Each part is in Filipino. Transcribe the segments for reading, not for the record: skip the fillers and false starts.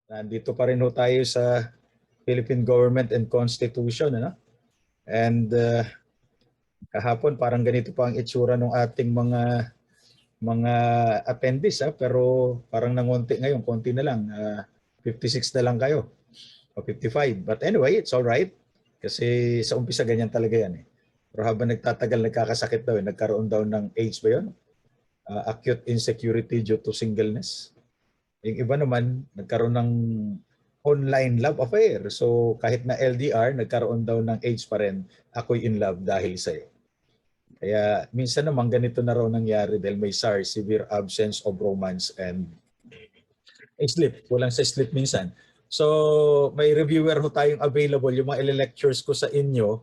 Nandito pa rin ho tayo sa Philippine Government and Constitution, ano? And kahapon parang ganito pa ang itsura ng ating mga attendees, pero parang nangonti ngayon, konti na lang. 56 na lang kayo o 55. But anyway, it's all right. Kasi sa umpisa ganyan talaga yan eh. Pero habang nagtatagal, nagkakasakit daw eh. Nagkaroon daw ng AIDS ba yun? Acute insecurity due to singleness. Yung iba naman, nagkaroon ng online love affair. So kahit na LDR, nagkaroon daw ng AIDS pa rin. Ako'y in love dahil sa'yo. Kaya minsan naman ganito na raw nangyari dahil may SARS, severe absence of romance and sleep. Kulang sa sleep minsan. So may reviewer ho tayong available. Yung mga lectures ko sa inyo,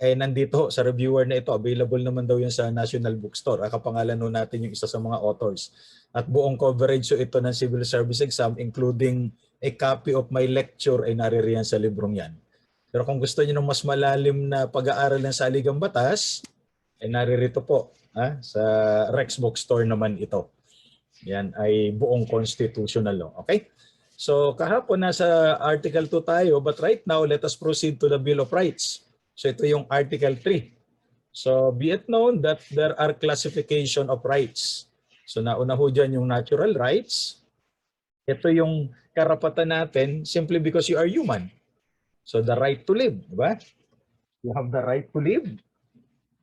nandito ho sa reviewer na ito. Available naman daw yun sa National Bookstore. Kapangalan ho natin yung isa sa mga authors. At buong coverage ito ng civil service exam, including a copy of my lecture ay naririyan sa librong yan. Pero kung gusto niyo ng mas malalim na pag-aaral ng saligang batas, ay naririto po sa Rex Bookstore naman ito. Yan ay buong constitutional law. Okay? So kahapon nasa Article 2 tayo, but right now let us proceed to the Bill of Rights. So ito yung Article 3. So be it known that there are classification of rights. So nauna ho dyan yung natural rights. Ito yung karapatan natin simply because you are human. So the right to live, di ba? You have the right to live.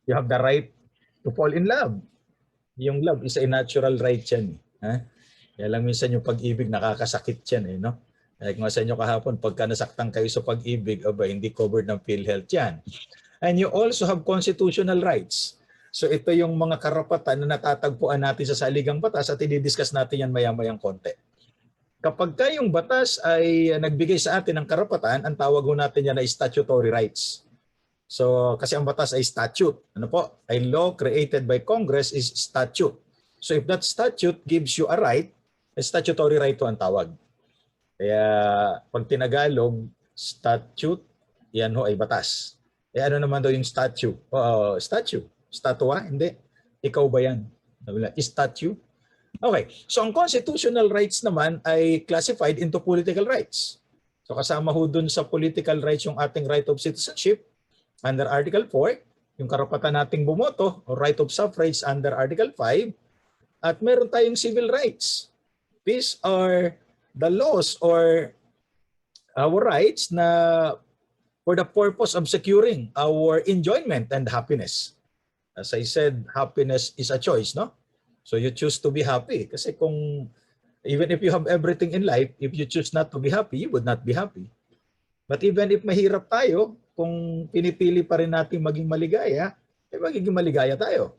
You have the right to fall in love. Yung love is a natural right yan. Kaya lang minsan yung pag-ibig nakakasakit yan. No? Like nga sa inyo kahapon, pagka nasaktan kayo sa pag-ibig, hindi covered ng PhilHealth yan. And you also have constitutional rights. So ito yung mga karapatan na natatagpuan natin sa saligang batas at i-discuss natin yan maya-mayang konti. Kapag yung batas ay nagbigay sa atin ng karapatan, ang tawag ho natin yan ay statutory rights. So kasi ang batas ay statute. Ano po? A law created by Congress is statute. So if that statute gives you a right, a statutory right to ang tawag. Kaya pag tinagalog, statute, yan ho ay batas. Ano naman daw yung statute? Statute. Statua? Hindi. Ikaw ba yan? Statute? Okay. So ang constitutional rights naman ay classified into political rights. So kasama ho dun sa political rights yung ating right of citizenship under Article 4, yung karapatan nating bumoto or right of suffrage under Article 5, at meron tayong civil rights. These are the laws or our rights na for the purpose of securing our enjoyment and happiness. As I said, happiness is a choice, no? So you choose to be happy. Kasi kung, even if you have everything in life, if you choose not to be happy, you would not be happy. But even if mahirap tayo, kung pinipili pa rin natin maging maligaya, magiging maligaya tayo.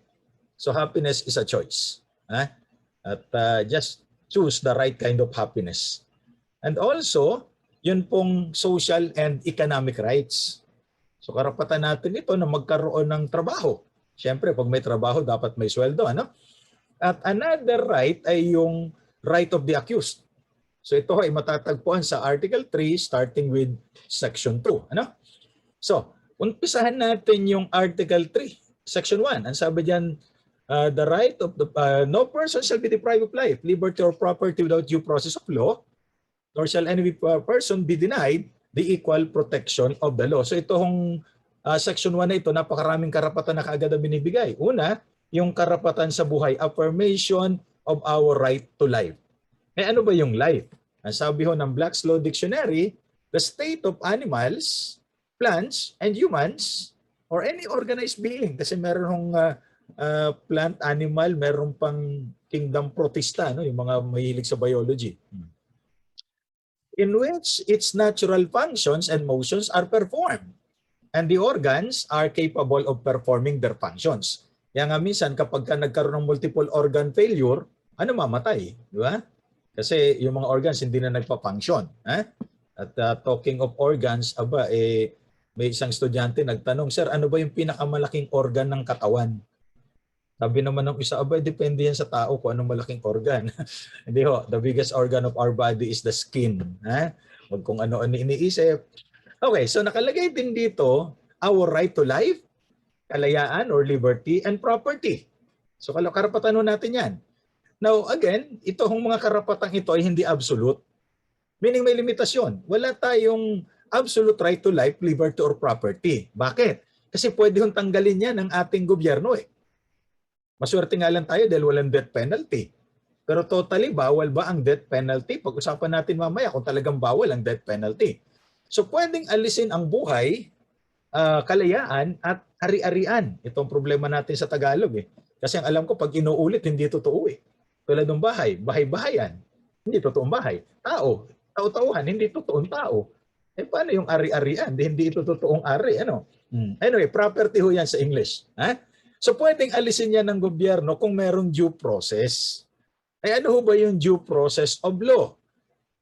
So happiness is a choice. At just choose the right kind of happiness. And also, yun pong social and economic rights. So karapatan natin ito na magkaroon ng trabaho. Siyempre, pag may trabaho, dapat may sweldo. At another right ay yung right of the accused. So ito ay matatagpuan sa Article 3 starting with Section 2. So, umpisahan natin yung Article 3, Section 1. Ang sabi diyan, the right of the no person shall be deprived of life, liberty or property without due process of law, nor shall any person be denied the equal protection of the law. So itong Section 1 na ito, napakaraming karapatan na kaagad na binibigay. Una, yung karapatan sa buhay, affirmation of our right to life. Ano ba yung life? Ang sabi ho ng Black's Law Dictionary, the state of animals, plants, and humans, or any organized being. Kasi meron plant, animal, meron pang kingdom protista, yung mga mahilig sa biology. In which its natural functions and motions are performed. And the organs are capable of performing their functions. Kaya nga minsan kapag nagkaroon ng multiple organ failure, mamatay. Di ba? Kasi yung mga organs hindi na nagpa-function. At talking of organs, may isang estudyante nagtanong, Sir, ano ba yung pinakamalaking organ ng katawan? Sabi naman ng isa, depende yan sa tao kung anong malaking organ. Hindi ho, the biggest organ of our body is the skin. Huwag kung ano-ano iniisip. Okay, so nakalagay din dito, our right to life, kalayaan or liberty, and property. So karapatan natin yan. Now again, itong mga karapatang ito ay hindi absolute. Meaning may limitasyon. Wala tayong absolute right to life, liberty, or property. Bakit? Kasi pwede hong tanggalin yan ng ating gobyerno eh. Maswerte nga lang tayo dahil walang death penalty. Pero totally, bawal ba ang death penalty? Pag-usapan natin mamaya kung talagang bawal ang death penalty. So pwedeng alisin ang buhay, kalayaan at ari-arian. Itong problema natin sa Tagalog eh. Kasi ang alam ko pag inuulit hindi totoo eh. Tulad ng bahay, bahay-bahayan, hindi totoong bahay. Tao, tao-tauhan, hindi totoong tao. Eh paano yung ari-arian? Hindi ito totoong ari, ano? Anyway, property ho yan sa English. Ha? So pwedeng alisin yan ng gobyerno kung merong due process. Eh ano ho ba yung due process of law?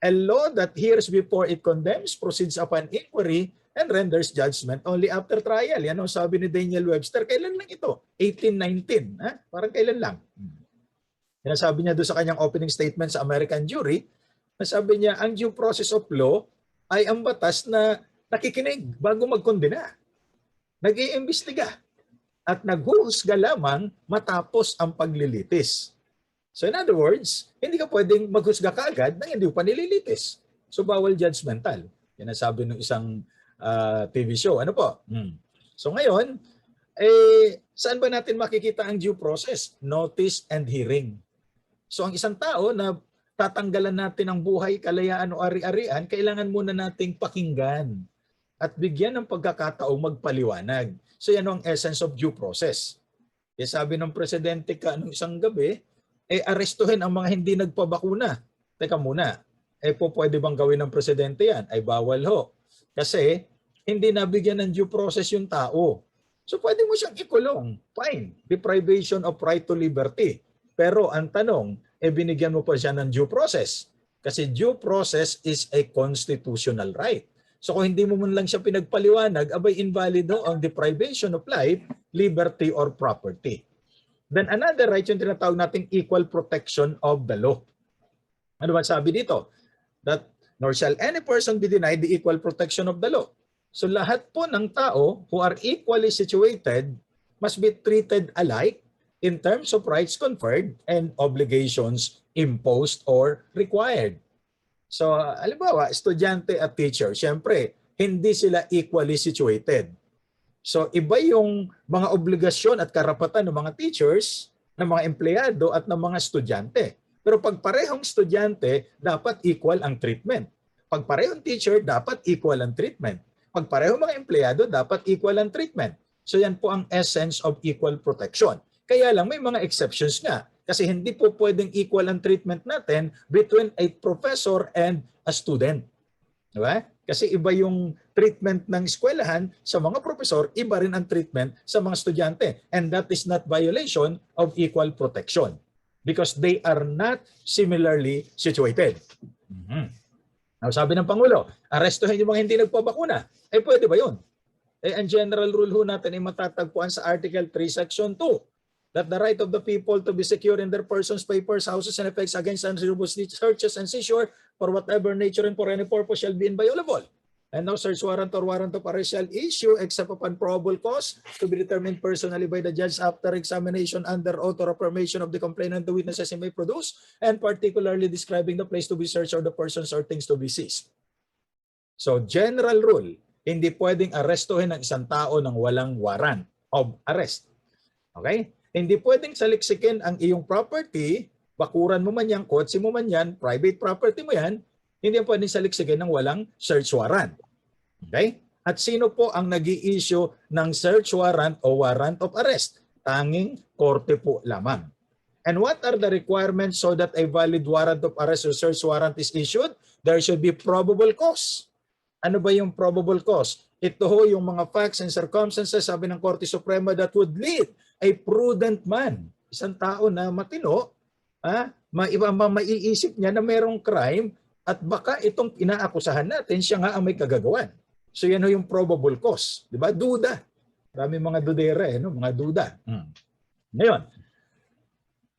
A law that hears before it condemns, proceeds upon inquiry, and renders judgment only after trial. Yan ang sabi ni Daniel Webster. Kailan lang ito? 1819. Ha? Parang kailan lang. Yan sabi niya doon sa kanyang opening statement sa American Jury. Sabi niya, ang due process of law ay ang batas na nakikinig bago magkondena. Nag-iimbestiga at naghuhusga lamang matapos ang paglilitis. So in other words, hindi ka pwedeng maghusga kaagad nang hindi pa nililitis. So bawal judgmental. Yan ang sabi ng isang TV show. Ano po? So ngayon, saan ba natin makikita ang due process? Notice and hearing. So ang isang tao na tatanggalan natin ang buhay, kalayaan o ari-arian, kailangan muna nating pakinggan at bigyan ng pagkakataong magpaliwanag. So yan ang essence of due process. Kaya sabi ng presidente ka nung isang gabi, arestuhin ang mga hindi nagpabakuna. Teka muna, pwede bang gawin ng presidente yan? Ay bawal ho. Kasi hindi nabigyan ng due process yung tao. So pwede mo siyang ikulong. Fine. Deprivation of right to liberty. Pero ang tanong, binigyan mo pa siya ng due process. Kasi due process is a constitutional right. So kung hindi mo man lang siya pinagpaliwanag, abay invalid ho ang deprivation of life, liberty, or property. Then another right yung tinatawag nating equal protection of the law. Ano ba sabi dito? That nor shall any person be denied the equal protection of the law. So lahat po ng tao who are equally situated must be treated alike in terms of rights conferred and obligations imposed or required. So halimbawa, estudyante at teacher, syempre, hindi sila equally situated. So iba yung mga obligasyon at karapatan ng mga teachers, ng mga empleyado at ng mga estudyante. Pero pag parehong estudyante, dapat equal ang treatment. Pag parehong teacher, dapat equal ang treatment. Pag parehong mga empleyado, dapat equal ang treatment. So yan po ang essence of equal protection. Kaya lang may mga exceptions nga. Kasi hindi po pwedeng equal ang treatment natin between a professor and a student. Diba? Kasi iba yung treatment ng eskwelahan sa mga profesor, iba rin ang treatment sa mga estudyante. And that is not violation of equal protection because they are not similarly situated. Now, sabi ng Pangulo, arestuhin yung mga hindi nagpabakuna. Pwede ba yun? Ang general rule ho natin ay matatagpuan sa Article 3, Section 2. That the right of the people to be secure in their persons, papers, houses, and effects against unreasonable searches and seizure for whatever nature and for any purpose shall be inviolable. And no search warrant or warrant of arrest shall issue except upon probable cause to be determined personally by the judge after examination under oath or affirmation of the complainant, the witnesses he may produce, and particularly describing the place to be searched or the persons or things to be seized. So general rule, hindi pwedeng arestuhin ng isang tao ng walang warrant of arrest. Okay? Hindi pwedeng saliksikin ang iyong property, bakuran mo man yan, kotse mo man yan, private property mo yan, hindi pwedeng saliksikin ng walang search warrant. Okay? At sino po ang nag-i-issue ng search warrant o warrant of arrest? Tanging korte po lamang. And what are the requirements so that a valid warrant of arrest or search warrant is issued? There should be probable cause. Ano ba yung probable cause? Ito ho yung mga facts and circumstances, sabi ng Korte Suprema, that would lead a prudent man, isang tao na matino, maiisip niya na merong crime at baka itong inaakusahan natin, siya nga ang may kagagawan. So yan ho yung probable cause. Diba? Duda. Marami mga dudera, mga duda. Ngayon,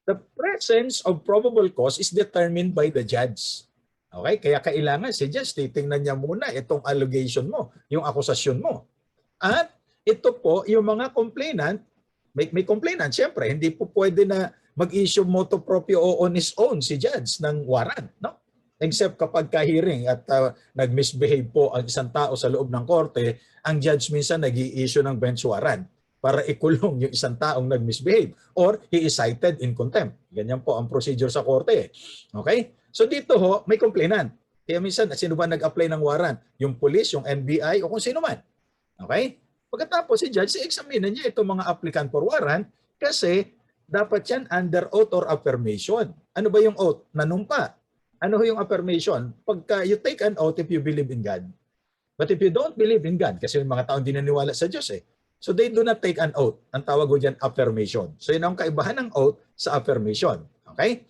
the presence of probable cause is determined by the judge. Okay? Kaya kailangan si judge, titingnan niya muna itong allegation mo, yung akusasyon mo. At ito po, yung mga complainant, may complainant, siyempre, hindi po pwede na mag-issue motu proprio o on his own si judge ng warrant. No? Except kapag ka-hearing at nag-misbehave po ang isang tao sa loob ng korte, ang judge minsan nag-i-issue ng bench warrant para ikulong yung isang taong nag-misbehave or he is cited in contempt. Ganyan po ang procedure sa korte. Okay? So dito ho, may complainant. Kaya minsan, sino ba nag-apply ng warrant? Yung police, yung NBI, o kung sino man. Okay? Pagkatapos si judge, i-examine niya itong mga applicant for warrant kasi dapat yan under oath or affirmation. Ano ba yung oath? Nanumpa. Ano yung affirmation? Pagka you take an oath if you believe in God. But if you don't believe in God, kasi yung mga taong di naniniwala sa Diyos eh. So they do not take an oath. Ang tawag ko dyan, affirmation. So yun ang kaibahan ng oath sa affirmation. Okay?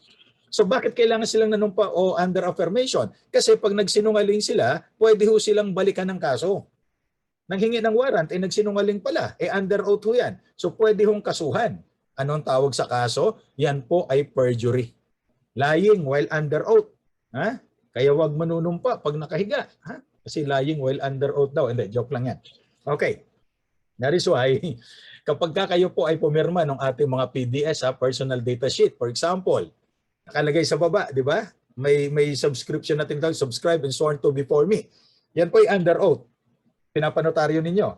So bakit kailangan silang nanumpa o under affirmation? Kasi pag nagsinungaling sila, pwede ho silang balikan ng kaso. Nanghingi ng warrant, nagsinungaling pala. Under oath ho yan. So pwede hong kasuhan. Anong tawag sa kaso? Yan po ay perjury. Lying while under oath. Ha? Kaya wag manunumpa pag nakahiga. Ha? Kasi lying while under oath daw. Hindi, joke lang yan. Okay. That is why, kapag kayo po ay pumirma ng ating mga PDS, personal data sheet, for example, nakalagay sa baba, di ba? May subscription natin tawag, subscribe and sworn to before me. Yan po ay under oath. Pinapanotaryo ninyo.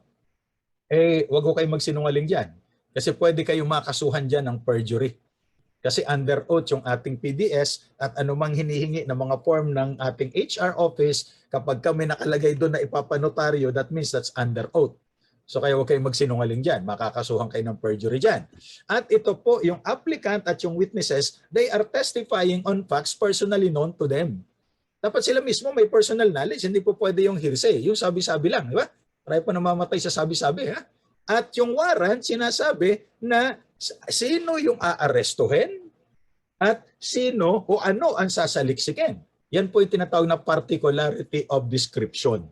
Wag ko kayo magsinungaling dyan. Kasi pwede kayong makasuhan dyan ng perjury. Kasi under oath yung ating PDS at anumang hinihingi ng mga form ng ating HR office, kapag kami nakalagay doon na ipapanotaryo, that means that's under oath. So kaya huwag kayong magsinungaling dyan. Makakasuhan kayo ng perjury dyan. At ito po, yung applicant at yung witnesses, they are testifying on facts personally known to them. Dapat sila mismo may personal knowledge. Hindi po pwede yung hearsay. Yung sabi-sabi lang. Di ba? Tayo pa namamatay sa sabi-sabi. Ha? At yung warrant, sinasabi na sino yung aarestuhin at sino o ano ang sasaliksikin. Yan po yung tinatawag na particularity of description.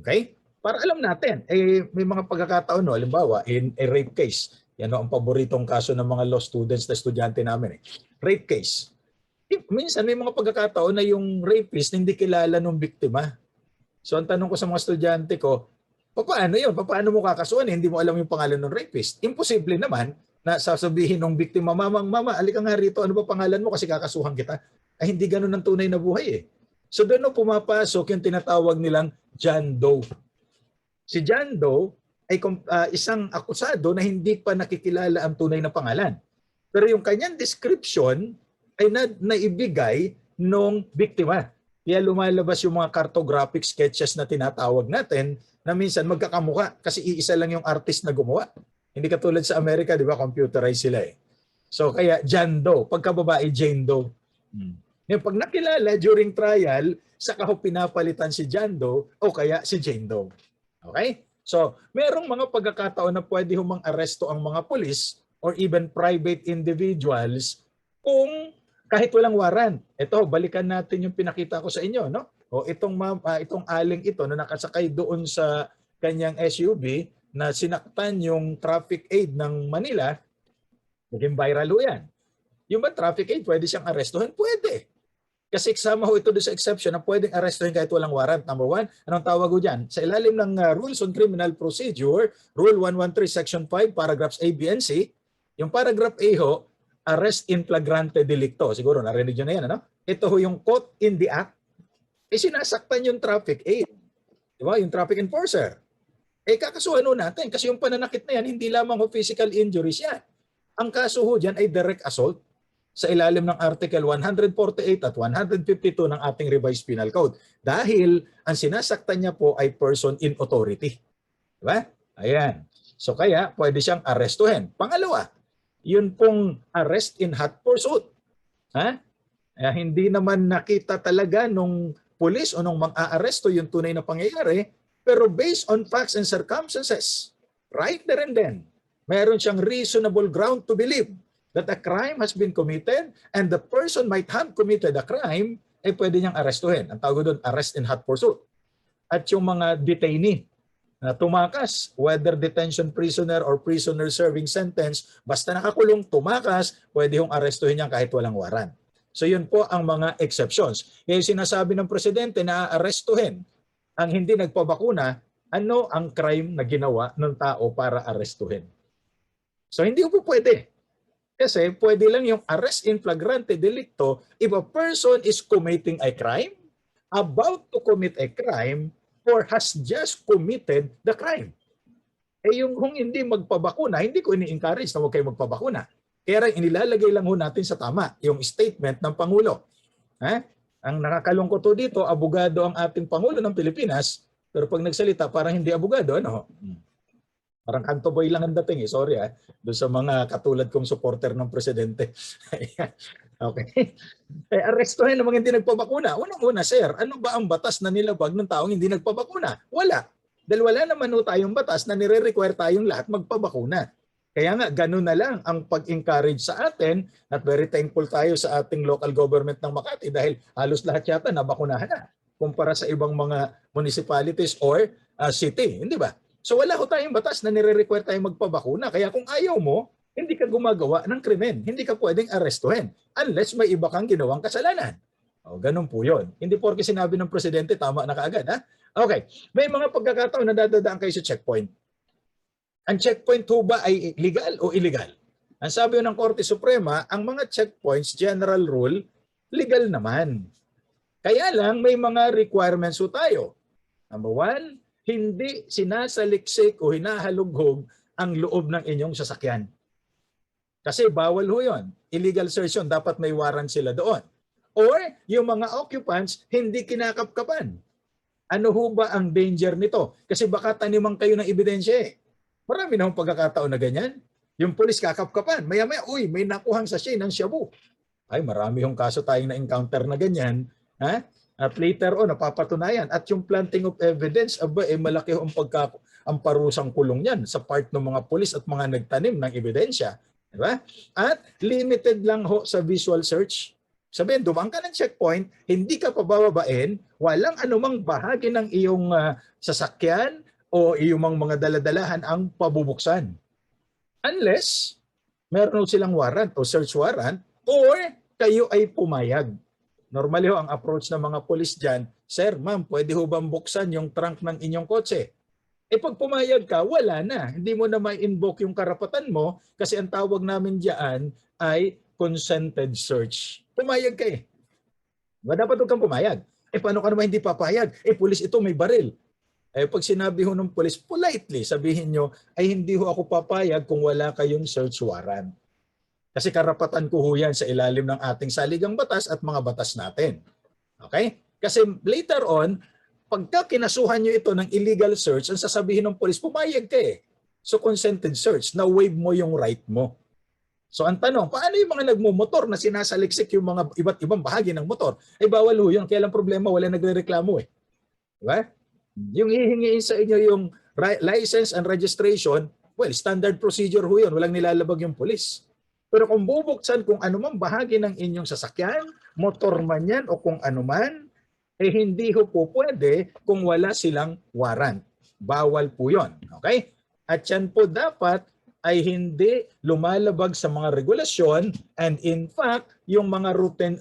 Okay? Para alam natin, may mga pagkakataon, no, halimbawa, in a rape case, yan ang paboritong kaso ng mga law students na estudyante namin. Rape case. Minsan may mga pagkakataon na yung rapist hindi kilala ng biktima. So ang tanong ko sa mga estudyante ko, paano yun? Paano mo kakasuhan? Hindi mo alam yung pangalan ng rapist. Imposible naman na sasabihin ng biktima, mama, alika nga rito, ano ba pangalan mo kasi kakasuhan kita? Ay hindi ganun ang tunay na buhay eh. So doon pumapasok yung tinatawag nilang John Doe. Si John Doe ay isang akusado na hindi pa nakikilala ang tunay na pangalan. Pero yung kanyang description ay naibigay nung biktima. Kaya lumalabas yung mga cartographic sketches na tinatawag natin na minsan magkakamuka kasi iisa lang yung artist na gumawa. Hindi katulad sa Amerika, di ba, computerized sila eh. So kaya John Doe, pagkababae Jane Doe. Yung pag nakilala during trial, saka ho pinapalitan si John Doe o kaya si Jane Doe. Okay? So merong mga pagkakataon na pwede humang aresto ang mga pulis or even private individuals kung kahit walang warrant. Ito, balikan natin yung pinakita ko sa inyo, no? O itong aling ito na nakasakay doon sa kanyang SUV na sinaktan yung traffic aid ng Manila, naging viral ho yan. Yung ba traffic aid, pwede siyang arestuhin? Pwede. Kasi kasama ho ito doon sa exception na pwedeng arestuhin kahit walang warrant. Number one, anong tawag ho dyan? Sa ilalim ng Rules on Criminal Procedure, Rule 113, Section 5, Paragraphs A, B, and C, yung paragraph A ho, arrest in flagrante delicto. Siguro narinig nyo na yan, ano? Ito ho yung caught in the act. Sinasaktan yung traffic aid. Di ba? Yung traffic enforcer. Kakasuhan ho natin kasi yung pananakit na yan, hindi lamang ho physical injuries yan. Ang kaso ho dyan ay direct assault sa ilalim ng Article 148 at 152 ng ating Revised Penal Code. Dahil ang sinasaktan niya po ay person in authority. Di ba? Ayan. So kaya pwede siyang arestuhin. Pangalawa, yun pong arrest in hot pursuit. Ha? Hindi naman nakita talaga nung pulis o nung mang-aaresto yung tunay na pangyayari, pero based on facts and circumstances, right there and then, mayroon siyang reasonable ground to believe that a crime has been committed and the person might have committed a crime, pwede niyang arestuhin. Ang tawag doon, arrest in hot pursuit. At yung mga detainee na tumakas, whether detention prisoner or prisoner serving sentence, basta nakakulong tumakas, pwede yung arestuhin niya kahit walang warrant. So yun po ang mga exceptions. Kaya sinasabi ng presidente na arestuhin ang hindi nagpabakuna, ano ang crime na ginawa ng tao para arestuhin. So hindi po pwede. Kasi pwede lang yung arrest in flagrante delicto if a person is committing a crime, about to commit a crime, or has just committed the crime. Eh yung kung hindi magpabakuna, hindi ko ini-encourage na huwag kayo magpabakuna. Kaya rin inilalagay lang ho natin sa tama yung statement ng Pangulo. Ang nakakalungkot to dito, abogado ang ating Pangulo ng Pilipinas, pero pag nagsalita parang hindi abogado, ano? Parang kanto boy lang ang dating sorry doon sa mga katulad kong supporter ng presidente. Okay. Eh, arestuhin ng mga hindi nagpabakuna. Unang-una, sir, ano ba ang batas na nilabag ng taong hindi nagpabakuna? Wala. Dahil wala naman tayong batas na nire-require tayong lahat magpabakuna. Kaya nga, ganun na lang ang pag-encourage sa atin at very thankful tayo sa ating local government ng Makati dahil halos lahat yata nabakunahan na kumpara sa ibang mga municipalities or city. Hindi ba? So wala tayong batas na nire-require tayong magpabakuna. Kaya kung ayaw mo, hindi ka gumagawa ng krimen. Hindi ka pwedeng arestuhin unless may iba kang ginawang kasalanan. Ganun po yun. Hindi porke sinabi ng presidente, tama na kaagad. Okay. May mga pagkakataon na dadadaan kayo sa checkpoint. Ang checkpoint ho ba ay legal o illegal? Ang sabi ng Korte Suprema, ang mga checkpoints, general rule, legal naman. Kaya lang may mga requirements ho tayo. Number one, hindi sinasaliksik o hinahalughog ang loob ng inyong sasakyan. Kasi bawal ho yun. Illegal search yun. Dapat may warrant sila doon. Or yung mga occupants hindi kinakapkapan. Ano ho ba ang danger nito? Kasi baka taniman kayo ng ebidensya Marami na hong pagkakataon na ganyan. Yung polis kakapkapan. Maya-maya, uy, may nakuhang sachet ng shabu. Ay, marami hong kaso tayong na-encounter na ganyan. At later on, napapatunayan. At yung planting of evidence, malaki ho ang parusang kulong yan sa part ng mga polis at mga nagtanim ng ebidensya. Diba? At limited lang ho sa visual search. Sabihin, dumaan ka ng checkpoint, hindi ka pabababain, walang anumang bahagi ng iyong sasakyan o iyong mga daladalahan ang pabubuksan. Unless meron silang warrant o search warrant or kayo ay pumayag. Normally ho, ang approach ng mga polis dyan, sir, ma'am, pwede ho bang buksan yung trunk ng inyong kotse? Pag pumayag ka, wala na. Hindi mo na ma-invoke yung karapatan mo kasi ang tawag namin diyan ay consented search. Pumayag ka Dapat huwag kang pumayag. Paano ka naman hindi papayag? Pulis ito, may baril. Pag sinabi ho ng pulis, politely, sabihin nyo, ay hindi ho ako papayag kung wala kayong search warrant. Kasi karapatan ko ho yan sa ilalim ng ating saligang batas at mga batas natin. Okay? Kasi later on, pagka kinasuhan nyo ito ng illegal search, ang sasabihin ng polis, pumayag ka So consented search, na-waive mo yung right mo. So ang tanong, paano yung mga nagmumotor na sinasaliksik yung mga iba't ibang bahagi ng motor? Bawal ho yun. Kaya lang problema, wala nagre-reklamo Diba? Yung hihingiin sa inyo yung license and registration, well, standard procedure ho yun. Walang nilalabag yung polis. Pero kung bubuksan kung anumang bahagi ng inyong sasakyan, motor man yan o kung anuman, hindi ho po pwede kung wala silang warrant. Bawal po yun. Okay? At yan po dapat ay hindi lumalabag sa mga regulasyon and in fact, yung mga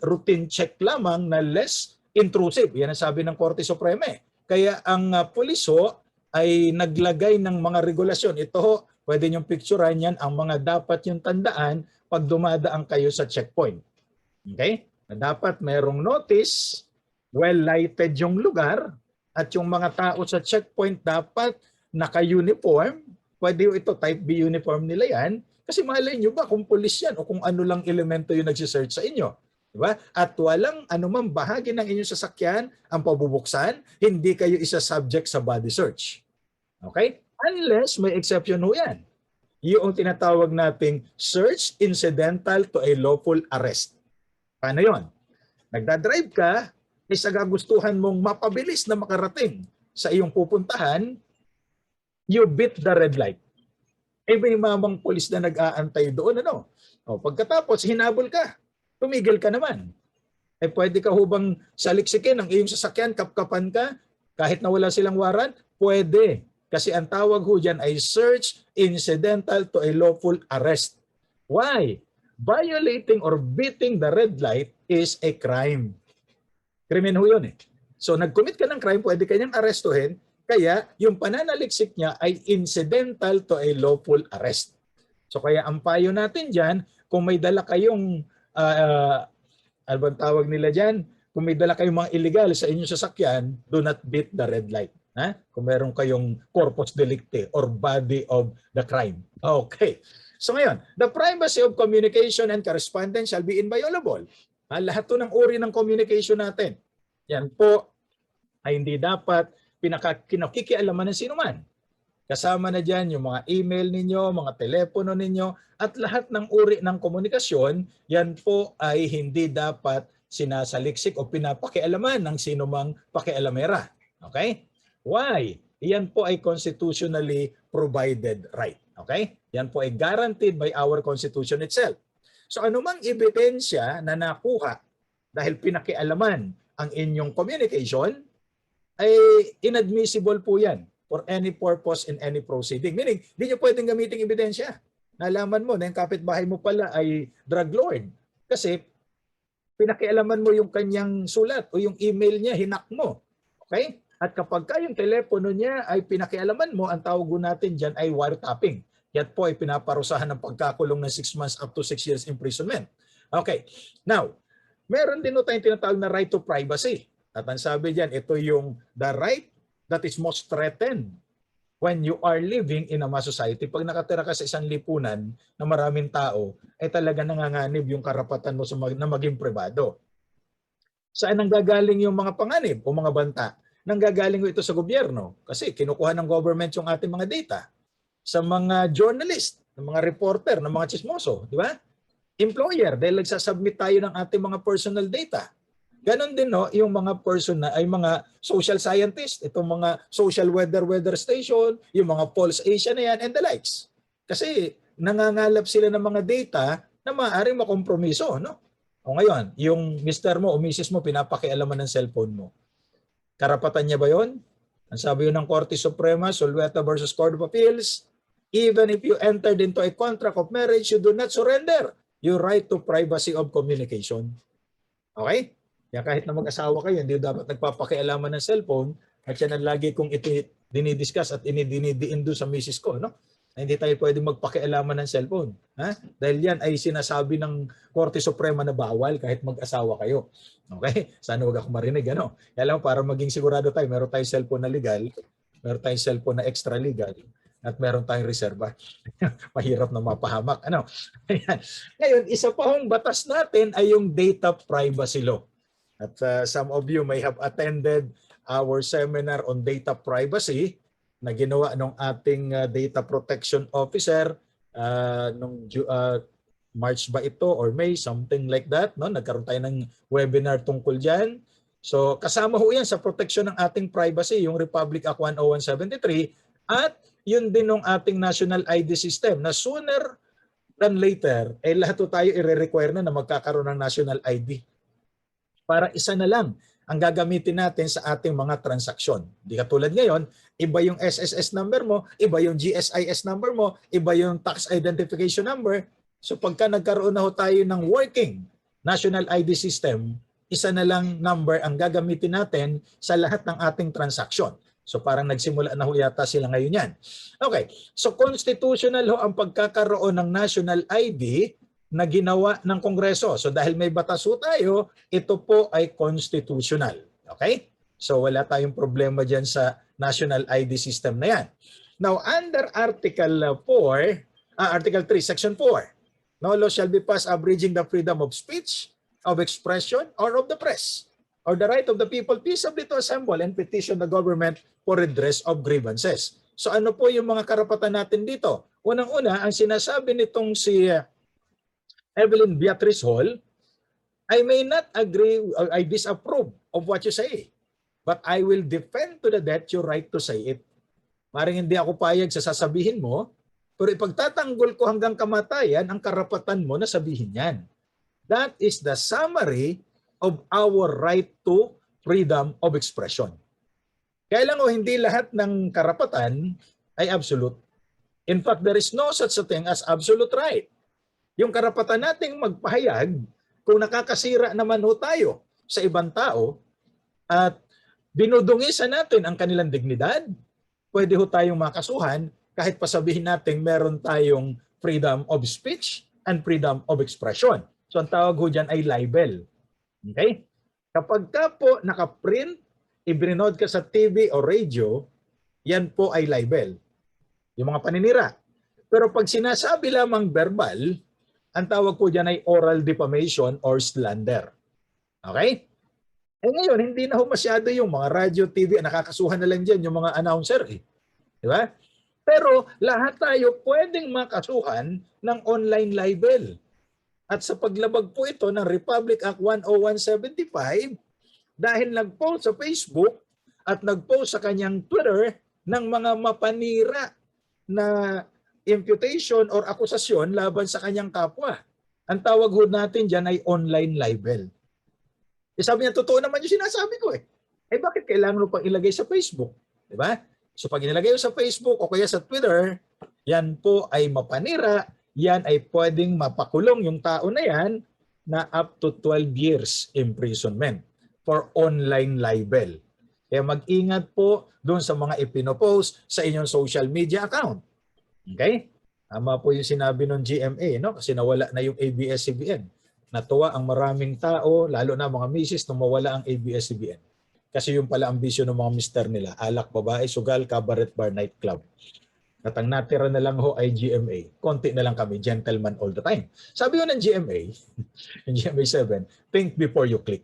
routine check lamang na less intrusive. Yan ang sabi ng Korte Suprema. Kaya ang pulis ho ay naglagay ng mga regulasyon. Ito ho, pwede niyong picturean yan ang mga dapat yung tandaan pag dumadaan kayo sa checkpoint. Okay? Na dapat merong notice, well-lighted yung lugar, at yung mga tao sa checkpoint dapat naka-uniform. Pwede ito, type B uniform nila yan. Kasi malay nyo ba kung pulis yan o kung ano lang elemento yung nagsisearch sa inyo. Diba? At walang anumang bahagi ng inyong sasakyan ang pabubuksan, hindi kayo isa-subject sa body search. Okay? Unless may exception ho yan. Yung tinatawag nating search incidental to a lawful arrest. Paano yon? Nagdadrive ka, sa gustuhan mong mapabilis na makarating sa iyong pupuntahan, you beat the red light. May mamang polis na nag-aantay doon. Pagkatapos, hinabol ka. Tumigil ka naman. Pwede ka hubang saliksikin ang iyong sasakyan, kapkapan ka, kahit na wala silang warrant? Pwede. Kasi ang tawag ho dyan ay search incidental to a lawful arrest. Why? Violating or beating the red light is a crime. Krimen ho yun So nag-commit ka ng crime, pwede kanyang arestuhin, kaya yung pananaliksik niya ay incidental to a lawful arrest. So kaya ang payo natin dyan, kung may dala kayong, ano bang tawag nila dyan? Kung may dala kayong mga illegal sa inyong sasakyan, do not beat the red light. Ha? Kung meron kayong corpus delicti or body of the crime. Okay. So ngayon, the privacy of communication and correspondence shall be inviolable. Lahat to ng uri ng communication natin. Yan po ay hindi dapat kinakikialaman ng sinuman. Kasama na dyan yung mga email ninyo, mga telepono ninyo, at lahat ng uri ng komunikasyon, yan po ay hindi dapat sinasaliksik o pinapakialaman ng sinumang pakialamera. Okay? Why? Yan po ay constitutionally provided right. Okay? Yan po ay guaranteed by our Constitution itself. So anumang ebidensya na nakuha dahil pinakialaman ang inyong communication, ay inadmissible po yan for any purpose in any proceeding. Meaning, hindi nyo pwedeng gamitin ebidensya. Nalaman mo na yung kapitbahay mo pala ay drug lord. Kasi pinakialaman mo yung kanyang sulat o yung email niya, hinak mo. Okay? At kapag yung telepono niya ay pinakialaman mo, ang tawag natin dyan ay wiretapping. Yan po ay pinaparusahan ng pagkakulong ng 6 months up to 6 years imprisonment. Okay. Now, meron din tayong tinatawag na right to privacy. At ang sabi dyan, ito yung the right that is most threatened when you are living in a mass society. Pag nakatira ka sa isang lipunan na maraming tao, ay talaga nanganganib yung karapatan mo na maging pribado. Saan nanggagaling yung mga panganib o mga banta? Nanggagaling ito sa gobyerno kasi kinukuha ng government yung ating mga data. Sa mga journalist, ng mga reporter, ng mga chismoso, di ba? Employer, dahil nagsasubmit tayo ng ating mga personal data. Ganon din yung mga ay mga social scientists, itong mga social weather station, yung mga Pulse Asia na yan and the likes. Kasi nangangalap sila ng mga data na maaaring makompromiso, no? O ngayon, yung Mr. mo o Mrs. mo pinapakialaman ng cellphone mo. Karapatan niya ba 'yon? Ang sabi yun ng Korte Suprema, Solveta versus Court of Appeals, even if you entered into a contract of marriage, you do not surrender your right to privacy of communication. Okay? Kaya kahit na mag-asawa kayo, hindi dapat nagpapakialaman ng cellphone at yan ang lagi kong ito dinidiscuss at dinidiin doon sa misis ko, no? Na hindi tayo pwedeng magpakialaman ng cellphone. Ha? Dahil yan ay sinasabi ng Korte Suprema na bawal kahit mag-asawa kayo. Okay? Sana wag ako marinig, ano? Kaya lang, para maging sigurado tayo, meron tayong cellphone na legal, meron tayong cellphone na extra legal, at meron tayong reserva. Mahirap na mapahamak. Ano? Ngayon, isa pa hong batas natin ay yung data privacy law. At some of you may have attended our seminar on data privacy na ginawa ng ating data protection officer nung March ba ito or May, something like that, no? Nagkaroon tayo ng webinar tungkol diyan. So kasama ho 'yan sa protection ng ating privacy, yung Republic Act 10173 at yun din ng ating national ID system na sooner than later eh lahat tayo i-require na magkakaroon ng national ID. Para isa na lang ang gagamitin natin sa ating mga transaksyon. Di katulad ngayon, iba yung SSS number mo, iba yung GSIS number mo, iba yung tax identification number. So pagka nagkaroon na ho tayo ng working national ID system, isa na lang number ang gagamitin natin sa lahat ng ating transaksyon. So parang nagsimula na ho yata sila ngayon yan. Okay, so constitutional ho ang pagkakaroon ng national ID na ginawa ng Kongreso. So dahil may batas ho tayo, ito po ay constitutional. Okay? So wala tayong problema dyan sa national ID system na yan. Now, under Article 3, Section 4, no law shall be passed abridging the freedom of speech, of expression, or of the press, or the right of the people peaceably to assemble and petition the government for redress of grievances. So ano po yung mga karapatan natin dito? Unang-una, ang sinasabi nitong si Evelyn Beatrice Hall, I may not agree or I disapprove of what you say, but I will defend to the death your right to say it. Maring hindi ako payag sa sasabihin mo, pero ipagtatanggol ko hanggang kamatayan ang karapatan mo na sabihin yan. That is the summary of our right to freedom of expression. Kaya lang hindi lahat ng karapatan ay absolute. In fact, there is no such a thing as absolute right. Yung karapatan nating magpahayag, kung nakakasira naman ho tayo sa ibang tao at dinudungisan natin ang kanilang dignidad, pwede ho tayong makasuhan kahit pasabihin natin meron tayong freedom of speech and freedom of expression. So ang tawag ho dyan ay libel. Okay? Kapag ka po nakaprint, ibrinod ka sa TV o radio, yan po ay libel. Yung mga paninira. Pero pag sinasabi lamang verbal, ang tawag po dyan ay oral defamation or slander. Okay? Eh ngayon, hindi na ho masyado yung mga radio, TV, nakakasuhan na lang dyan yung mga announcer. Di ba? Pero lahat tayo pwedeng makasuhan ng online libel. At sa paglabag po ito ng Republic Act 10175, dahil nag-post sa Facebook at nag-post sa kanyang Twitter ng mga mapanira na imputation or akusasyon laban sa kanyang kapwa. Ang tawag ho natin dyan ay online libel. E sabi niya, totoo naman yung sinasabi ko eh. Eh bakit kailangan mo pang ilagay sa Facebook? Diba? So pag inilagay mo sa Facebook o kaya sa Twitter, yan po ay mapanira, yan ay pwedeng mapakulong yung tao na yan na up to 12 years imprisonment for online libel. Kaya mag-ingat po doon sa mga ipinopost sa inyong social media account. Okay? Tama po yung sinabi ng GMA, no? Kasi nawala na yung ABS-CBN. Natuwa ang maraming tao, lalo na mga misis, nung mawala ang ABS-CBN. Kasi yung pala ang bisyo ng mga mister nila, alak, babae, sugal, cabaret bar, nightclub. At ang natira na lang ho ay GMA. Konti na lang kami, gentleman all the time. Sabi ko ng GMA, yung GMA 7, think before you click.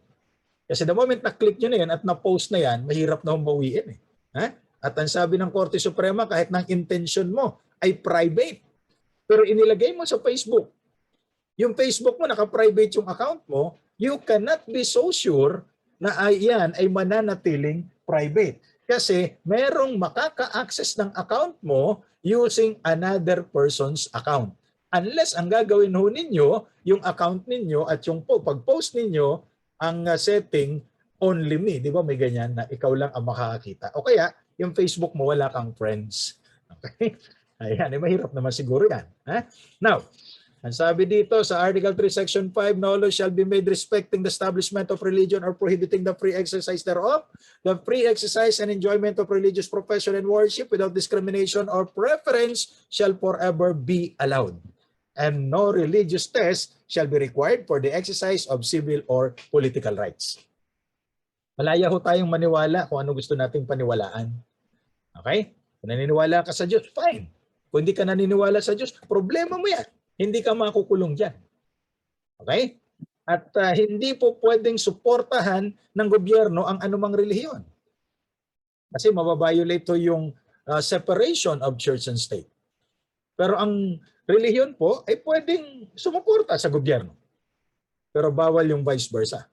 Kasi the moment na-click nyo na yan at na-post na yan, mahirap na humawiin. Ha? At ang sabi ng Korte Suprema, kahit ng intention mo ay private. Pero inilagay mo sa Facebook, yung Facebook mo, naka-private yung account mo, you cannot be so sure na yan ay mananatiling private. Kasi merong makaka-access ng account mo using another person's account. Unless ang gagawin ho ninyo, yung account ninyo at yung pag-post ninyo, ang setting only me. Di ba may ganyan na ikaw lang ang makakakita? O kaya, yung Facebook mo, wala kang friends. Okay? Ayan, mahirap naman siguro yan. Ha? Now, ang sabi dito sa Article 3, Section 5, no law shall be made respecting the establishment of religion or prohibiting the free exercise thereof. The free exercise and enjoyment of religious profession and worship without discrimination or preference shall forever be allowed. And no religious test shall be required for the exercise of civil or political rights. Malaya ho tayong maniwala kung ano gusto nating paniwalaan. Okay? Kung naniniwala ka sa Diyos, fine. Kung hindi ka naniniwala sa Diyos, problema mo yan. Hindi ka makukulong dyan. Okay? At hindi po pwedeng suportahan ng gobyerno ang anumang relihiyon. Kasi mababiolate to yung separation of church and state. Pero ang relihiyon po ay pwedeng sumuporta sa gobyerno. Pero bawal yung vice versa.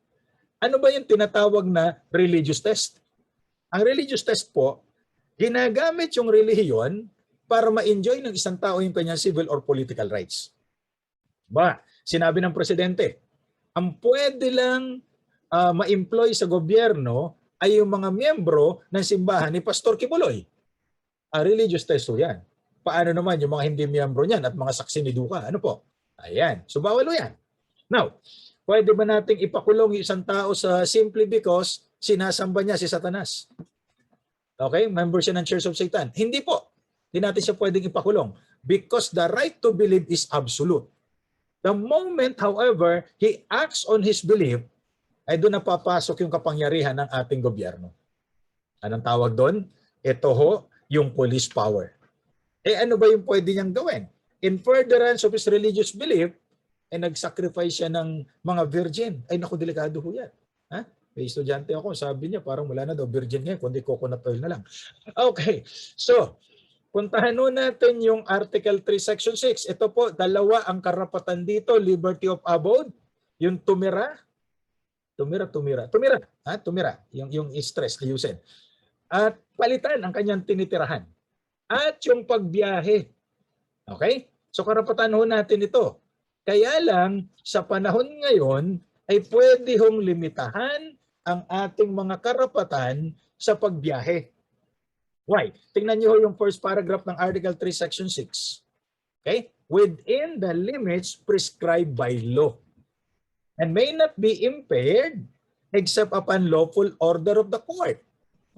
Ano ba yung tinatawag na religious test? Ang religious test po, ginagamit yung relihiyon para ma-enjoy ng isang tao yung kanyang civil or political rights. Sinabi ng presidente, ang pwede lang ma-employ sa gobyerno ay yung mga miyembro ng simbahan ni Pastor Kibuloy. Religious test po yan. Paano naman yung mga hindi miyembro niyan at mga saksi ni Duca? Ano po? Ayan. So bawal o yan. Now, pwede ba nating ipakulong yung isang tao sa simply because sinasamba niya si Satanas? Okay? Member siya ng Church of Satan. Hindi po. Hindi natin siya pwedeng ipakulong because the right to believe is absolute. The moment, however, he acts on his belief, ay doon napapasok yung kapangyarihan ng ating gobyerno. Anong tawag doon? Ito ho, yung police power. Ano ba yung pwede niyang gawin? In furtherance of his religious belief, nag-sacrifice siya ng mga virgin. Naku, delikado ho yan. Ha? May estudyante ako, sabi niya, parang wala na daw virgin ngayon, kundi coconut oil na lang. Okay, so, puntahan nun natin yung Article 3, Section 6. Ito po, dalawa ang karapatan dito, liberty of abode, yung tumira. Yung stress, ayusin. At palitan ang kanyang tinitirahan. At yung pagbiyahe. Okay? So karapatan ho natin ito. Kaya lang, sa panahon ngayon, ay pwede hong limitahan ang ating mga karapatan sa pagbiyahe. Why? Tingnan niyo yung first paragraph ng Article 3, Section 6. Okay? Within the limits prescribed by law and may not be impaired except upon lawful order of the court.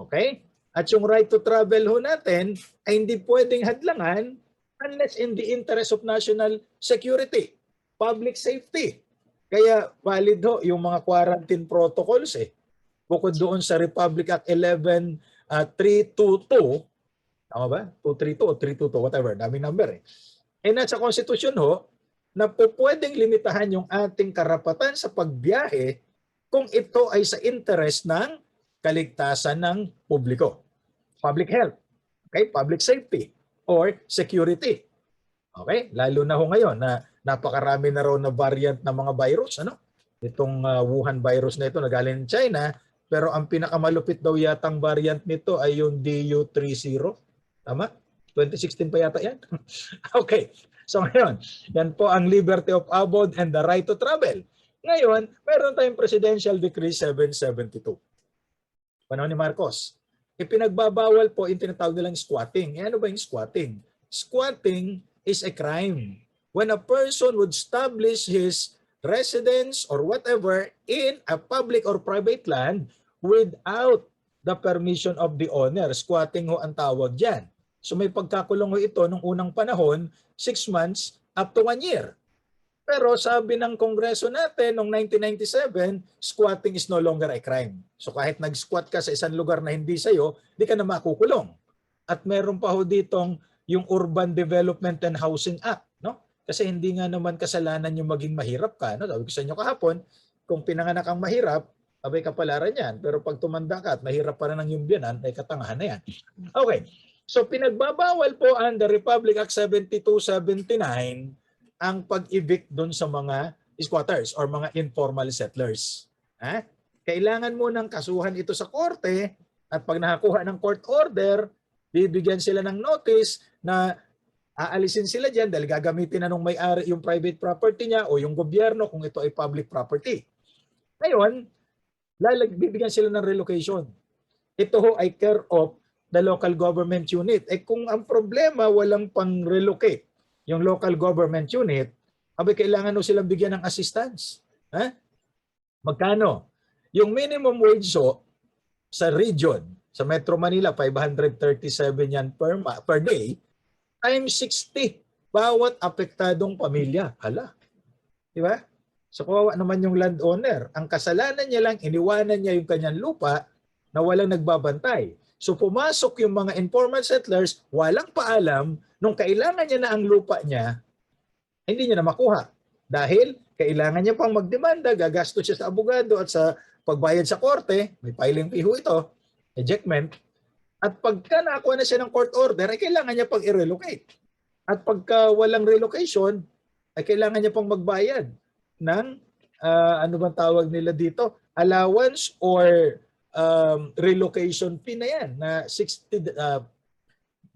Okay? At yung right to travel ho natin ay hindi pwedeng hadlangan unless in the interest of national security. public safety. Kaya valid ho yung mga quarantine protocols eh. Bukod doon sa Republic Act 11.322, tama ba? 232 o 322, whatever, daming number eh. Nasa konstitusyon ho, na pwedeng limitahan yung ating karapatan sa pagbiyahe kung ito ay sa interest ng kaligtasan ng publiko. Public health, okay? Public safety, or security. Okay? Lalo na ho ngayon na napakarami na raw na variant ng mga virus. Ano? Itong Wuhan virus na ito na galing China, pero ang pinakamalupit daw yatang variant nito ay yung DU30. Tama? 2016 pa yata yan. Okay. So ngayon, yan po ang liberty of abode and the right to travel. Ngayon, meron tayong Presidential Decree 772. Panahon ni Marcos. Ipinagbabawal po yung tinatawag nilang squatting. Ano ba yung squatting? Squatting is a crime. When a person would establish his residence or whatever in a public or private land without the permission of the owner. Squatting ho ang tawag dyan. So may pagkakulong ho ito nung unang panahon, 6 months up to 1 year. Pero sabi ng Kongreso natin noong 1997, squatting is no longer a crime. So kahit nag-squat ka sa isang lugar na hindi sa'yo, di ka na makukulong. At meron pa ho ditong yung Urban Development and Housing Act. No? Kasi hindi nga naman kasalanan yung maging mahirap ka. No? Sabi ko sa inyo kahapon, kung pinanganak kang mahirap, abay kapalaran yan. Pero pag tumanda ka at mahirap pa rin ang yumbyanan, ay katangahan na yan. Okay. So pinagbabawal po under Republic Act 7279 ang pag-evict doon sa mga squatters or mga informal settlers. Kailangan mo ng kasuhan ito sa korte at pag nakakuha ng court order, bibigyan sila ng notice na aalisin sila dyan dahil gagamitin na nung may-ari yung private property niya o yung gobyerno kung ito ay public property. Ngayon, bibigyan sila ng relocation. Ito ho ay care of the local government unit. Kung ang problema walang pang-relocate yung local government unit, abay kailangan ho silang bigyan ng assistance. Magkano? Yung minimum wage ho sa region, sa Metro Manila, 537 yan per day, times 60 bawat apektadong pamilya. Hala. Di ba? So kawawa naman yung landowner. Ang kasalanan niya lang, iniwanan niya yung kanyang lupa na walang nagbabantay. So pumasok yung mga informal settlers, walang paalam, nung kailangan niya na ang lupa niya, hindi niya na makuha. Dahil kailangan niya pang magdemanda, gagastos siya sa abogado at sa pagbayad sa korte, may filing fee ho ito, ejectment. At pagka nakakuha na siya ng court order, ay kailangan niya pang i-relocate. At pagka walang relocation, ay kailangan niya pang magbayad ng, ano bang tawag nila dito, allowance or relocation fee na yan, na 60,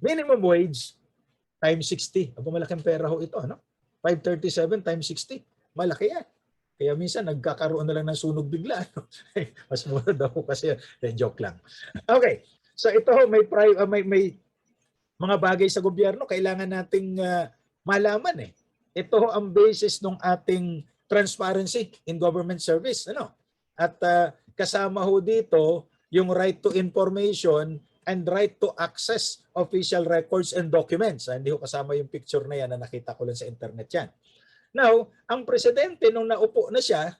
minimum wage times 60. Aba, malaking pera ho ito, no? 537 times 60. Malaki yan. Kaya minsan nagkakaroon na lang ng sunog bigla. Mas mura daw kasi joke lang. Okay. So ito ho, may mga bagay sa gobyerno kailangan nating malaman eh. Ito ho ang basis ng ating transparency in government service, ano? At kasama ho dito yung right to information and right to access official records and documents. Hindi ko kasama yung picture na yan na nakita ko lang sa internet yan. Now, ang presidente nung naupo na siya,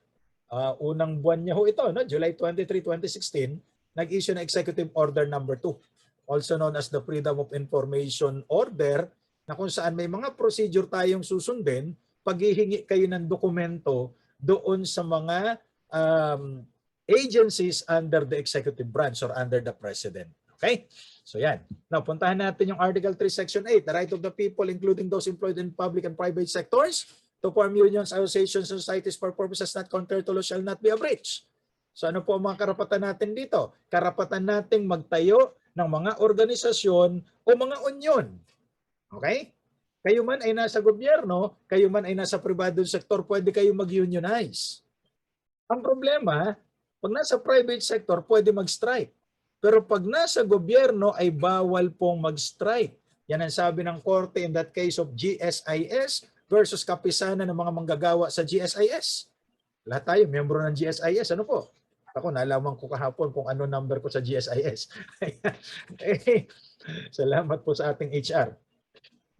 unang buwan niya ho ito, no? July 23, 2016, nag-issue ng Executive Order number 2, also known as the Freedom of Information Order, na kung saan may mga procedure tayong susundin, paghihingi kayo ng dokumento doon sa mga agencies under the executive branch or under the president. Okay? So yan. Now, puntahan natin yung Article 3, Section 8, the right of the people, including those employed in public and private sectors, to form unions, associations, and societies for purposes not contrary to law shall not be abridged. So ano po ang mga karapatan natin dito? Karapatan nating magtayo ng mga organisasyon o mga union. Okay? Kayo man ay nasa gobyerno, kayo man ay nasa pribadong sektor, pwede kayo mag-unionize. Ang problema, pag nasa private sector, pwede mag-strike. Pero pag nasa gobyerno ay bawal pong mag-strike. Yan ang sabi ng korte in that case of GSIS versus kapisanan ng mga manggagawa sa GSIS. Lahat tayo, miyembro ng GSIS. Ano po? Ako, nalaman ko kahapon kung ano number ko sa GSIS. Salamat po sa ating HR.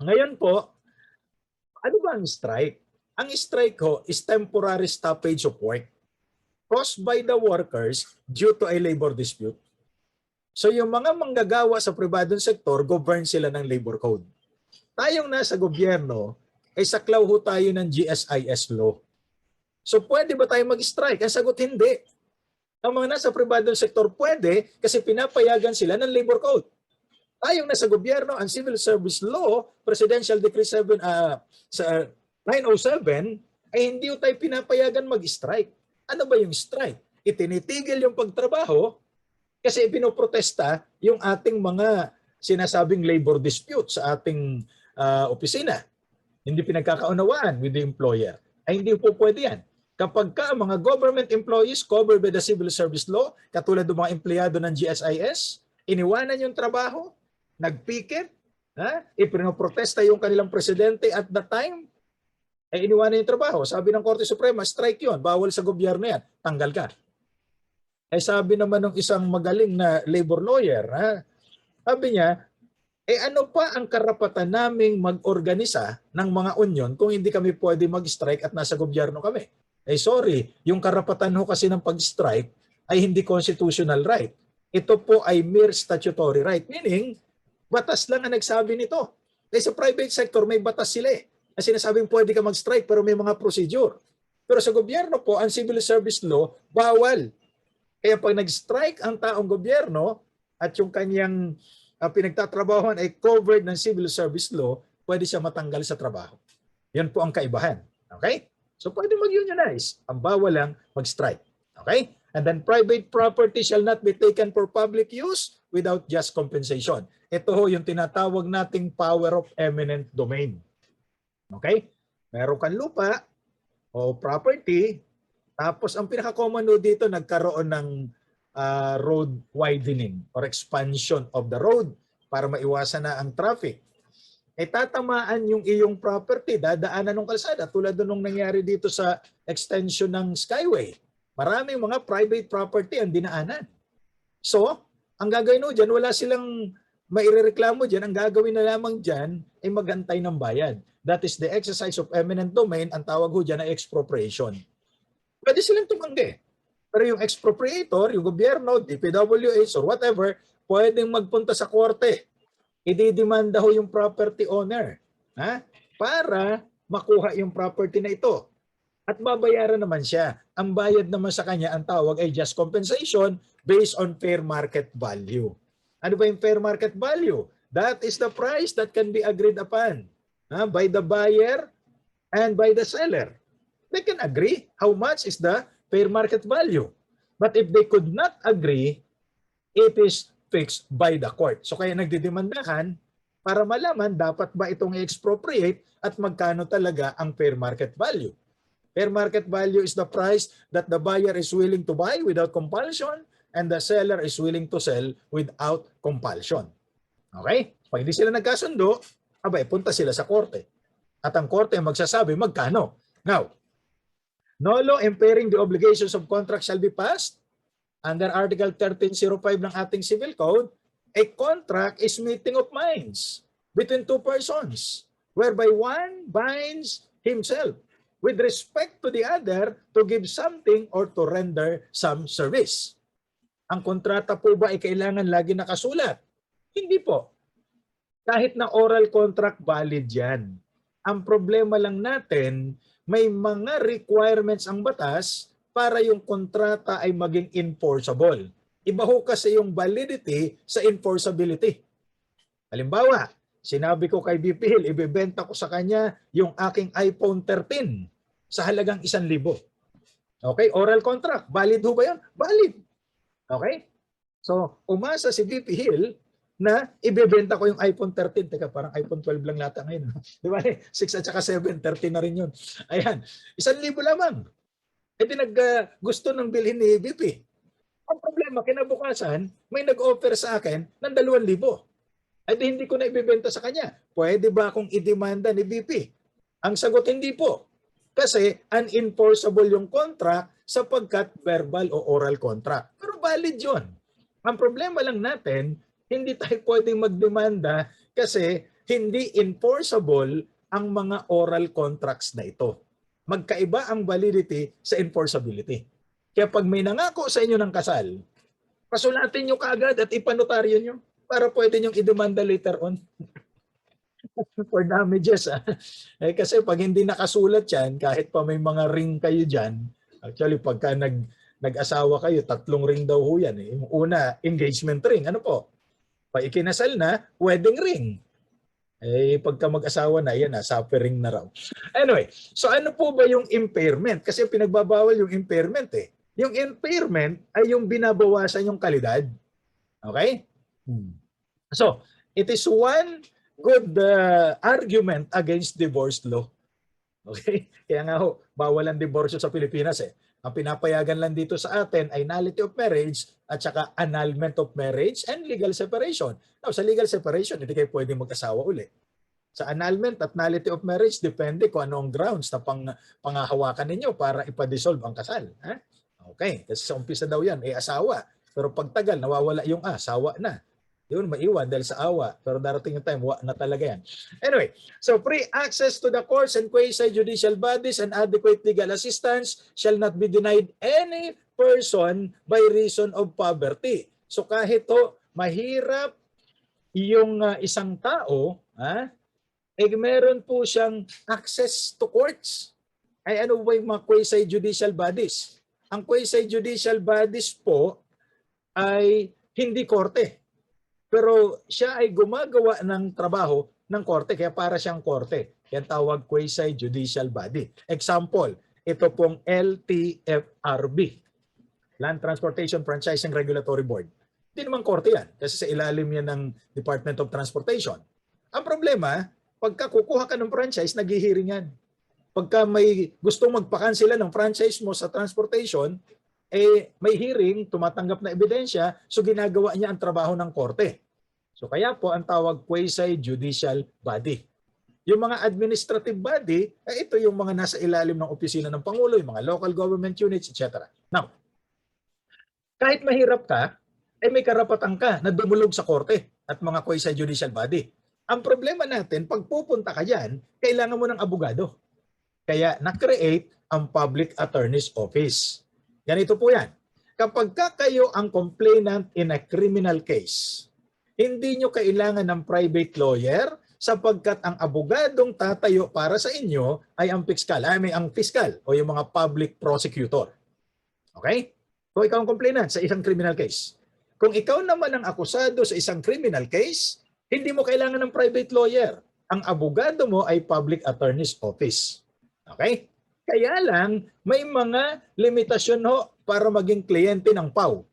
Ngayon po, ano ba ang strike? Ang strike ho is temporary stoppage of work caused by the workers due to a labor dispute. So yung mga manggagawa sa pribadong sektor, govern sila ng labor code. Tayong nasa gobyerno, ay saklaw ho tayo ng GSIS law. So pwede ba tayo mag-strike? Ang sagot, hindi. Ang mga nasa pribadong sektor pwede kasi pinapayagan sila ng labor code. Tayong nasa gobyerno, ang Civil Service Law, Presidential Decree 907, ay hindi tayo pinapayagan mag-strike. Ano ba yung strike? Itinitigil yung pagtrabaho kasi ipinoprotesta yung ating mga sinasabing labor dispute sa ating opisina. Hindi pinagkakaunawaan with the employer. Ay hindi po pwede yan. Kapag ka mga government employees covered by the Civil Service Law, katulad ng mga empleyado ng GSIS, iniwanan yung trabaho, nagpiket, ipinoprotesta yung kanilang presidente at the time, ay iniwanan yung trabaho. Sabi ng Korte Suprema, strike yon, bawal sa gobyerno yan, tanggal ka. Ay sabi naman ng isang magaling na labor lawyer, sabi niya, ano pa ang karapatan naming mag-organisa ng mga union kung hindi kami pwede mag-strike at nasa gobyerno kami? Sorry, yung karapatan ho kasi ng pag-strike ay hindi constitutional right. Ito po ay mere statutory right, meaning batas lang ang nagsabi nito. Sa private sector may batas sila na sinasabing pwede ka mag-strike pero may mga procedure. Pero sa gobyerno po, ang Civil Service Law, bawal. Kaya pag nag-strike ang taong gobyerno at yung kanyang pinagtatrabahoan ay covered ng Civil Service Law, pwede siya matanggal sa trabaho. Yan po ang kaibahan. Okay? So pwede mag-unionize. Ang bawal lang mag-strike. Okay? And then private property shall not be taken for public use without just compensation. Ito ho yung tinatawag nating power of eminent domain. Okay? Meron kang lupa o property, tapos ang pinaka-common dito nagkaroon ng road widening or expansion of the road para maiwasan na ang traffic. Tatamaan yung iyong property, dadaanan ng kalsada tulad nung nangyari dito sa extension ng Skyway. Maraming mga private property ang dinaanan. So, ang gagawin mo dyan, wala silang mairereklamo dyan. Ang gagawin na lamang dyan ay magantay ng bayad. That is the exercise of eminent domain. Ang tawag ho dyan ay expropriation. Pwede silang tumanggi. Pero yung expropriator, yung gobyerno, DPWH or whatever, pwedeng magpunta sa korte. Ididemanda ho yung property owner para makuha yung property na ito. At babayaran naman siya. Ang bayad naman sa kanya, ang tawag ay just compensation based on fair market value. Ano ba yung fair market value? That is the price that can be agreed upon by the buyer and by the seller. They can agree how much is the fair market value. But if they could not agree, it is fixed by the court. So kaya nagdidemandahan para malaman dapat ba itong i-expropriate at magkano talaga ang fair market value. Fair market value is the price that the buyer is willing to buy without compulsion and the seller is willing to sell without compulsion. Okay? Pag hindi sila nagkasundo, punta sila sa korte. At ang korte magsasabi magkano. Now, no law impairing the obligations of contract shall be passed. Under Article 1305 ng ating Civil Code, a contract is meeting of minds between two persons whereby one binds himself with respect to the other to give something or to render some service. Ang kontrata po ba ay kailangan lagi nakasulat? Hindi po. Kahit na oral contract, valid yan. Ang problema lang natin, may mga requirements ang batas para yung kontrata ay maging enforceable. Iba ho kasi yung validity sa enforceability. Halimbawa, sinabi ko kay BP Hill, ibebenta ko sa kanya yung aking iPhone 13 sa halagang 1,000. Okay, oral contract. Valid ho ba yun? Valid. Okay? So, umasa si BP Hill na ibebenta ko yung iPhone 13. Teka, parang iPhone 12 lang nata ngayon. Di ba? 6 at saka 7, 13 na rin yun. Ayan, 1,000 lamang. Gusto ng bilhin ni BP. Ang problema, kinabukasan, may nag-offer sa akin ng 2,000. Hindi ko na ibebenta sa kanya. Pwede ba akong idemanda ni BP? Ang sagot, hindi po. Kasi unenforceable yung contract sapagkat verbal o oral contract. Pero valid yun. Ang problema lang natin, hindi tayo pwedeng magdemanda kasi hindi enforceable ang mga oral contracts na ito. magkaiba ang validity sa enforceability. Kaya pag may nangako sa inyo ng kasal, pasulatin nyo kaagad at ipanotaryo nyo para pwede nyo idemanda later on for damages. Kasi pag hindi nakasulat yan, kahit pa may mga ring kayo dyan, actually pagka nag-asawa kayo, 3 ring daw ho yan. Yung una, engagement ring. Ano po? Pag ikinasal na, wedding ring. Pagka mag-asawa na, yan na, suffering na raw. Anyway, so ano po ba yung impairment? Kasi pinagbabawal yung impairment eh. Yung impairment ay yung binabawasan yung kalidad. Okay? So, it is one good argument against divorce law. Okay? Kaya nga ho, bawal ang diborsyo sa Pilipinas eh. Ang pinapayagan lang dito sa atin ay nullity of marriage at saka annulment of marriage and legal separation. Now, sa legal separation, hindi kayo pwede mag-asawa uli. Sa annulment at nullity of marriage, depende kung anong grounds na panghahawakan ninyo para ipa-dissolve ang kasal. Okay, kasi sa umpisa daw yan, asawa. Pero pagtagal, nawawala yung asawa na. Yun, maiwan dahil sa awa. Pero darating yung time, na talaga yan. Anyway, so free access to the courts and quasi-judicial bodies and adequate legal assistance shall not be denied any person by reason of poverty. So kahit mahirap yung isang tao, meron po siyang access to courts. Ay ano ba yung mga quasi-judicial bodies? Ang quasi-judicial bodies po ay hindi korte. Pero siya ay gumagawa ng trabaho ng korte, kaya para siyang korte. Yan tawag quasi-judicial body. Example, ito pong LTFRB, Land Transportation Franchising Regulatory Board. Hindi naman korte yan, kasi sa ilalim yan ng Department of Transportation. Ang problema, pagka kukuha ka ng franchise, naghihiring yan. Pagka may gustong magpakansela ng franchise mo sa transportation, may hearing, tumatanggap na ebidensya, so ginagawa niya ang trabaho ng korte. So kaya po ang tawag quasi-judicial body. Yung mga administrative body, ito yung mga nasa ilalim ng opisina ng Pangulo, yung mga local government units, etc. Now, kahit mahirap ka, may karapatan ka na dumulog sa korte at mga quasi-judicial body. Ang problema natin, pag pupunta ka dyan, kailangan mo ng abogado. Kaya na-create ang Public Attorney's Office. Ganito po yan. Kapag kayo ang complainant in a criminal case, hindi nyo kailangan ng private lawyer sapagkat ang abogadong tatayo para sa inyo ay ang piskal. Ang piskal o yung mga public prosecutor. Okay? Kung ikaw ang complainant sa isang criminal case. Kung ikaw naman ang akusado sa isang criminal case, hindi mo kailangan ng private lawyer. Ang abogado mo ay Public Attorney's Office. Okay? Kaya lang, may mga limitasyon para maging kliyente ng PAW.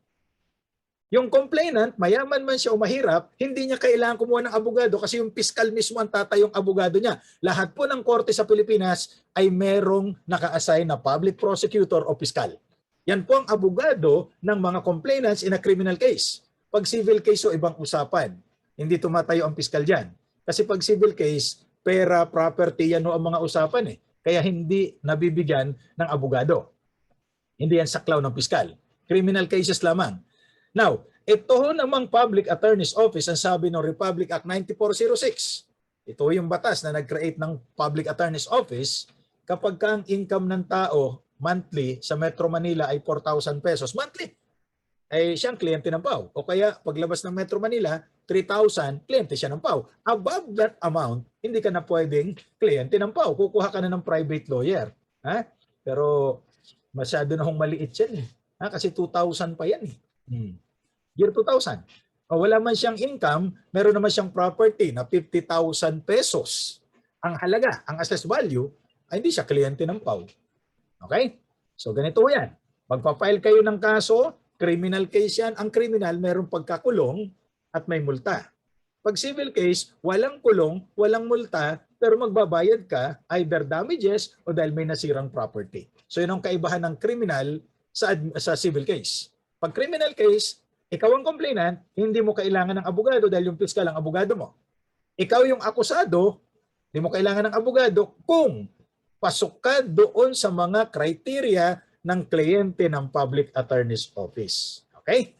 Yung complainant, mayaman man siya o mahirap, hindi niya kailangan kumuha ng abogado kasi yung piskal mismo ang tatayong abogado niya. Lahat po ng korte sa Pilipinas ay merong naka-assign na public prosecutor o piskal. Yan po ang abogado ng mga complainants in a criminal case. Pag civil case ibang usapan. Hindi tumatayo ang piskal dyan. Kasi pag civil case, pera, property, yan ang mga usapan Kaya hindi nabibigyan ng abogado. Hindi yan saklaw ng piskal. Criminal cases lamang. Now, ito namang Public Attorney's Office, ang sabi ng Republic Act 9406. Ito yung batas na nag-create ng Public Attorney's Office kapag ang income ng tao monthly sa Metro Manila ay 4,000 pesos monthly. Siyang kliyente ng PAW. O kaya paglabas ng Metro Manila, 3,000, kliyente siya ng PAW. Above that amount, hindi ka na pwedeng kliyente ng PAW. Kukuha ka na ng private lawyer. Pero masyado na hong maliit yan kasi 2,000 pa yan Year 2000. Wala man siyang income, meron naman siyang property na 50,000 pesos. Ang halaga, ang assessed value, ay hindi siya kliyente ng PAW. Okay? So ganito yan. Magpa-file kayo ng kaso, criminal case yan. Ang criminal, merong pagkakulong at may multa. Pag civil case, walang kulong, walang multa, pero magbabayad ka either damages o dahil may nasirang property. So yun ang kaibahan ng criminal sa civil case. Pag criminal case, ikaw ang complainant, hindi mo kailangan ng abogado dahil yung piskal ang abogado mo. Ikaw yung akusado, hindi mo kailangan ng abogado kung pasok ka doon sa mga criteria ng kliyente ng Public Attorney's Office. Okay?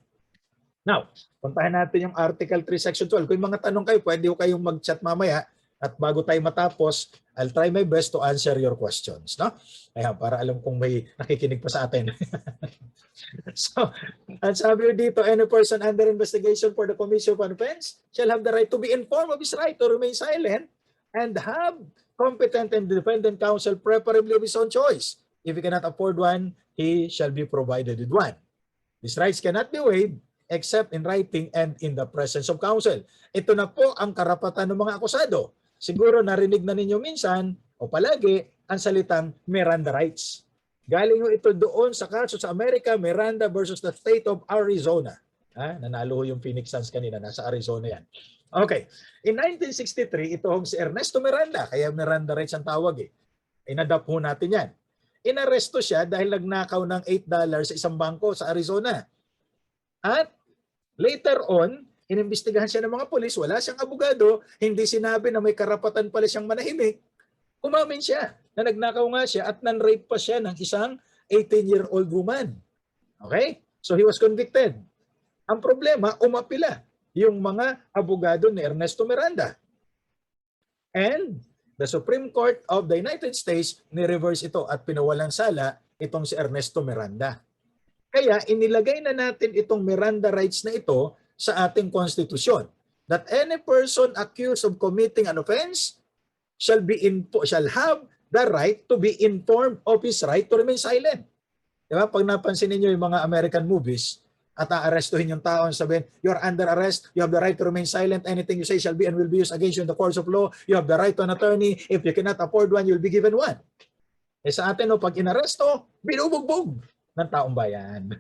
Now, puntahan natin yung Article 3, Section 12. Kung yung mga tanong kayo, pwede kayong mag-chat mamaya. At bago tayo matapos, I'll try my best to answer your questions, no? Kaya para alam kung may nakikinig pa sa atin. So, ang sabi dito, any person under investigation for the commission of an offense shall have the right to be informed of his right to remain silent and have competent and independent counsel, preferably of his own choice. If he cannot afford one, he shall be provided with one. These rights cannot be waived except in writing and in the presence of counsel. Ito na po ang karapatan ng mga akusado. Siguro narinig na ninyo minsan o palagi ang salitang Miranda rights. Galing ho ito doon sa kaso sa Amerika, Miranda versus the state of Arizona. Nanalo ho yung Phoenix Suns kanina, nasa Arizona yan. Okay. In 1963, ito hong si Ernesto Miranda, kaya Miranda rights ang tawag eh. Inadapt ho natin yan. Inaresto siya dahil nagnakaw ng $8 sa isang bangko sa Arizona. At later on, inimbestigahan siya ng mga polis, wala siyang abogado, hindi sinabi na may karapatan pala siyang manahimik. Umamin siya na nagnakaw nga siya at nan-rape pa siya ng isang 18-year-old woman. Okay? So he was convicted. Ang problema, umapila yung mga abogado ni Ernesto Miranda. And the Supreme Court of the United States ni-reverse ito at pinawalang sala itong si Ernesto Miranda. Kaya inilagay na natin itong Miranda rights na ito sa ating konstitusyon, that any person accused of committing an offense shall have the right to be informed of his right to remain silent. Diba? Pag napansin niyo yung mga American movies at aarestuhin yung tao and sabihin, you're under arrest, you have the right to remain silent, anything you say shall be and will be used against you in the courts of law, you have the right to an attorney, if you cannot afford one, you'll be given one. Sa atin, pag inaresto, binubugbog ng taong bayan.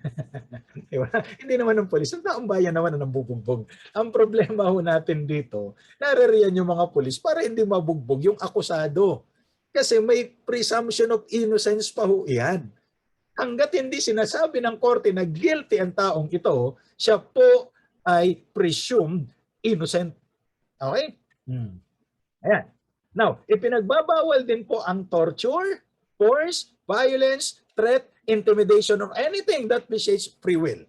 Diba? Hindi naman ng polis. Ang taong bayan naman ang bubugbog. Ang problema ho natin dito, naririyan yung mga polis para hindi mabugbog yung akusado. Kasi may presumption of innocence pa ho yan. Hanggat hindi sinasabi ng korte na guilty ang taong ito, siya po ay presumed innocent. Okay? Ayan. Now, ipinagbabawal din po ang torture, force, violence, threat, intimidation, or anything that vitiates free will.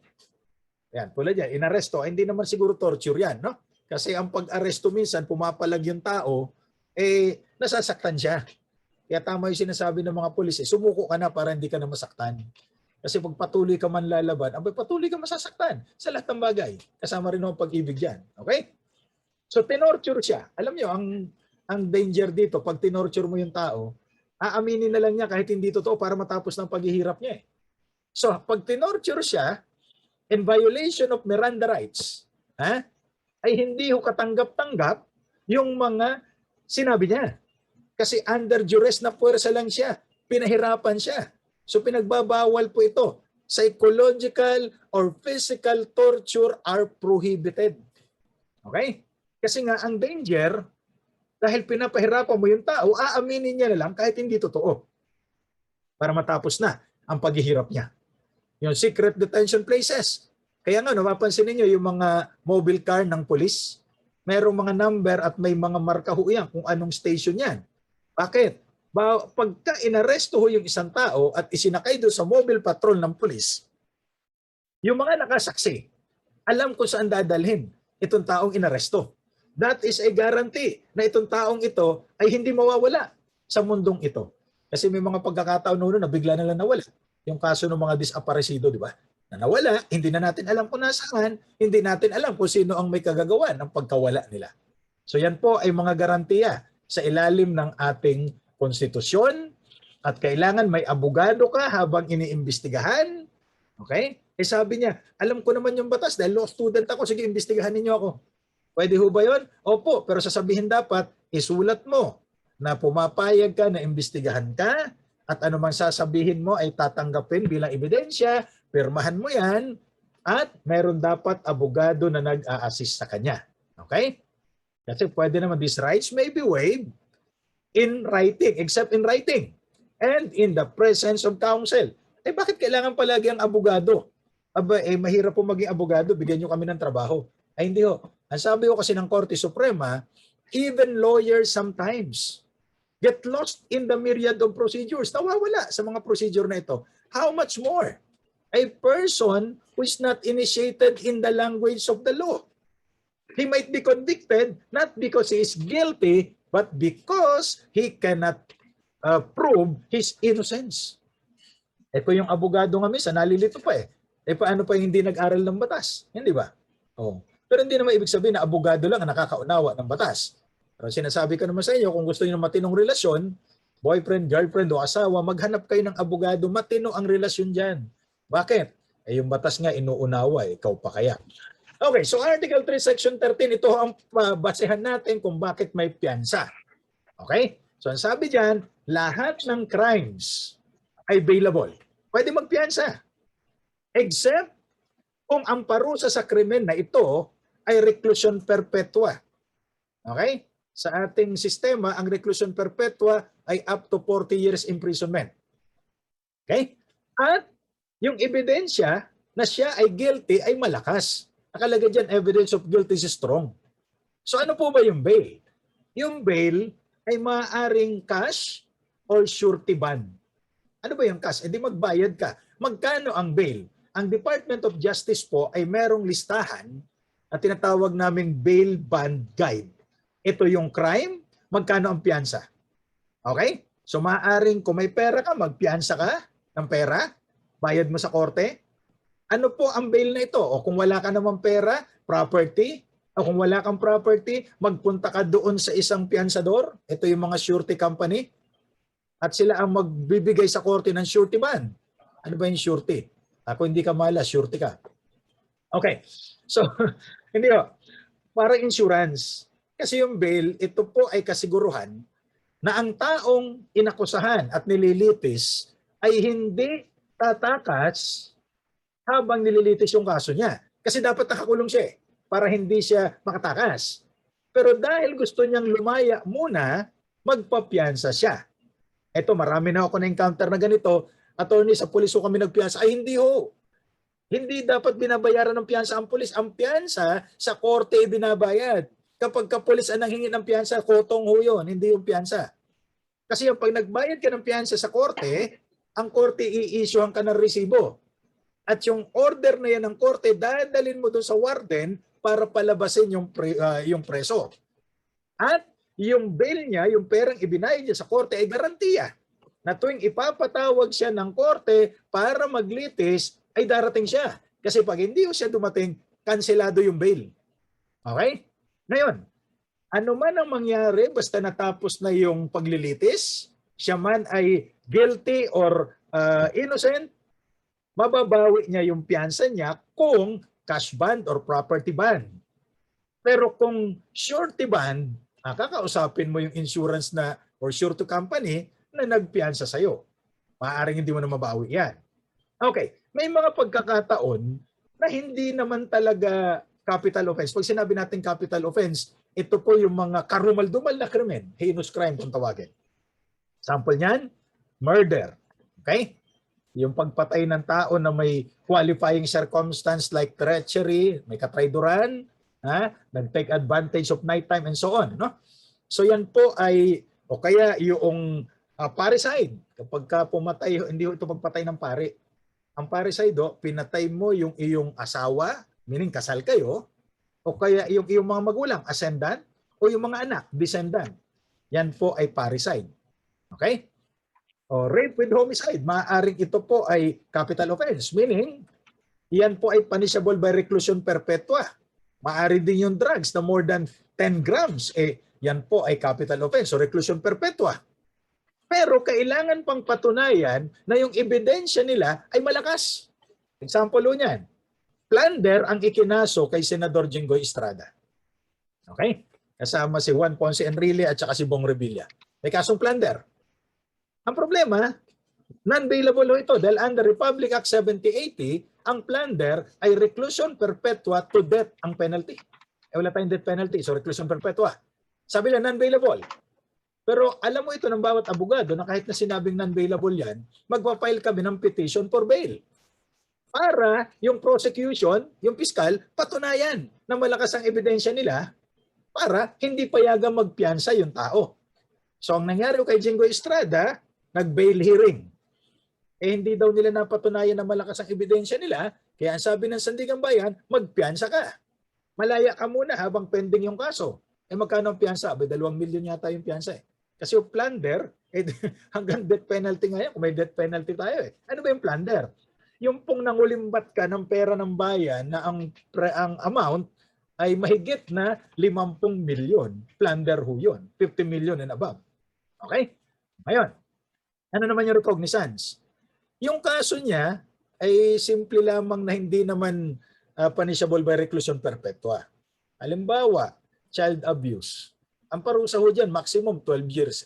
Yan, tulad yan, inaresto, hindi naman siguro torture yan, no? Kasi ang pag-aresto minsan, pumapalag yung tao, nasasaktan siya. Kaya tama yung sinasabi ng mga pulis, sumuko ka na para hindi ka na masaktan. Kasi pag patuloy ka man lalaban, patuloy ka masasaktan sa lahat ng bagay. Kasama rin ang pag-ibig yan. Okay? So, tinorture siya. Alam nyo, ang danger dito, pag tinorture mo yung tao, aaminin na lang niya kahit hindi totoo para matapos ng paghihirap niya. So, pag tinorture siya, in violation of Miranda rights, ay hindi ho katanggap-tanggap yung mga sinabi niya. Kasi under duress na puwersa lang siya, pinahirapan siya. So, pinagbabawal po ito. Psychological or physical torture are prohibited. Okay? Kasi nga, ang danger, dahil pinapahirapan mo yung tao, aaminin niya na lang kahit hindi totoo. Para matapos na ang paghihirap niya. Yung secret detention places. Kaya nga, napapansin niyo yung mga mobile car ng police, mayroong mga number at may mga marka ho yan kung anong station yan. Bakit? Pagka inaresto ho yung isang tao at isinakay doon sa mobile patrol ng police, yung mga nakasaksi, alam kung saan dadalhin itong taong inaresto. That is a guarantee na itong taong ito ay hindi mawawala sa mundong ito. Kasi may mga pagkakataon noon na bigla na lang nawala. Yung kaso ng mga disaparecido, di ba? Na nawala, hindi na natin alam kung nasaan, hindi natin alam kung sino ang may kagagawan ng pagkawala nila. So yan po ay mga garantiya sa ilalim ng ating konstitusyon at kailangan may abogado ka habang iniimbestigahan. Okay? Sabi niya, alam ko naman yung batas dahil law student ako, sige, imbestigahan ninyo ako. Pwede ho ba yun? Opo, pero sasabihin dapat, isulat mo na pumapayag ka na imbestigahan ka at anumang sasabihin mo ay tatanggapin bilang ebidensya, pirmahan mo yan at meron dapat abogado na nag-a-assist sa kanya. Okay? Kasi pwede naman, these rights may be waived in writing, except in writing and in the presence of counsel. Bakit kailangan palagi ang abogado? Mahirap po maging abogado, bigyan nyo kami ng trabaho. Ay hindi ho. Ang sabi ko kasi ng Korte Suprema, even lawyers sometimes get lost in the myriad of procedures. Nawawala sa mga procedure na ito. How much more a person who is not initiated in the language of the law? He might be convicted not because he is guilty, but because he cannot prove his innocence. Ito yung abogado nga minsan, nalilito pa eh. Paano pa hindi nag-aral ng batas? Hindi ba? Oh. Pero hindi naman ibig sabihin na abogado lang ang nakakaunawa ng batas. Pero sinasabi ko naman sa inyo, kung gusto niyo ng matinong relasyon, boyfriend, girlfriend o asawa, maghanap kayo ng abogado, matino ang relasyon dyan. Bakit? Yung batas nga inuunawa, ikaw pa kaya. Okay, so Article 3, Section 13, ito ang basehan natin kung bakit may piyansa. Okay? So ang sabi dyan, lahat ng crimes ay bailable. Pwede magpiyansa. Except kung ang parusa sa krimen na ito ay reclusion perpetua. Okay? Sa ating sistema, ang reclusion perpetua ay up to 40 years imprisonment. Okay? At yung ebidensya na siya ay guilty ay malakas. Nakalagay dyan, evidence of guilt is strong. So ano po ba yung bail? Yung bail ay maaaring cash or surety bond. Ano ba yung cash? Di magbayad ka. Magkano ang bail? Ang Department of Justice po ay merong listahan na tinatawag naming bail bond guide. Ito yung crime, magkano ang piyansa. Okay? So maaaring kung may pera ka, magpiyansa ka ng pera, bayad mo sa korte. Ano po ang bail na ito? O kung wala ka namang pera, property. O kung wala kang property, magpunta ka doon sa isang piyansador. Ito yung mga surety company. At sila ang magbibigay sa korte ng surety bond. Ano ba yung surety? Ako hindi ka malas, surety ka. Okay. So, hindi o. Para insurance. Kasi yung bail, ito po ay kasiguruhan na ang taong inakusahan at nililitis ay hindi tatakas habang nililitis yung kaso niya. Kasi dapat nakakulong siya para hindi siya makatakas. Pero dahil gusto niyang lumaya muna, magpapiyansa siya. Ito, marami na ako na-encounter na ganito. Attorney, sa pulis ho kami nagpiyansa. Ay, hindi ho. Hindi dapat binabayaran ng piyansa ang pulis. Ang piyansa sa korte binabayad. Kapag kapulis ang nanghingi ng piyansa, kotong ho yun, hindi yung piyansa. Kasi yung pag nagbayad ka ng piyansa sa korte, ang korte i-issuehan ka ng resibo. At yung order na yan ng korte, dadalhin mo doon sa warden para palabasin yung preso. At yung bail niya, yung perang ibinayad niya sa korte ay garantiya na tuwing ipapatawag siya ng korte para maglitis, ay darating siya. Kasi pag hindi siya dumating, kanselado yung bail. Okay? Ngayon, ano man ang mangyari basta natapos na yung paglilitis, siya man ay guilty or innocent, mababawi niya yung piyansa niya kung cash bond or property bond. Pero kung surety bond, kakausapin mo yung insurance na or surety company na nagpiyansa sa'yo. Maaaring hindi mo na mabawi yan. Okay, may mga pagkakataon na hindi naman talaga capital offense. Pag sinabi natin capital offense, ito po yung mga karumal-dumal na krimen, heinous crime kung tawagin. Sample niyan, murder. Okay? Yung pagpatay ng tao na may qualifying circumstance like treachery, may katraidoran, nag-take advantage of nighttime and so on. No? So yan po ay, o kaya yung parricide. Kapag ka pumatay, hindi ito pagpatay ng pari. Ang parricide, pinatay mo yung iyong asawa, meaning kasal kayo, o kaya yung iyong mga magulang, ascendant, o yung mga anak, descendant. Yan po ay parricide. Okay? O rape with homicide, maaaring ito po ay capital offense, meaning yan po ay punishable by reclusion perpetua. Maaari din yung drugs na more than 10 grams, yan po ay capital offense, so reclusion perpetua. Pero kailangan pang patunayan na yung ebidensya nila ay malakas. Example niyan, plunder ang ikinaso kay Senador Jinggoy Estrada. Okay? Kasama si Juan Ponce Enrile at saka si Bong Revilla. May kasong plunder. Ang problema, non-bailable ito dahil under Republic Act 7080, ang plunder ay reclusion perpetua to death ang penalty. Wala tayong death penalty, so reclusion perpetua. Sabi lang, non-bailable. Pero alam mo ito ng bawat abogado na kahit na sinabing non-bailable yan, magpa-file kami ng petition for bail. Para yung prosecution, yung piskal, patunayan na malakas ang ebidensya nila para hindi payagang magpiyansa yung tao. So ang nangyari kay Jinggoy Estrada, nag-bail hearing. Hindi daw nila napatunayan na malakas ang ebidensya nila, kaya ang sabi ng Sandigang Bayan, magpiyansa ka. Malaya ka muna habang pending yung kaso. magkano ang piyansa? 2 milyon yata yung piyansa eh. Kasi yung plunder, hanggang death penalty ngayon, kung may death penalty tayo eh. Ano ba yung plunder? Yung pong nangulimbat ka ng pera ng bayan na ang amount ay mahigit na 50 milyon. Plunder ho yun. 50 million and above. Okay? Ngayon, ano naman yung recognizance? Yung kaso niya ay simple lamang na hindi naman punishable by reclusion perpetua. Halimbawa, child abuse. Ang parusa ho dyan, maximum 12 years.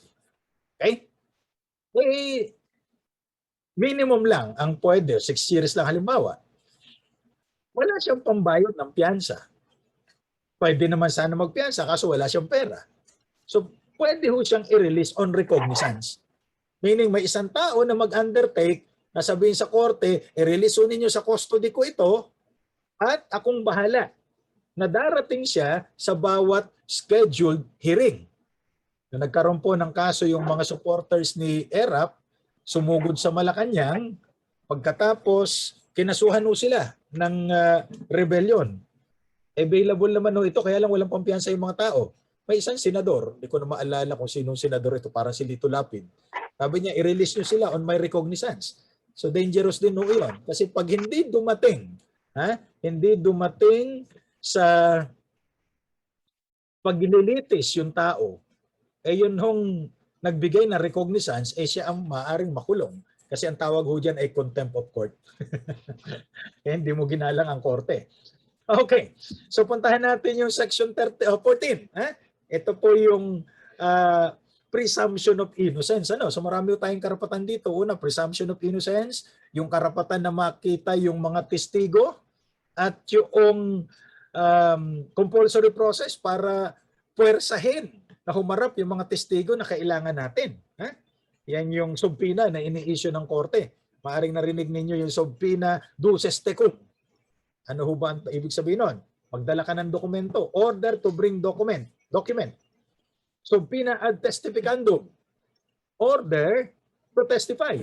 Okay? Eh, minimum lang ang pwede, 6 years lang halimbawa. Wala siyang pambayad ng piyansa. Pwede naman sana magpiyansa kaso wala siyang pera. So, pwede ho siyang i-release on recognizance. Meaning may isang tao na mag-undertake na sabihin sa korte, i-release ho ninyo sa custody ko ito at akong bahala na darating siya sa bawat scheduled hearing. Na nagkaroon po ng kaso yung mga supporters ni ERAP, sumugod sa Malacanang, pagkatapos kinasuhan ho sila ng rebellion. Available naman ho ito, kaya lang walang pampiyansa yung mga tao. May isang senador, hindi ko na maalala kung sinong senador ito, parang si Lito Lapid. Sabi niya, i-release nyo sila on my recognizance. So dangerous din ho yun. Kasi pag hindi dumating, hindi dumating sa paglilitis yung tao, yun hong nagbigay na recognizance, siya ang maaaring makulong. Kasi ang tawag ho dyan ay contempt of court. Hindi mo ginalang ang korte. Okay, so puntahan natin yung section 14. Ito po yung presumption of innocence. So marami tayong karapatan dito. Una, presumption of innocence, yung karapatan na makita yung mga testigo at yung compulsory process para puwersahin na humarap yung mga testigo na kailangan natin. Yan yung subpina na ini-issue ng korte. Maaring narinig ninyo yung subpina duces tecum. Ano ho ba ang ibig sabihin nun? Magdala ka ng dokumento. Order to bring document. Subpina ad testificandum. Order to testify.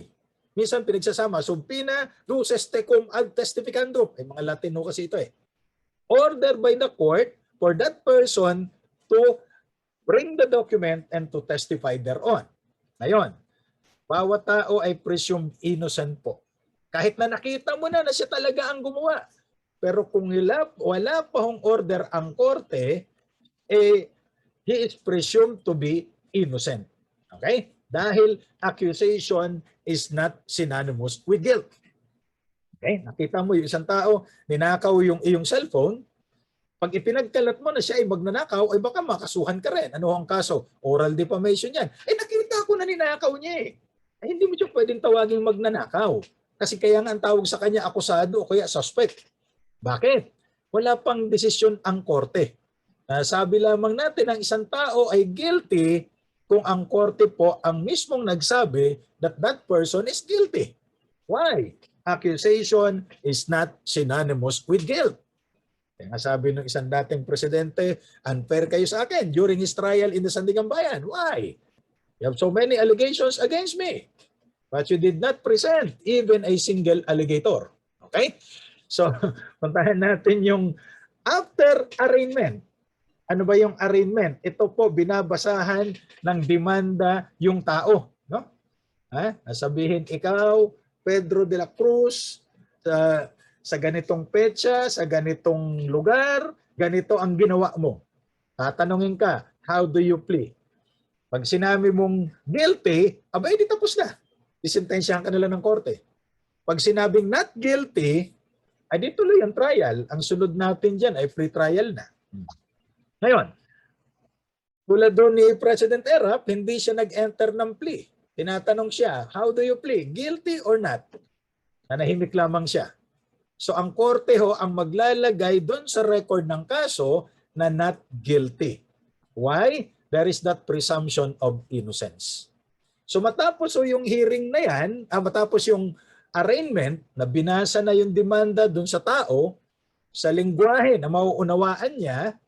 Minsan pinagsasama, subpina duces tecum ad testificandum. Mga Latin ho kasi ito eh. Order by the court for that person to bring the document and to testify thereon. Ngayon, bawat tao ay presumed innocent po. Kahit na nakita mo na siya talaga ang gumawa. Pero kung wala pa hong order ang korte, he is presumed to be innocent. Okay? Dahil accusation is not synonymous with guilt. Okay? Nakita mo yung isang tao, ninakaw yung iyong cellphone, pag ipinagkalat mo na siya ay magnanakaw, ay baka makasuhan ka rin. Ano ang kaso? Oral defamation yan. Nakita ko na ninakaw niya eh. Hindi mo siya pwedeng tawaging magnanakaw. Kasi kaya nga ang tawag sa kanya akusado o kaya suspect. Bakit? Wala pang desisyon ang korte. Sabi lamang natin ang isang tao ay guilty kung ang korte po ang mismong nagsabi that that person is guilty. Why? Accusation is not synonymous with guilt. Kaya sabi ng isang dating presidente, unfair kayo sa akin during his trial in the Sandigan Bayan. Why? You have so many allegations against me, but you did not present even a single alligator. Okay? So, puntahan natin yung after arraignment. Ano ba yung arraignment? Ito po, binabasahan ng demanda yung tao. No? Sabihin, ikaw, Pedro de la Cruz, sa ganitong petsa, sa ganitong lugar, ganito ang ginawa mo. Tatanungin ka, how do you plea? Pag sinabi mong guilty, abay, di tapos na. Disintensyahan ka nila ng korte. Pag sinabing not guilty, ay di tuloy ang trial. Ang sunod natin dyan ay free trial na. Ngayon, tulad doon ni President ERAP, hindi siya nag-enter ng plea. Tinatanong siya, how do you plea? Guilty or not? Nanahimik lamang siya. So ang korte ho ang maglalagay doon sa record ng kaso na not guilty. Why? There is that presumption of innocence. So matapos ho yung hearing na yan, matapos yung arraignment na binasa na yung demanda doon sa tao, sa lingwahe na mauunawaan niya,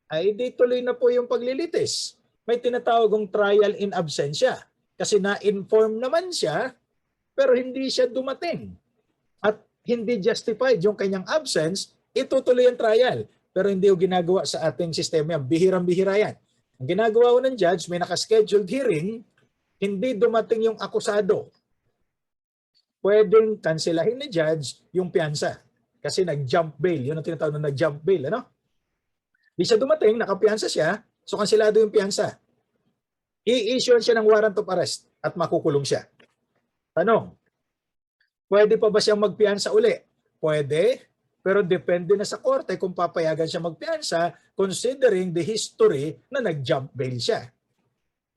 ay di tuloy na po yung paglilitis. May tinatawagong trial in absentia. Kasi na-inform naman siya, pero hindi siya dumating. At hindi justified yung kanyang absence, itutuloy ang trial. pero hindi ho ginagawa sa ating sistema yan. Bihirang-bihira yan. Ang ginagawa ho ng judge, may nakascheduled hearing, hindi dumating yung akusado. Pwedeng kanselahin ni judge yung piyansa. Kasi nag-jump bail. Yun ang tinatawag na nag-jump bail. Ano? Di siya dumating, nakapiyansa siya, so kanselado yung piyansa. I-issue siya ng warrant of arrest at makukulong siya. Tanong, pwede pa ba siyang magpiyansa uli? Pwede, pero depende na sa korte kung papayagan siya magpiyansa considering the history na nag-jump bail siya.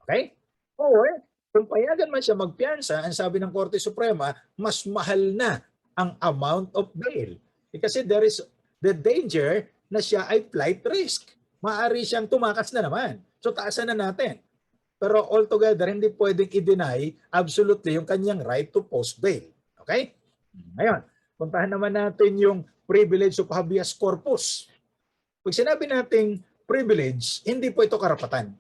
Okay? Or, kung payagan man siya magpiyansa, ang sabi ng Korte Suprema, mas mahal na ang amount of bail. Kasi there is the danger na siya ay flight risk. Maaari siyang tumakas na naman. So taasan na natin. Pero altogether, hindi pwedeng i-deny absolutely yung kanyang right to post bail. Okay? Ngayon, puntahan naman natin yung privilege of habeas corpus. Pag sinabi nating privilege, hindi po ito karapatan.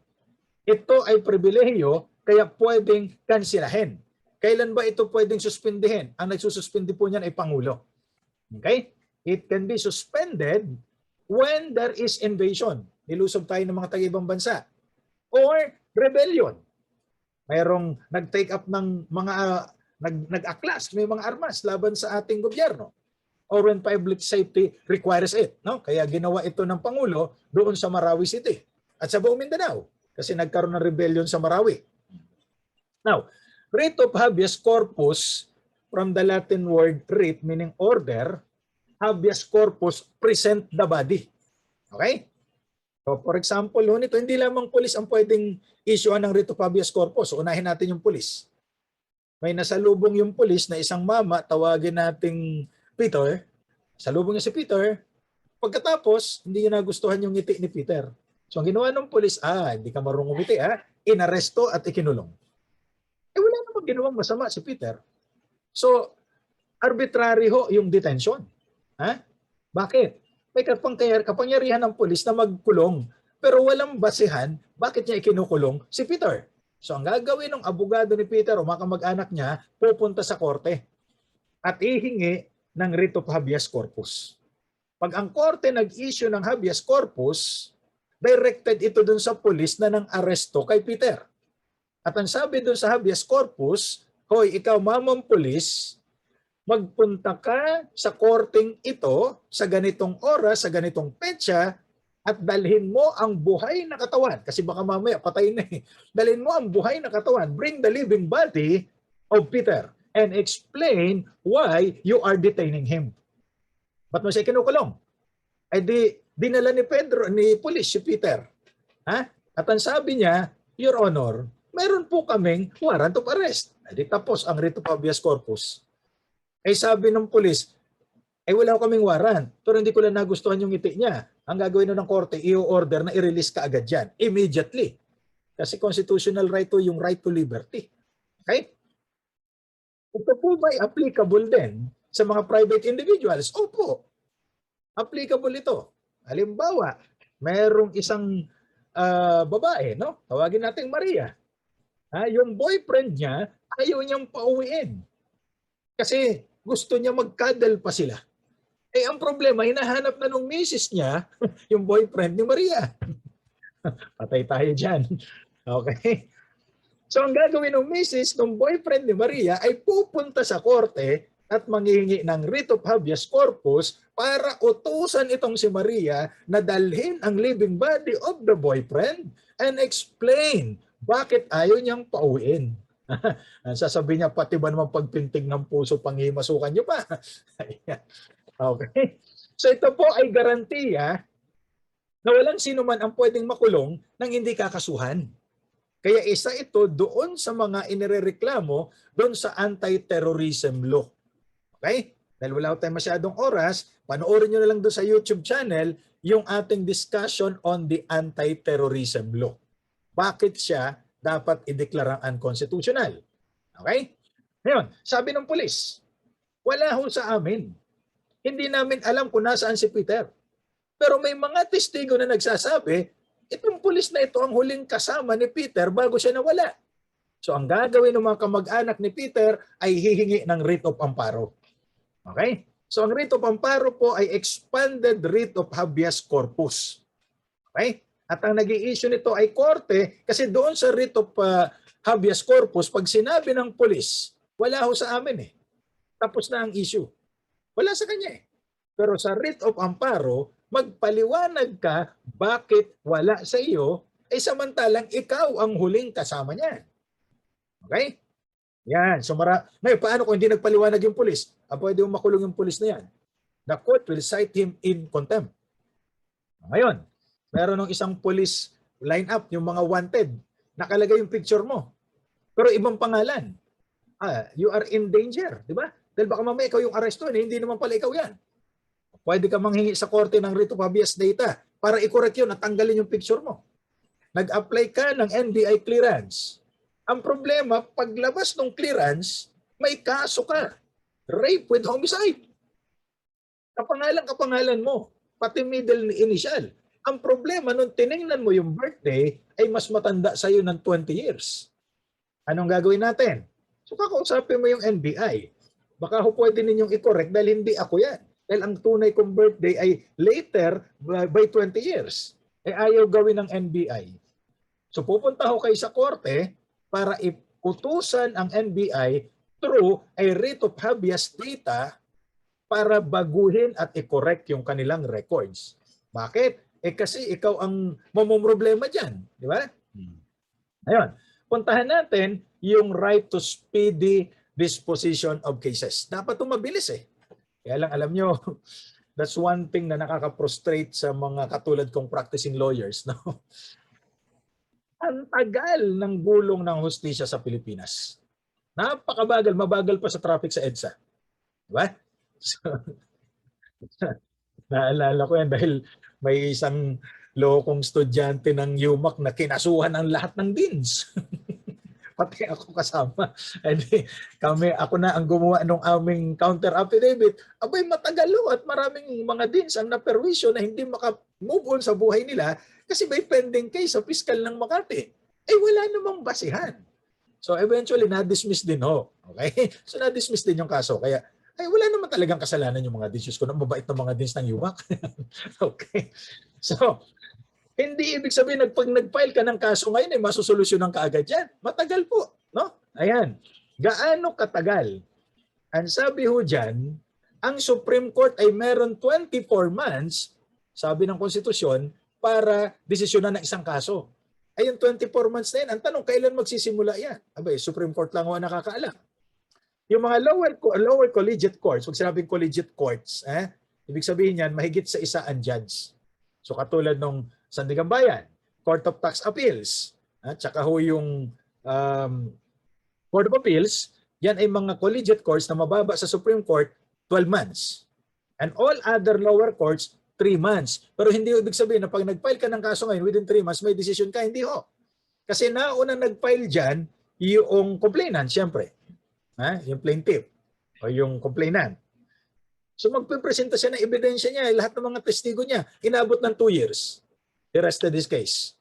Ito ay pribilehiyo, kaya pwedeng kanselahin. Kailan ba ito pwedeng suspindihin? Ang nagsususpindi po niyan ay Pangulo. Okay? It can be suspended when there is invasion. Nilusob tayo ng mga taga-ibang bansa. Or rebellion. Mayroong nag-take up ng mga nag-aklas, may mga armas laban sa ating gobyerno. Or when public safety requires it. No? Kaya ginawa ito ng Pangulo doon sa Marawi City at sa buong Mindanao kasi nagkaroon ng rebellion sa Marawi. Now, writ of habeas corpus, from the Latin word writ meaning order, habeas corpus present the body. Okay? So for example, nito hindi lamang pulis ang pwedeng issuean ng writ of habeas corpus. So, unahin natin yung pulis. May nasalubong yung pulis na isang mama, tawagin nating Peter. Salubong niya si Peter. Pagkatapos, hindi niya nagustuhan yung ngiti ni Peter. So ang ginawa ng pulis, hindi ka marunong umiti, inaresto at ikinulong. Wala namang ginawang masama si Peter. So, arbitrary ho yung detention. Bakit? May kapangyarihan ng pulis na magkulong, pero walang basehan bakit niya ikinukulong si Peter. So, ang gagawin ng abogado ni Peter o mga kamag-anak niya, pupunta sa korte at ihingi ng writ of habeas corpus. Pag ang korte nag-issue ng habeas corpus, directed ito dun sa pulis na nang aresto kay Peter. At ang sabi doon sa habeas corpus, hoy, ikaw mamang pulis, magpunta ka sa korteng ito sa ganitong oras, sa ganitong petsa, at dalhin mo ang buhay na katawan. Kasi baka mamaya patay na eh. Dalhin mo ang buhay na katawan. Bring the living body of Peter and explain why you are detaining him. Ba't mo siya kinukulong? Ay dinala ni pulis si Peter. At ang sabi niya, Your Honor, meron po kaming warrant of arrest. Ay tapos ang writ of habeas corpus. Ay sabi ng pulis, wala ko kaming warrant, pero hindi ko lang nagustuhan yung ngiti niya. Ang gagawin ng korte, i-order na i-release ka agad yan. Immediately. Kasi constitutional right to yung right to liberty. Okay? Ito po ba applicable din sa mga private individuals? Opo. Applicable ito. Halimbawa, mayroong isang babae, no? Tawagin natin Maria. Yung boyfriend niya, ayaw niyang pauwiin. Kasi gusto niya mag-cuddle pa sila. Ang problema, hinahanap na nung misis niya, yung boyfriend ni Maria. Patay tayo dyan. Okay? So ang gagawin ng misis, ng boyfriend ni Maria, ay pupunta sa korte at manghihingi ng writ of habeas corpus para utusan itong si Maria na dalhin ang living body of the boyfriend and explain bakit ayaw niyang pauwiin. Sasabihin niya, pati ba naman pagpintig ng puso, panghimasukan niyo pa? Okay? So ito po ay garantiya na walang sino man ang pwedeng makulong nang hindi kakasuhan. Kaya isa ito doon sa mga inirereklamo doon sa anti-terrorism law. Okay? Dahil wala tayong masyadong oras, panoorin nyo na lang doon sa YouTube channel yung ating discussion on the anti-terrorism law. Bakit siya dapat ideklarang unconstitutional? Okay? Ngayon, sabi ng pulis, wala ho sa amin. Hindi namin alam kung nasaan si Peter. Pero may mga testigo na nagsasabi, itong pulis na ito ang huling kasama ni Peter bago siya nawala. So ang gagawin ng mga kamag-anak ni Peter ay hihingi ng writ of amparo. Okay? So ang writ of amparo po ay expanded writ of habeas corpus. Okay? At ang nag-i-issue nito ay korte kasi doon sa writ of habeas corpus, pag sinabi ng polis, wala ho sa amin eh. Tapos na ang issue. Wala sa kanya eh. Pero sa writ of amparo, magpaliwanag ka bakit wala sa iyo ay samantalang ikaw ang huling kasama niya. Okay? Yan. So ngayon, paano kung hindi nagpaliwanag yung polis? Pwede yung makulong yung polis na yan. The court will cite him in contempt. Ngayon, meron ng isang police line up, yung mga wanted. Nakalagay yung picture mo. Pero ibang pangalan. You are in danger. Di ba? Dahil baka mamaya ikaw yung aresto. Hindi naman pala ikaw yan. Pwede ka manghingi sa korte ng writ of habeas data para i-correct yun at tanggalin yung picture mo. Nag-apply ka ng NBI clearance. Ang problema, paglabas ng clearance, may kaso ka. Rape with homicide. Kapangalan mo. Pati middle initial. Ang problema, nung tinignan mo yung birthday, ay mas matanda sa'yo ng 20 years. Anong gagawin natin? So kakausapin mo yung NBI. Baka pwede ninyong i-correct dahil hindi ako yan. Dahil ang tunay kong birthday ay later by 20 years. Ayaw gawin ng NBI. So pupunta ho kayo sa korte para iutusan ang NBI through a writ of habeas data para baguhin at i-correct yung kanilang records. Bakit? Kasi ikaw ang mamumroblema dyan. Di ba? Ayun. Puntahan natin yung right to speedy disposition of cases. Dapat mabilis eh. Kaya lang alam nyo, that's one thing na nakaka-frustrate sa mga katulad kong practicing lawyers. No? Ang tagal ng gulong ng hustisya sa Pilipinas. Napakabagal, mabagal pa sa traffic sa EDSA. Diba? So, naalala ko yan dahil may isang lokong estudyante ng UMAC na kinasuhan ang lahat ng deans. Pati ako kasama. Ako na ang gumawa ng aming counter affidavit. Abay matagal at maraming mga deans ang naperwisyo na hindi maka-move on sa buhay nila kasi may pending case sa piskal ng Makati. Wala namang basihan. So eventually na-dismiss din ho. Okay? So na-dismiss din yung kaso. Kaya wala naman talagang kasalanan yung mga deans ko na mabait na mga deans ng UMAC. Okay? So hindi ibig sabihin pag nag-file ka ng kaso ngayon masusolusyonan ka agad yan. Matagal po. No? Ayan. Gaano katagal? Ang sabi ho dyan, ang Supreme Court ay meron 24 months, sabi ng konstitusyon, para desisyonan ng isang kaso. Yung 24 months na yan, ang tanong, kailan magsisimula yan? Supreme Court lang ang nakakaalam. Yung mga lower collegiate courts, pag sinabing collegiate courts, ibig sabihin yan, mahigit sa isa ang judge. So katulad nung Sandigan Bayan, Court of Tax Appeals, at saka ho yung Court of Appeals, yan ay mga collegiate courts na mababa sa Supreme Court 12 months. And all other lower courts, 3 months. Pero hindi ibig sabihin na pag nag-file ka ng kaso ngayon, within 3 months, may decision ka. Hindi ho. Kasi naunang nag-file dyan, yung complainant, siyempre. Yung plaintiff o yung complainant. So magpipresenta siya ng ebidensya niya, lahat ng mga testigo niya, inabot ng 2 years. The rest of this case.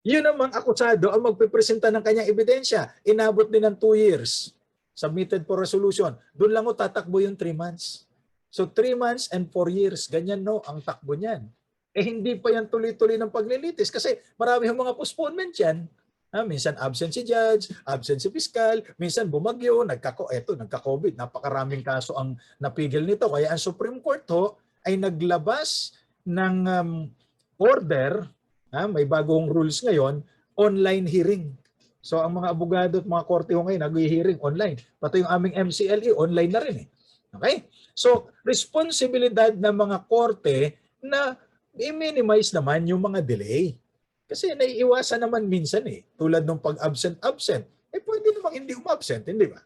Yun namang akusado ang magpipresenta ng kanyang ebidensya. Inabot din ng 2 years. Submitted for resolution. Doon lang tatakbo yung 3 months. So 3 months and 4 years. Ganyan ang takbo niyan. Hindi pa yan tuloy-tuloy ng paglilitis kasi marami yung mga postponement yan. Minsan absent si judge, absent si fiscal, minsan bumagyo, nagka-COVID. Napakaraming kaso ang napigil nito. Kaya ang Supreme Court ay naglabas ng order, may bagong rules ngayon, online hearing. So ang mga abogado at mga korte ngayon nag-hearing online. Pati yung aming MCLE online na rin Okay? So responsibilidad ng mga korte na i-minimize naman yung mga delay. Kasi naiiwasan naman minsan tulad ng pag-absent. Pwede namang hindi umabsent, hindi ba?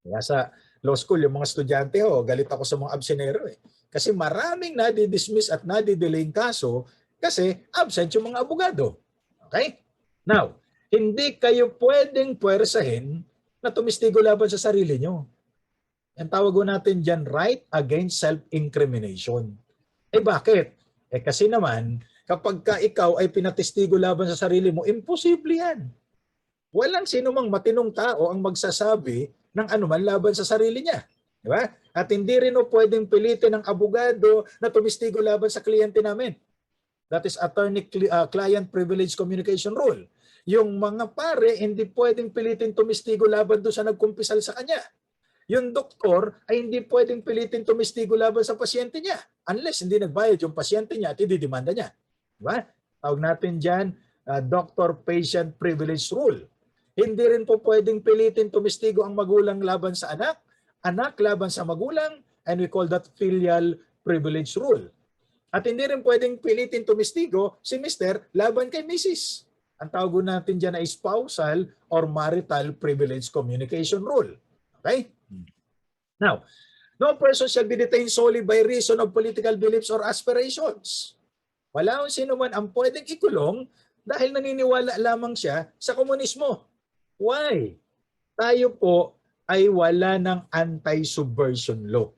Kaya sa law school, yung mga estudyante galit ako sa mga absenero Kasi maraming nadi-dismiss at nadi-delay kaso kasi absent yung mga abogado. Okay? Now, hindi kayo pwedeng puwersahin na tumistigo laban sa sarili nyo. Ang tawag natin dyan, right against self-incrimination. Bakit? Kasi naman, kapag ikaw ay pinatistigo laban sa sarili mo, imposible yan. Walang sino mang matinong tao ang magsasabi ng anuman laban sa sarili niya. Di ba? At hindi rin po pwedeng pilitin ng abogado na tumistigo laban sa kliyente namin. That is attorney-client privilege communication rule. Yung mga pare, hindi pwedeng pilitin tumistigo laban doon sa nagkumpisal sa kanya. Yung doktor ay hindi pwedeng pilitin tumistigo laban sa pasyente niya unless hindi nagbayad yung pasyente niya at ididemanda niya. Diba? Tawag natin dyan, doctor-patient privilege rule. Hindi rin po pwedeng pilitin tumistigo ang magulang laban sa anak, anak laban sa magulang, and we call that filial privilege rule. At hindi rin pwedeng pilitin tumistigo si Mr. laban kay Mrs. Ang tawag natin dyan ay spousal or marital privilege communication rule. Okay? Now, no person shall be detained solely by reason of political beliefs or aspirations. Wala kung sino man ang pwedeng ikulong dahil naniniwala lamang siya sa komunismo. Why? Tayo po ay wala ng anti-subversion law.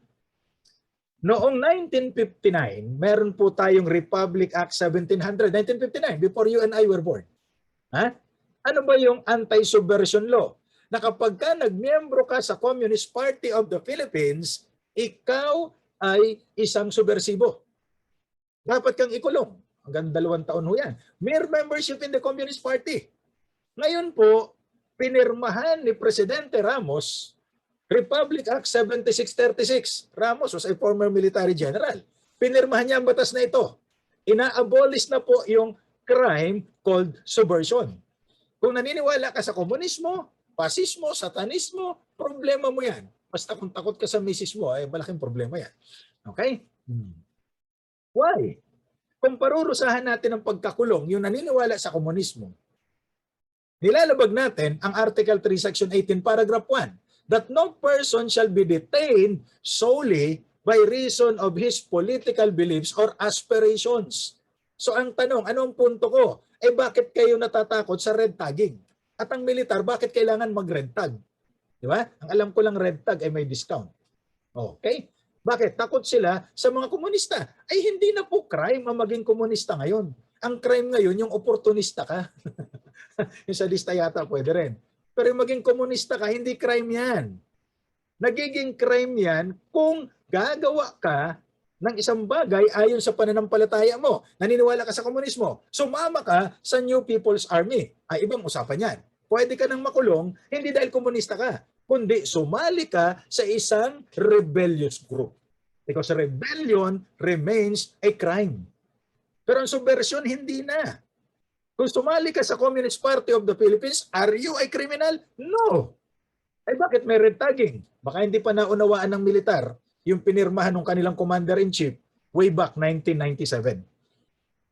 Noong 1959, meron po tayong Republic Act 1700, 1959, before you and I were born. Ha? Ano ba yung anti-subversion law? Na kapag ka nagmiyembro ka sa Communist Party of the Philippines, ikaw ay isang subversibo. Dapat kang ikulong. Hanggang 2 taon ho yan. Mere membership in the Communist Party. Ngayon po, pinirmahan ni Presidente Ramos Republic Act 7636. Ramos was a former military general. Pinirmahan niya ang batas na ito. Ina-abolish na po yung crime called subversion. Kung naniniwala ka sa komunismo, pasismo, satanismo, problema mo yan. Basta kung takot ka sa misis mo, ay malaking problema yan. Okay? Why? Kung parurusahan natin ang pagkakulong, yung naniniwala sa komunismo, nilalabag natin ang Article 3, Section 18, Paragraph 1, that no person shall be detained solely by reason of his political beliefs or aspirations. So ang tanong, anong punto ko? Bakit kayo natatakot sa red tagging? At ang militar, bakit kailangan mag-red tag? Di ba? Ang alam ko lang red tag ay may discount. Okay? Bakit? Takot sila sa mga komunista. Ay hindi na po crime ang maging komunista ngayon. Ang crime ngayon, yung oportunista ka. Yung sadista yata pwede rin. Pero yung maging komunista ka, hindi crime yan. Nagiging crime yan kung gagawa ka ng isang bagay ayon sa pananampalataya mo. Naniniwala ka sa komunismo. Sumama ka sa New People's Army. Ay ibang usapan yan. Pwede ka nang makulong, hindi dahil komunista ka, kundi sumali ka sa isang rebellious group. Because rebellion remains a crime. Pero ang subversion, hindi na. Kung sumali ka sa Communist Party of the Philippines, are you a criminal? No. Ay bakit may red tagging? Baka hindi pa naunawaan ng militar yung pinirmahan ng kanilang commander-in-chief way back 1997.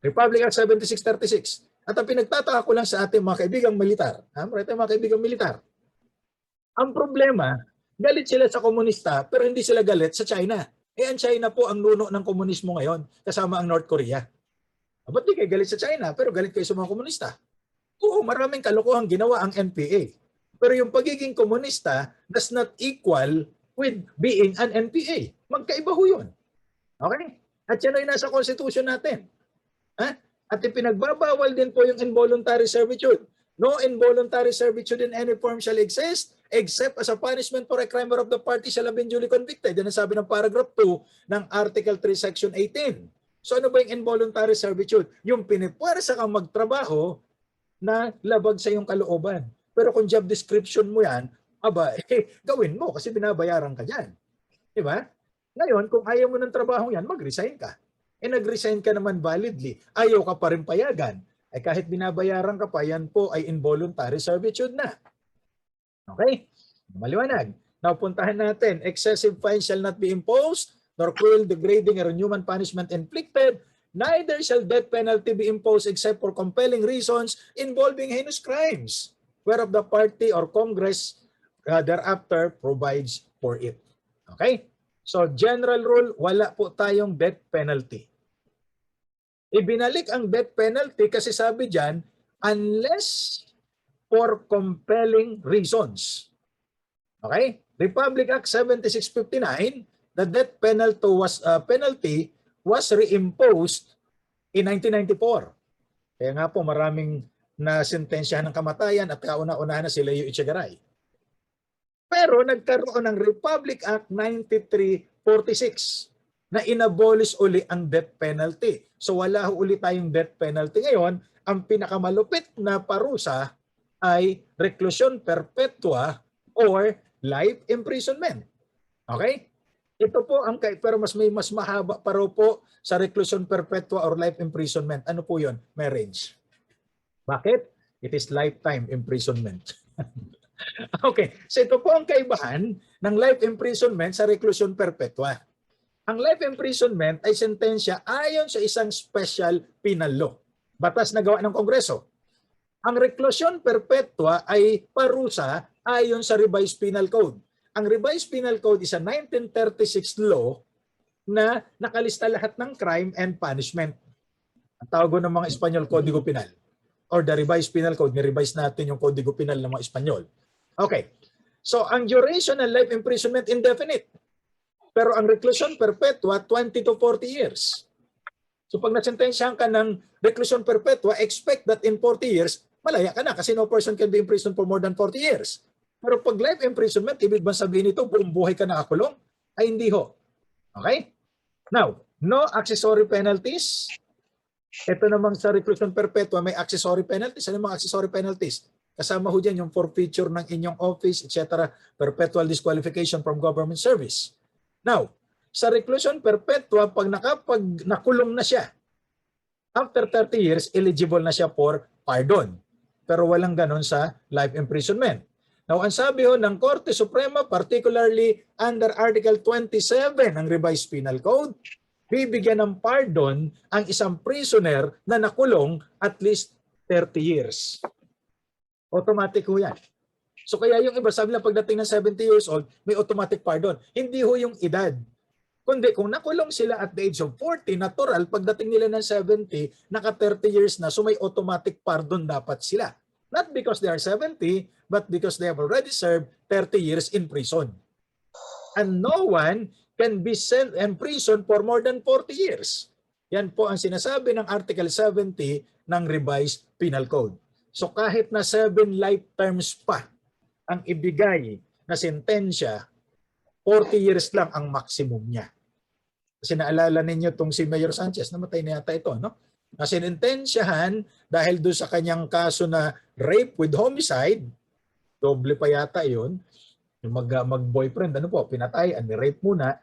Republic Act 7636. At ang pinagtataka ko lang sa ating mga kaibigang militar, mga kaibigang militar, ang problema, galit sila sa komunista pero hindi sila galit sa China. Ang China po ang nuno ng komunismo ngayon kasama ang North Korea. Ba't di kayo galit sa China pero galit kayo sa mga komunista? Oo, maraming kalokohang ginawa ang NPA. Pero yung pagiging komunista does not equal with being an NPA. Magkaiba ho yun. Okay? At yan ay nasa Constitution natin. Ha? At ipinagbabawal din po yung involuntary servitude. No involuntary servitude in any form shall exist except as a punishment for a crime of the party shall have been duly convicted. Yan ang sabi ng paragraph 2 ng Article 3, Section 18. So ano ba yung involuntary servitude? Yung pinipuwersa kang magtrabaho na labag sa iyong kalooban. Pero kung job description mo yan, gawin mo kasi binabayaran ka dyan. Diba? Ngayon, kung ayaw mo ng trabaho yan, mag-resign ka. Nag-resign ka naman validly. Ayaw ka pa rin payagan. Kahit binabayaran ka pa, yan po ay involuntary servitude na. Okay? Maliwanag. Now, puntahan natin. Excessive fine shall not be imposed, nor cruel, degrading, or inhuman punishment inflicted. Neither shall death penalty be imposed except for compelling reasons involving heinous crimes, whereof the party or Congress thereafter provides for it. Okay? So, general rule, wala po tayong death penalty. Ibinalik ang death penalty kasi sabi dyan, unless for compelling reasons. Okay? Republic Act 7659, the death penalty was reimposed in 1994. Kaya nga po maraming nasentensyahan ng kamatayan at kauna-unahan na si Leo Echegaray. Pero nagkaroon ng Republic Act 9346 na inabolish uli ang death penalty. So wala uli tayong death penalty ngayon. Ang pinakamalupit na parusa ay reclusion perpetua or life imprisonment. Okay? Ito po ang pero mas mahaba pa raw po sa reclusion perpetua or life imprisonment. Ano po 'yon? May range. Bakit? It is lifetime imprisonment. Okay, so ito po ang kaibahan ng life imprisonment sa reclusion perpetua. Ang life imprisonment ay sentensya ayon sa isang special penal law, batas na gawa ng Kongreso. Ang reclusion perpetua ay parusa ayon sa Revised Penal Code. Ang Revised Penal Code is a 1936 law na nakalista lahat ng crime and punishment. Ang tawag ng mga Espanyol, Kodigo Penal. Or the Revised Penal Code, ni-revise natin yung Kodigo Penal ng mga Espanyol. Okay. So, ang duration ng life imprisonment, indefinite. Pero ang reclusion perpetua, 20 to 40 years. So, pag nasentensyahan ka ng reclusion perpetua, expect that in 40 years, malaya ka na kasi no person can be imprisoned for more than 40 years. Pero pag life imprisonment, ibig ba sabihin ito, buong buhay ka nakakulong? Ay, hindi ho. Okay? Now, no accessory penalties. Ito namang sa reclusion perpetua, may accessory penalties. Ano mga accessory penalties? Kasama ho dyan yung forfeiture ng inyong office, etc. Perpetual disqualification from government service. Now, sa reclusion perpetua, pag nakulong na siya, after 30 years, eligible na siya for pardon. Pero walang ganon sa life imprisonment. Now, ang sabi ho ng Korte Suprema, particularly under Article 27 ng Revised Penal Code, bibigyan ng pardon ang isang prisoner na nakulong at least 30 years. Automatic ho yan. So kaya yung iba, sabi lang pagdating ng 70 years old, may automatic pardon. Hindi ho yung edad. Kundi kung nakulong sila at the age of 40, natural, pagdating nila ng 70, naka 30 years na, so may automatic pardon dapat sila. Not because they are 70, but because they have already served 30 years in prison. And no one can be sent in prison for more than 40 years. Yan po ang sinasabi ng Article 70 ng Revised Penal Code. So kahit na 7 life terms pa ang ibigay na sentensya, 40 years lang ang maximum niya. Kasi naalala ninyo itong si Mayor Sanchez, namatay na yata ito, no? Na sinentensyahan dahil doon sa kanyang kaso na rape with homicide, doble pa yata yun, yung mag-boyfriend, ano po, pinatay, ni-rape muna,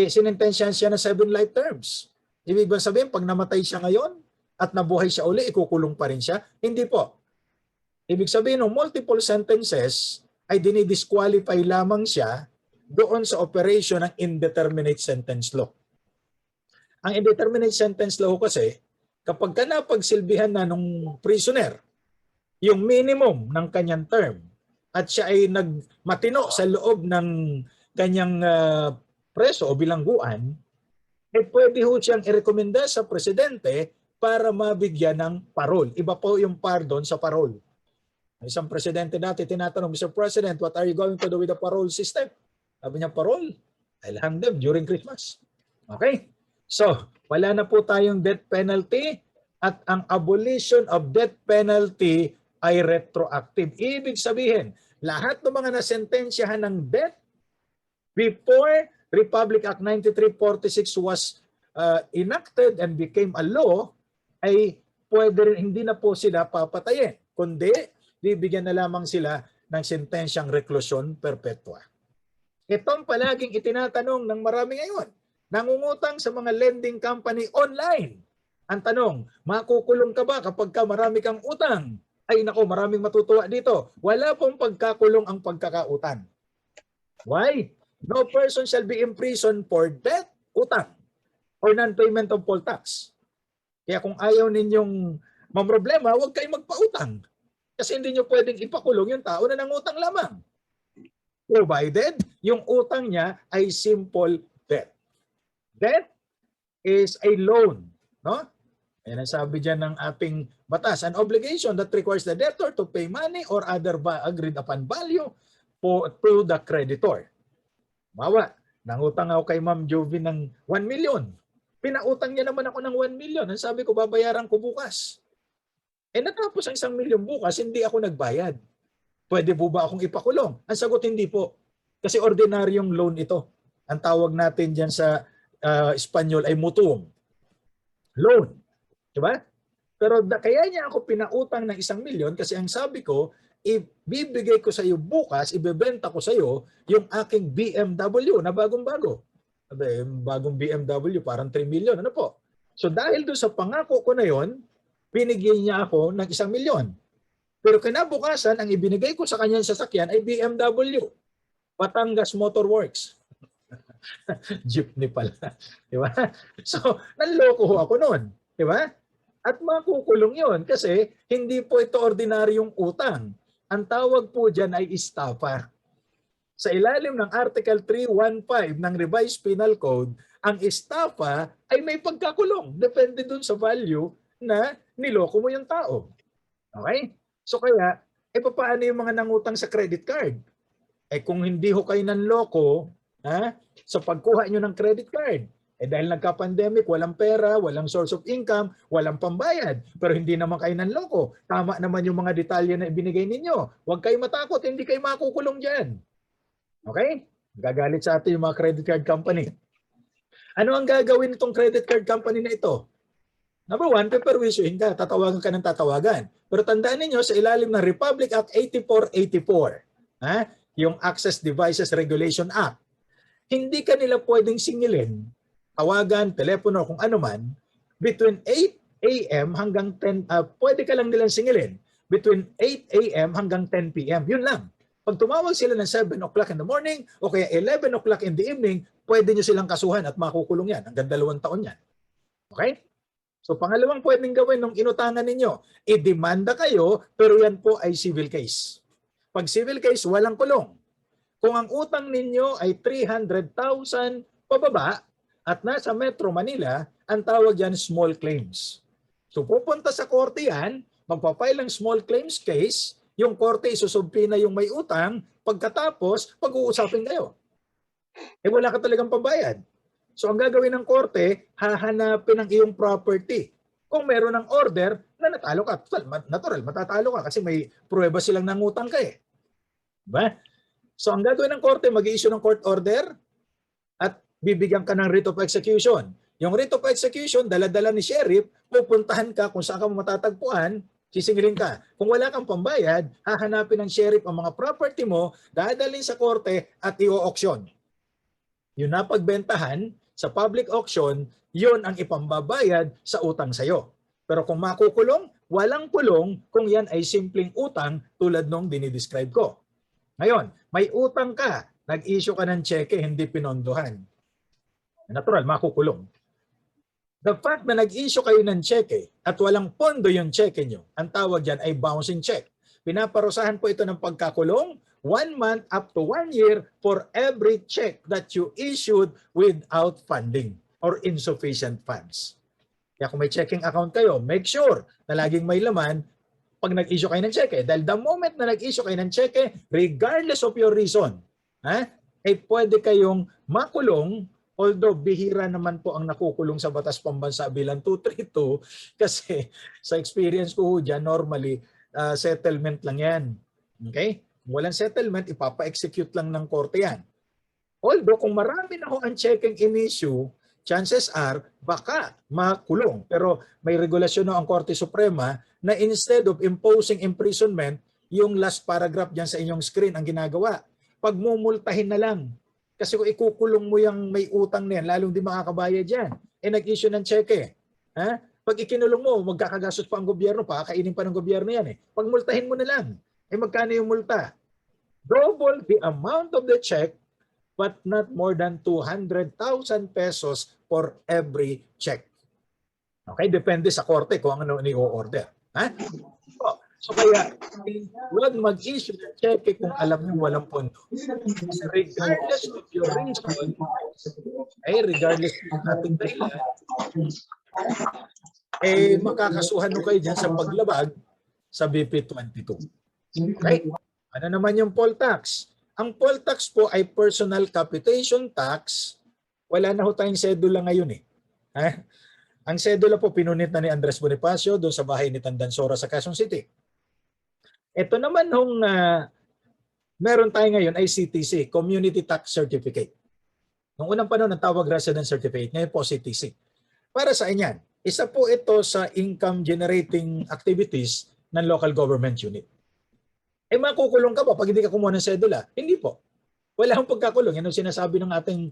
sinentensyahan siya na 7 life terms. Ibig ba sabihin, pag namatay siya ngayon at nabuhay siya uli, ikukulong pa rin siya? Hindi po. Ibig sabihin, ng multiple sentences ay dinidisqualify lamang siya doon sa operation ng indeterminate sentence law. Ang indeterminate sentence law kasi, kapag ka napagsilbihan na nung prisoner, yung minimum ng kanyang term, at siya ay nagmatino sa loob ng kanyang preso o bilangguan, pwede ho siyang irekomenda sa presidente para mabigyan ng parol. Iba po yung pardon sa parol. Isang presidente dati tinatanong, Mr. President, what are you going to do with the parole system? Sabi niya, parol? I'll hang them during Christmas. Okay? So, wala na po tayong death penalty at ang abolition of death penalty ay retroactive. Ibig sabihin, lahat ng mga nasentensyahan ng death before Republic Act 9346 was enacted and became a law, ay pwede rin, hindi na po sila papatayin, kundi bibigyan na lamang sila ng sentensyang reclusion perpetua. Itong palaging itinatanong ng marami ngayon, nangungutang sa mga lending company online. Ang tanong, makukulong ka ba kapag ka marami kang utang? Ay nako, maraming matutuwa dito. Wala pong pagkakulong ang pagkakautang. Why? No person shall be imprisoned for debt, utang, or non-payment of poll tax. Kaya kung ayaw ninyong mamroblema, huwag kayong magpautang. Kasi hindi nyo pwedeng ipakulong yung tao na nangutang lamang. Provided yung utang niya ay simple debt. Debt is a loan. No? Ayan ang sabi dyan ng ating batas. An obligation that requires the debtor to pay money or other agreed upon value to the creditor. Bawa, nangutang ako kay Ma'am Jovi ng 1 million. Pinautang niya naman ako ng 1 million. Ang sabi ko, babayaran ko bukas. Natapos ang 1 million bukas, hindi ako nagbayad. Pwede po ba akong ipakulong? Ang sagot, hindi po. Kasi ordinaryong loan ito. Ang tawag natin dyan sa Espanyol ay mutuum. Loan. Diba? Pero kaya niya ako pinautang ng 1,000,000 kasi ang sabi ko, ibibigay ko sa iyo bukas, ibebenta ko sa iyo yung aking BMW na bagong-bago. Bagong BMW, parang 3 million. Ano po? So dahil doon sa pangako ko na yon, binigyan niya ako ng 1,000,000. Pero kinabukasan, ang ibinigay ko sa kanyang sasakyan ay BMW. Batangas Motor Works. Jeepney pala. Di ba? So, nanloko ako noon. Di ba? At makukulong yon kasi hindi po ito ordinaryong utang. Ang tawag po dyan ay estafa. Sa ilalim ng Article 315 ng Revised Penal Code, ang estafa ay may pagkakulong. Depende dun sa value na niloko mo yung tao. Okay? So kaya, paano yung mga nangutang sa credit card? Kung hindi ho kayo nanloko, sa pagkuha nyo ng credit card, dahil nagka-pandemic, walang pera, walang source of income, walang pambayad, pero hindi naman kayo nanloko. Tama naman yung mga detalye na ibinigay ninyo. Huwag kayo matakot, hindi kayo makukulong dyan. Okay? Gagalit sa atin yung mga credit card company. Ano ang gagawin nitong credit card company na ito? Number one, peperwisyohin ka, tatawagan ka ng tatawagan. Pero tandaan niyo sa ilalim ng Republic Act 8484, yung Access Devices Regulation Act, hindi ka nila pwedeng singilin, tawagan, telepono, kung ano man, between 8 a.m. hanggang 10, pwede ka lang nilang singilin between 8 a.m. hanggang 10 p.m. Yun lang. Pag tumawag sila ng 7 o'clock in the morning o kaya 11 o'clock in the evening, pwede nyo silang kasuhan at makukulong yan. Hanggang 2 taon yan. Okay? So pangalawang pwedeng gawin nung inutangan ninyo, idemanda kayo, pero yan po ay civil case. Pag civil case, walang kulong. Kung ang utang ninyo ay 300,000 pababa at nasa Metro Manila, ang tawag yan small claims. So pupunta sa korte yan, magpapile ng small claims case, yung korte isusubpina yung may utang, pagkatapos pag-uusapin kayo. Wala ka talagang pambayad. So ang gagawin ng korte, hahanapin ang iyong property. Kung meron ng order na natalo ka, natural, matatalo ka kasi may pruweba silang nangutang ka eh. Diba? So ang gagawin ng korte, mag-i-issue ng court order at bibigyan ka ng writ of execution. Yung writ of execution, dala-dala ni sheriff, pupuntahan ka kung saan ka matatagpuan, sisingilin ka. Kung wala kang pambayad, hahanapin ng sheriff ang mga property mo, dadalhin sa korte at i-auction. Yung napagbentahan sa public auction, yun ang ipambabayad sa utang sa'yo. Pero kung makukulong, walang kulong kung yan ay simpleng utang tulad nung dinidescribe ko. Ngayon, may utang ka, nag-issue ka ng cheque, hindi pinondohan. Natural, makukulong. The fact na nag-issue kayo ng cheque at walang pondo yung cheque nyo, ang tawag dyan ay bouncing check. Pinaparusahan po ito ng pagkakulong, 1 month up to 1 year for every check that you issued without funding or insufficient funds. Kaya kung may checking account kayo, make sure na laging may laman pag nag-issue kayo ng cheque. Dahil the moment na nag-issue kayo ng cheque, regardless of your reason, pwede kayong makulong, although bihira naman po ang nakukulong sa Batas Pambansa Bilang 232 kasi sa experience ko dyan, normally, settlement lang yan. Okay? Kung walang settlement, ipapa-execute lang ng korte yan. Although kung marami na ho ang checking in-issue, chances are baka makulong. Pero may regulasyon no ang Korte Suprema na instead of imposing imprisonment, yung last paragraph dyan sa inyong screen ang ginagawa. Pagmumultahin na lang. Kasi kung ikukulong mo yung may utang na yan, lalong di makakabayad yan. Nag-issue ng cheque. Pag ikinulong mo, magkakagastos pa ang gobyerno, pakakainin pa ng gobyerno yan. Pagmultahin mo na lang. Magkano yung multa? Double the amount of the check but not more than 200,000 pesos for every check. Okay? Depende sa korte kung ano i-order. So kaya, huwag mag-issue ng cheque kung alam niyo walang pondo. Kasi regardless of your reason, regardless of ating dahilan, makakasuhan mo kayo dyan sa paglabag sa BP 22. Okay? Ano naman yung poll tax? Ang poll tax po ay personal capitation tax. Wala na ho tayong sedula ngayon eh. Ang sedula po pinunit na ni Andres Bonifacio doon sa bahay ni Tandansora sa Quezon City. Ito naman hong meron tayo ngayon ay CTC, Community Tax Certificate. Noong unang panahon, ang tawag Resident Certificate, ngayon po CTC. Para sa inyan, isa po ito sa income generating activities ng local government unit. Eh makukulong ka ba pag hindi ka kumuha ng sedula? Hindi po. Wala akong pagkakulong. Yan ang sinasabi ng ating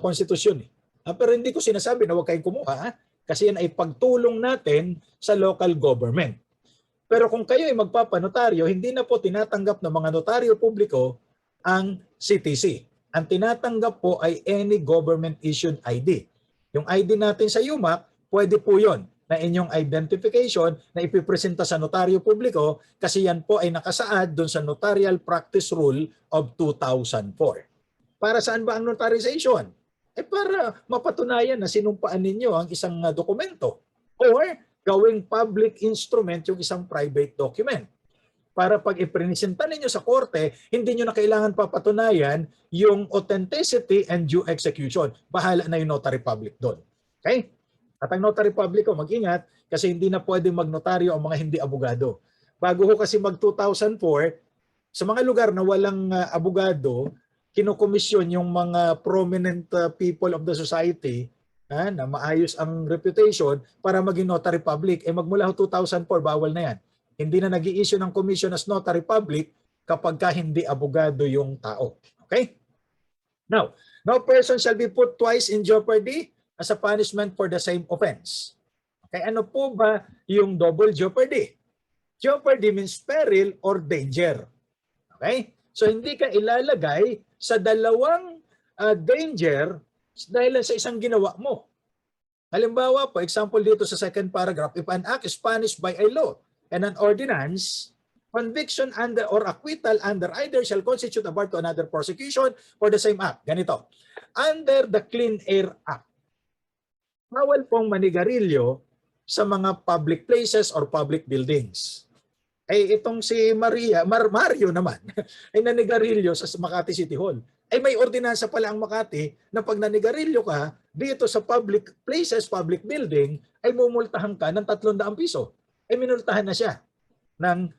konstitusyon. Pero hindi ko sinasabi na huwag kayong kumuha. Kasi yan ay pagtulong natin sa local government. Pero kung kayo ay magpapanotaryo, hindi na po tinatanggap ng mga notaryo publiko ang CTC. Ang tinatanggap po ay any government-issued ID. Yung ID natin sa UMAC, pwede po yon na inyong identification na ipipresenta sa notaryo publiko kasi yan po ay nakasaad doon sa Notarial Practice Rule of 2004. Para saan ba ang notarization? Para mapatunayan na sinumpaan ninyo ang isang dokumento or gawing public instrument yung isang private document. Para pag ipresenta ninyo sa korte, hindi nyo na kailangan papatunayan yung authenticity and due execution. Bahala na yung notary public doon. Okay? At ang notary public, mag-ingat kasi hindi na pwedeng magnotaryo ang mga hindi abogado. Bago ho kasi mag-2004, sa mga lugar na walang abogado, kinukomisyon yung mga prominent people of the society na maayos ang reputation para maging notary public. Magmula ho 2004, bawal na yan. Hindi na nag-i-issue ng commission as notary public kapag ka hindi abogado yung tao. Okay? Now, no person shall be put twice in jeopardy as a punishment for the same offense. Okay, ano po ba yung double jeopardy? Jeopardy means peril or danger. Okay? So hindi ka ilalagay sa dalawang danger dahil sa isang ginawa mo. Halimbawa po, example dito sa second paragraph, if an act is punished by a law and an ordinance, conviction under or acquittal under either shall constitute a bar to another prosecution for the same act. Ganito. Under the Clean Air Act, bawal pong manigarilyo sa mga public places or public buildings. Itong si Mario naman, ay nanigarilyo sa Makati City Hall. May ordinansa pala ang Makati na pag nanigarilyo ka dito sa public places, public building, ay mumultahan ka ng 300 piso. Minultahan na siya ng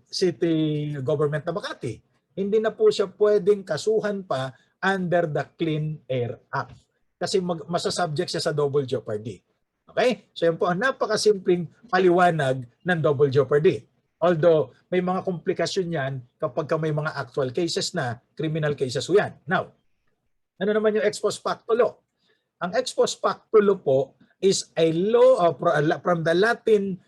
city government na Makati. Hindi na po siya pwedeng kasuhan pa under the Clean Air Act. Kasi masasubject siya sa double jeopardy. Okay? So yan po ang napakasimpleng paliwanag ng double jeopardy. Although may mga komplikasyon yan kapag may mga actual cases na, criminal cases po yan. Now, ano naman yung ex post facto law? Ang ex post facto law po is a law from the Latin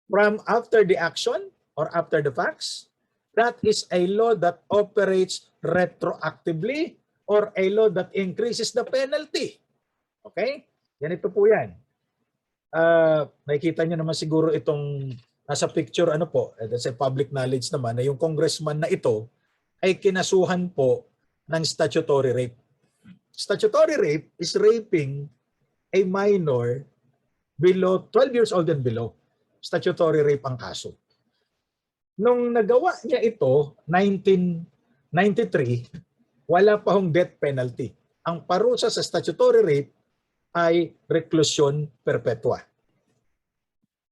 from after the action or after the facts. That is a law that operates retroactively or a law that increases the penalty. Okay? Ganito po yan. Nakikita nyo naman siguro itong nasa picture, that's a public knowledge naman, na yung congressman na ito ay kinasuhan po ng statutory rape. Statutory rape is raping a minor below 12 years old and below. Statutory rape ang kaso. Nung nagawa niya ito, 1993, wala pa hong death penalty. Ang parusa sa statutory rape ay reclusion perpetua.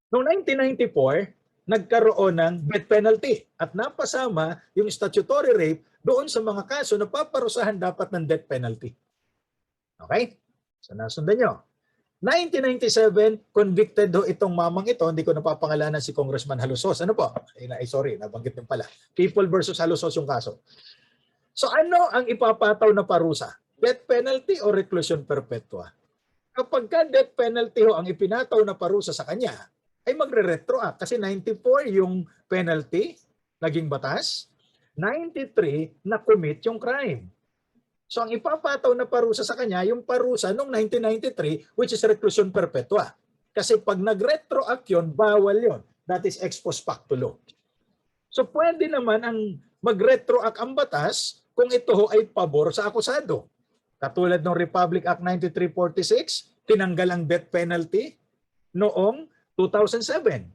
Noong 1994, nagkaroon ng death penalty at napasama yung statutory rape doon sa mga kaso na paparusahan dapat ng death penalty. Okay? So nasundan nyo. 1997, convicted ho itong mamang ito. Hindi ko napapangalanan si Congressman Halusos. Ano po? Sorry, nabanggit din pala. People versus Halusos yung kaso. So ano ang ipapataw na parusa? Death penalty o reclusion perpetua? Kapag ka death penalty ho ang ipinataw na parusa sa kanya, ay magre-retroact. Kasi 94 yung penalty, naging batas. 93 na commit yung crime. So ang ipapataw na parusa sa kanya, yung parusa noong 1993, which is reclusion perpetua. Kasi pag nag-retroact yun, bawal yun. That is ex post facto law. So pwede naman ang mag-retroact ang batas kung ito ho ay pabor sa akusado. Katulad ng Republic Act 9346, tinanggal ang death penalty noong 2007.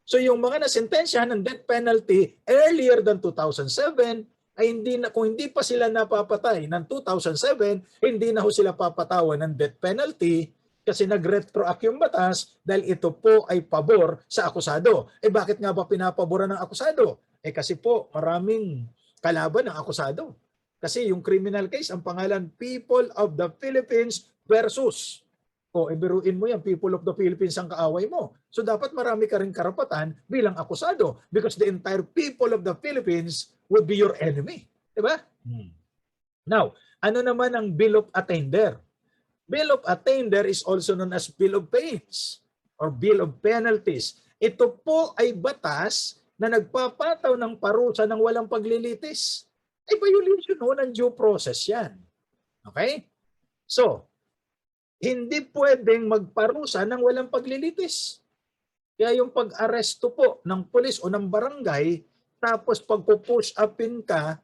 So yung mga nasentensyahan ng death penalty earlier than 2007, ay kung hindi pa sila napapatay ng 2007, hindi na ho sila papatawan ng death penalty kasi nag-retroact yung batas dahil ito po ay pabor sa akusado. Bakit nga ba pinapaboran ng akusado? Kasi po maraming kalaban ng akusado. Kasi yung criminal case, ang pangalan People of the Philippines versus. Biruin mo yan, People of the Philippines ang kaaway mo. So dapat marami ka rin karapatan bilang akusado because the entire people of the Philippines would be your enemy. Diba? Now, ano naman ang Bill of Attainder? Bill of Attainder is also known as Bill of Pains or Bill of Penalties. Ito po ay batas na nagpapataw ng parusa ng walang paglilitis. Violation ng due process yan. Okay? So, hindi pwedeng magparusa ng walang paglilitis. Kaya yung pag-aresto po ng pulis o ng barangay, tapos pagpo-push upin ka,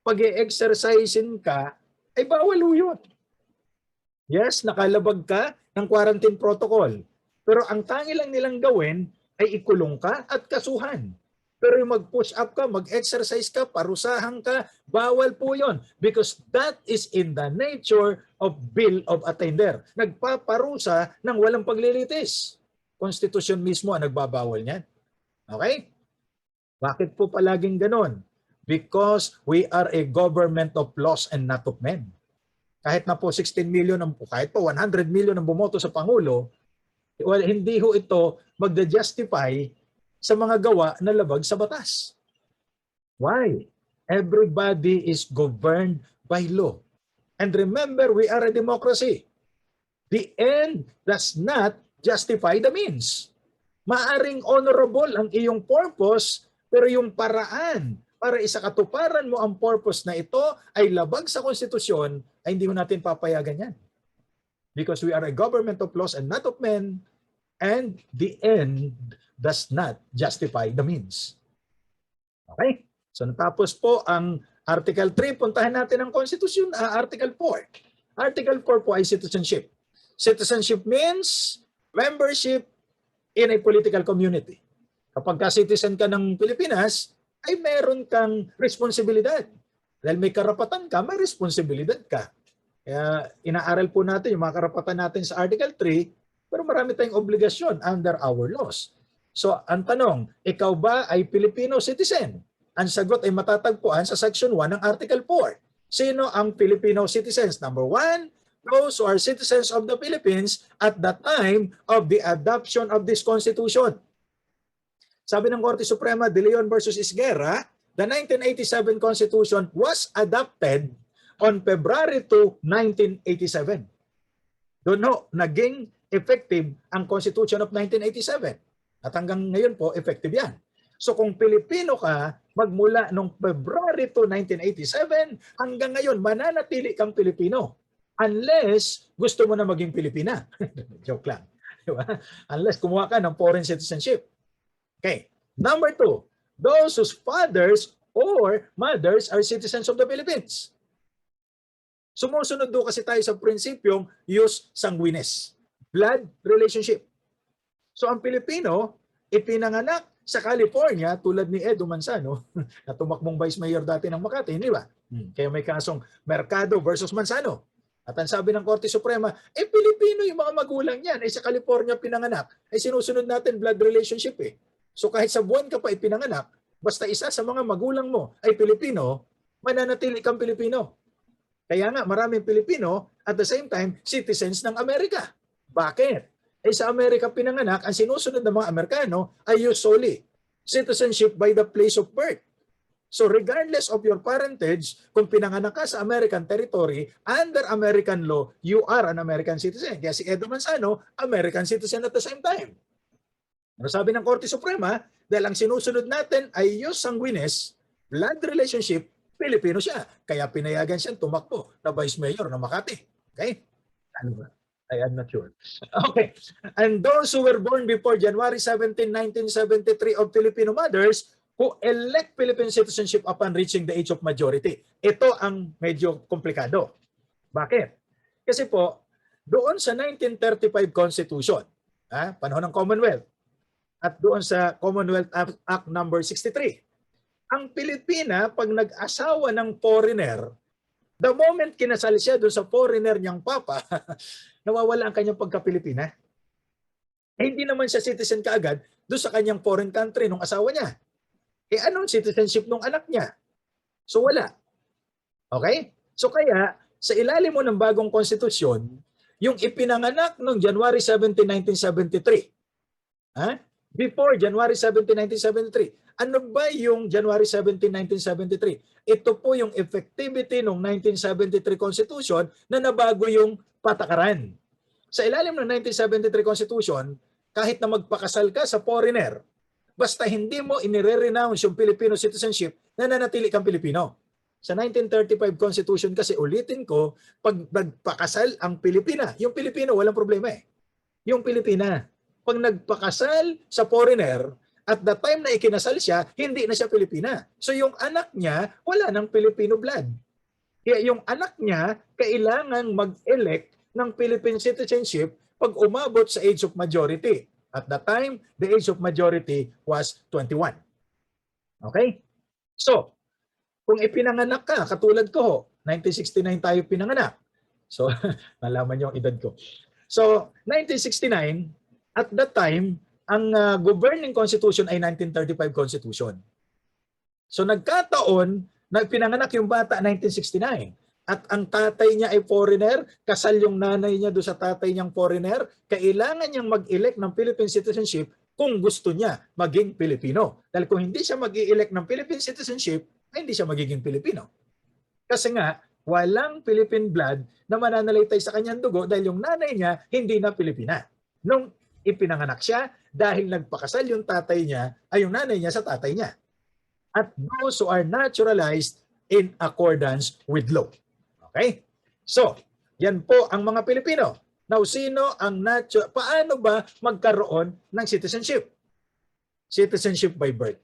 pag-e-exercisein ka, bawal yun. Yes, nakalabag ka ng quarantine protocol. Pero ang tangi lang nilang gawin ay ikulong ka at kasuhan. Pero yung mag-push up ka, mag-exercise ka, parusahan ka, bawal po yun. Because that is in the nature of Bill of Attainder. Nagpaparusa ng walang paglilitis. Konstitusyon mismo ang nagbabawal niyan. Okay? Bakit po palaging ganon? Because we are a government of laws and not of men. Kahit na po 16 million, kahit po 100 million ang bumoto sa Pangulo, hindi ho ito magda-justify sa mga gawa na labag sa batas. Why? Everybody is governed by law. And remember, we are a democracy. The end does not justify the means. Maaring honorable ang iyong purpose, pero yung paraan para isakatuparan mo ang purpose na ito ay labag sa konstitusyon, ay hindi mo natin papayagan yan. Because we are a government of laws and not of men, and the end does not justify the means. Okay? So natapos po ang Article 3, puntahan natin ang konstitusyon, Article 4. Article 4 po ay citizenship. Citizenship means membership in a political community. Kapag ka-citizen ka ng Pilipinas, ay meron kang responsibilidad. Dahil may karapatan ka, may responsibilidad ka. Kaya inaaral po natin yung mga karapatan natin sa Article 3, pero marami tayong obligasyon under our laws. So ang tanong, ikaw ba ay Filipino citizen? Ang sagot ay matatagpuan sa Section 1 ng Article 4. Sino ang Filipino citizens? Number 1, those who are citizens of the Philippines at the time of the adoption of this Constitution. Sabi ng Korte Suprema, De Leon versus Isguera, the 1987 Constitution was adopted on February 2, 1987. Doon ho, naging effective ang Constitution of 1987. At hanggang ngayon po, effective yan. So kung Pilipino ka, magmula noong February 2, 1987, hanggang ngayon, mananatili kang Pilipino. Unless gusto mo na maging Pilipina. Joke lang. Diba? Unless kumuha ka ng foreign citizenship. Okay. Number 2, those whose fathers or mothers are citizens of the Philippines. Sumusunod do kasi tayo sa prinsipyong jus sanguinis, blood relationship. So ang Pilipino, ipinanganak sa California tulad ni Edo Manzano, na tumakbong vice mayor dati ng Makati, di ba? Kaya may kasong Mercado versus Manzano. At ang sabi ng Korte Suprema, Pilipino yung mga magulang niyan, sa California pinanganak, sinusunod natin blood relationship eh. So kahit sa buwan ka pa ipinanganak, basta isa sa mga magulang mo ay Pilipino, mananatili kang Pilipino. Kaya nga maraming Pilipino at the same time citizens ng Amerika. Bakit? Sa Amerika pinanganak, ang sinusunod ng mga Amerikano ay usually citizenship by the place of birth. So regardless of your parentage, kung pinanganak ka sa American territory, under American law, you are an American citizen. Kaya si Edo Manzano, American citizen at the same time. Ano sabi ng Korte Suprema? Dahil ang sinusunod natin ay jus sanguinis, blood relationship, Pilipino siya. Kaya pinayagan siyang tumakbo na Vice Mayor ng Makati. Okay? Ano ba? I am not sure. Okay. And those who were born before January 17, 1973 of Filipino mothers who elect Philippine citizenship upon reaching the age of majority. Ito ang medyo komplikado. Bakit? Kasi po, doon sa 1935 Constitution, panahon ng Commonwealth, at doon sa Commonwealth Act number 63. Ang Pilipina, pag nag-asawa ng foreigner, The moment kinasal siya doon sa foreigner niyang papa, nawawala ang kanyang pagka-Pilipina. Hindi naman siya citizen kaagad doon sa kanyang foreign country nung asawa niya. Anong citizenship nung anak niya? So wala. Okay? So kaya, sa ilalim mo ng bagong konstitusyon, yung ipinanganak noong January 17, 1973, before January 17, 1973, ano ba yung January 17, 1973? Ito po yung effectivity ng 1973 Constitution na nabago yung patakaran. Sa ilalim ng 1973 Constitution, kahit na magpakasal ka sa foreigner, basta hindi mo inire-renounce yung Filipino citizenship, nananatili kang Pilipino. Sa 1935 Constitution kasi, ulitin ko, pag nagpakasal ang Pilipina, yung Pilipino walang problema eh. Yung Pilipina, pag nagpakasal sa foreigner, at the time na ikinasal siya, hindi na siya Pilipina. So yung anak niya, wala ng Filipino blood. Kaya yung anak niya, kailangan mag-elect ng Philippine citizenship pag umabot sa age of majority. At that time, the age of majority was 21. Okay? So, kung ipinanganak ka, katulad ko, 1969 tayo pinanganak. So, nalaman niyo ang edad ko. So, 1969, at that time, ang governing constitution ay 1935 Constitution. So nagkataon na pinanganak yung bata 1969 at ang tatay niya ay foreigner, kasal yung nanay niya doon sa tatay niyang foreigner, kailangan niyang mag-elect ng Philippine citizenship kung gusto niya maging Pilipino. Dahil kung hindi siya mag-i-elect ng Philippine citizenship, ay hindi siya magiging Pilipino. Kasi nga, walang Philippine blood na mananalitay sa kanyang dugo dahil yung nanay niya hindi na Pilipina. Nung ipinanganak siya, dahil nagpakasal yung tatay niya, ay yung nanay niya sa tatay niya. At those who are naturalized in accordance with law. Okay? So, yan po ang mga Pilipino. Now, sino ang paano ba magkaroon ng citizenship? Citizenship by birth.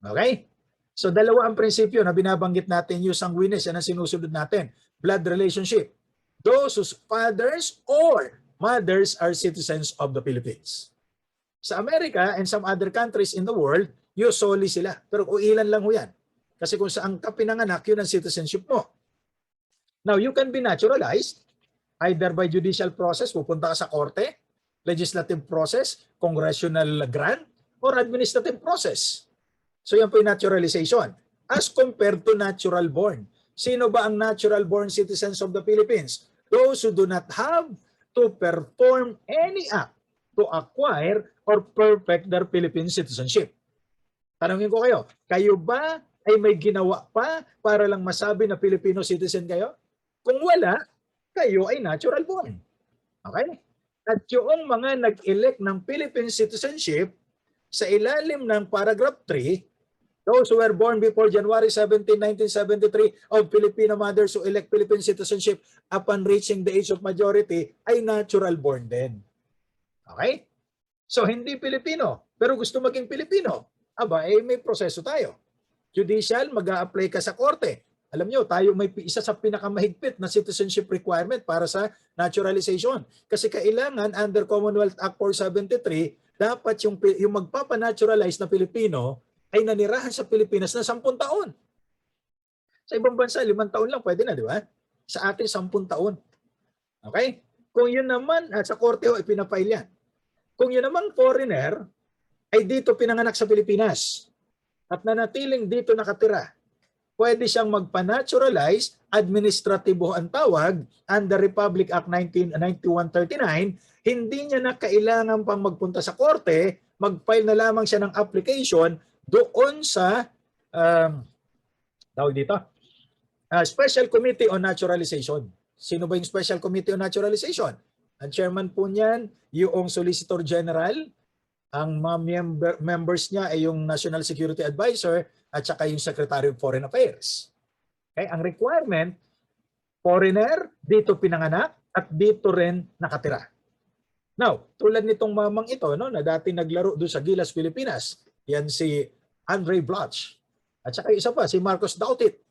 Okay? So, dalawa ang prinsipyo na binabanggit natin, yung sanguinis, yan ang sinusunod natin. Blood relationship. Those whose fathers or mothers are citizens of the Philippines. Sa Amerika and some other countries in the world, usually sila. Pero ilan lang ho yan. Kasi kung saan ka pinanganak, yun ang citizenship mo. Now, you can be naturalized either by judicial process, pupunta ka sa korte, legislative process, congressional grant, or administrative process. So yan po yung naturalization. As compared to natural born. Sino ba ang natural born citizens of the Philippines? Those who do not have to perform any act to acquire or perfect their Philippine citizenship. Tanungin ko kayo ba ay may ginawa pa para lang masabi na Filipino citizen kayo? Kung wala, kayo ay natural born. Okay? At yung mga nag-elect ng Philippine citizenship, sa ilalim ng paragraph 3, those who were born before January 17, 1973 of Filipino mothers who elect Philippine citizenship upon reaching the age of majority ay natural born din. Okay? So, hindi Pilipino, pero gusto maging Pilipino. Aba, may proseso tayo. Judicial, mag-a-apply ka sa korte. Alam nyo, tayo may isa sa pinakamahigpit na citizenship requirement para sa naturalization. Kasi kailangan, under Commonwealth Act 473, dapat yung magpapanaturalize na Pilipino ay nanirahan sa Pilipinas na 10 taon. Sa ibang bansa, 5 taon lang pwede na, di ba? Sa atin, 10 taon. Okay? Kung yun naman, sa korte ho, ipinapail yan. Kung yun naman foreigner, ay dito pinanganak sa Pilipinas at nanatiling dito nakatira, pwede siyang magpa-naturalize, administratibo ang tawag, under Republic Act 9139, hindi niya na kailangan pang magpunta sa korte, mag-file na lamang siya ng application doon sa tawag dito, Special Committee on Naturalization. Sino ba yung Special Committee on Naturalization? Ang chairman po niyan, yung Solicitor General, ang mga members niya ay yung National Security Advisor at saka yung Secretary of Foreign Affairs. Okay? Ang requirement, foreigner, dito pinanganak at dito rin nakatira. Now, tulad nitong mamang ito, no, na dati naglaro doon sa Gilas, Pilipinas, yan si Andre Bloch. At saka isa pa, si Marcos Dautit.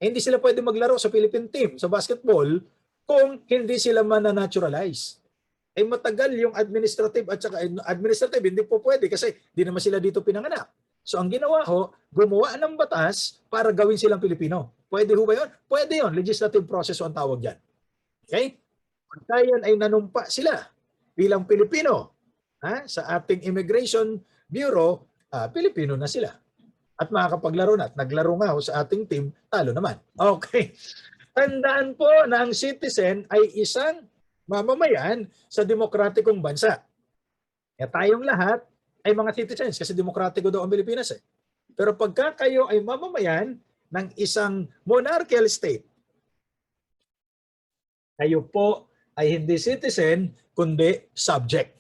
Hindi sila pwede maglaro sa Philippine team sa basketball kung hindi sila naturalize. Matagal yung administrative at saka administrative, hindi po pwede kasi hindi naman sila dito pinanganak. So ang ginawa ho, gumawa ng batas para gawin silang Pilipino. Pwede ho ba yun? Pwede yun. Legislative process ang tawag yan. Okay? Pagka yan ay nanumpa sila bilang Pilipino sa ating Immigration Bureau, Pilipino na sila. At makakapaglaro na. At naglaro nga ho sa ating team, talo naman. Okay. Tandaan po na ang citizen ay isang mamamayan sa demokratikong bansa. Kaya tayong lahat ay mga citizens kasi demokratiko daw ang Pilipinas eh. Pero pagka kayo ay mamamayan ng isang monarchical state, kayo po ay hindi citizen kundi subject.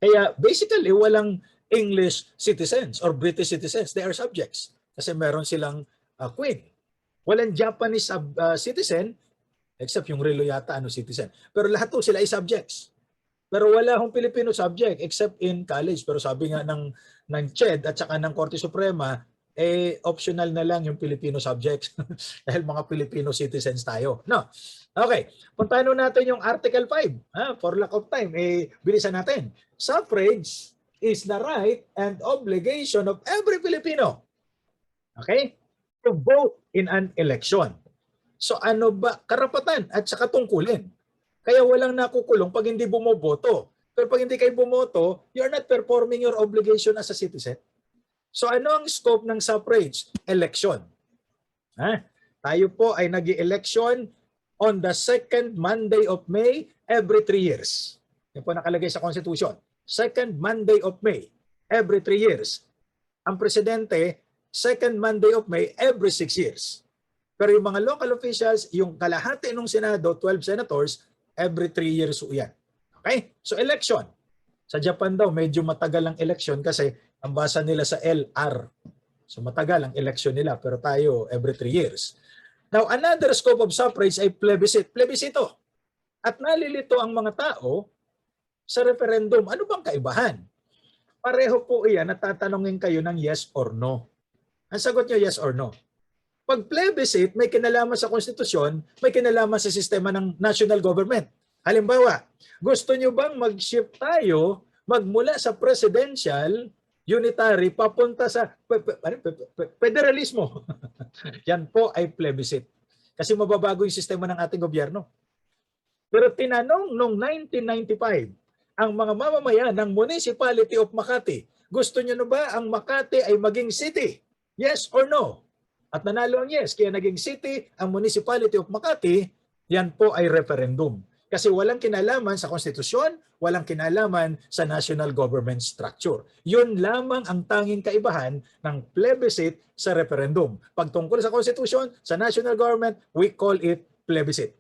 Kaya basically walang English citizens or British citizens. They are subjects kasi meron silang queen. Walang Japanese citizen except yung Relo yata citizen. Pero lahat po sila ay subjects. Pero wala hong Filipino subject except in college. Pero sabi nga ng CHED at saka ng Korte Suprema, optional na lang yung Filipino subjects dahil mga Filipino citizens tayo. No. Okay. Puntahan natin yung Article 5. For lack of time, bilisan natin. Suffrage is the right and obligation of every Filipino. Okay? To vote in an election. So ano ba karapatan at saka tungkulin? Kaya walang nakukulong pag hindi bumoboto. Pero pag hindi kayo bumoto, you're not performing your obligation as a citizen. So ano ang scope ng suffrage? Election. Tayo po ay nag-election on the second Monday of May every 3 years. Yan po nakalagay sa Constitution. Second Monday of May every 3 years. Ang presidente, second Monday of May every 6 years. Pero yung mga local officials, yung kalahati ng Senado, 12 senators, every 3 years po yan. Okay? So election. Sa Japan daw, medyo matagal ang election kasi ang basa nila sa LR. So matagal ang election nila pero tayo every 3 years. Now, another scope of suffrage ay plebiscite. Plebisito. At nalilito ang mga tao sa referendum. Ano bang kaibahan? Pareho po iyan at tatanungin kayo ng yes or no. Ang sagot nyo, yes or no. Pag plebiscite, may kinalaman sa konstitusyon, may kinalaman sa sistema ng national government. Halimbawa, gusto nyo bang mag-shift tayo magmula sa presidential, unitary, papunta sa federalismo? Yan po ay plebiscite. Kasi mababago yung sistema ng ating gobyerno. Pero tinanong noong 1995, ang mga mamamayan ng Municipality of Makati, gusto nyo na ba ang Makati ay maging city? Yes or no? At nanalo ang yes, kaya naging city ang Municipality of Makati, yan po ay referendum. Kasi walang kinalaman sa konstitusyon, walang kinalaman sa national government structure. Yun lamang ang tanging kaibahan ng plebiscite sa referendum. Pag tungkol sa konstitusyon, sa national government, we call it plebiscite.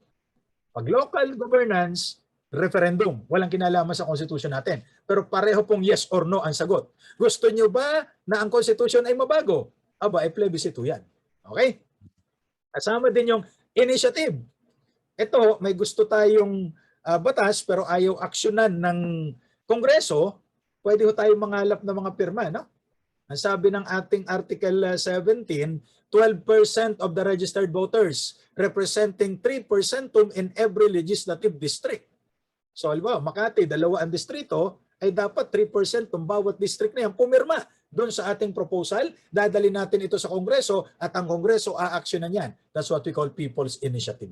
Pag local governance, referendum. Walang kinalaman sa konstitusyon natin. Pero pareho pong yes or no ang sagot. Gusto nyo ba na ang konstitusyon ay mabago? Aba, ay plebiscito yan. Okay? Kasama din yung initiative. Ito, may gusto tayong batas pero ayaw aksyonan ng Kongreso, pwede ho tayong mangalap ng mga pirma. No? Ang sabi ng ating Article 17, 12% of the registered voters representing 3% in every legislative district. So, halimbawa, Makati, 2 ang distrito, ay dapat 3% ng bawat district na yan pumirma doon sa ating proposal. Dadali natin ito sa Kongreso at ang Kongreso aaksyonan yan. That's what we call People's Initiative.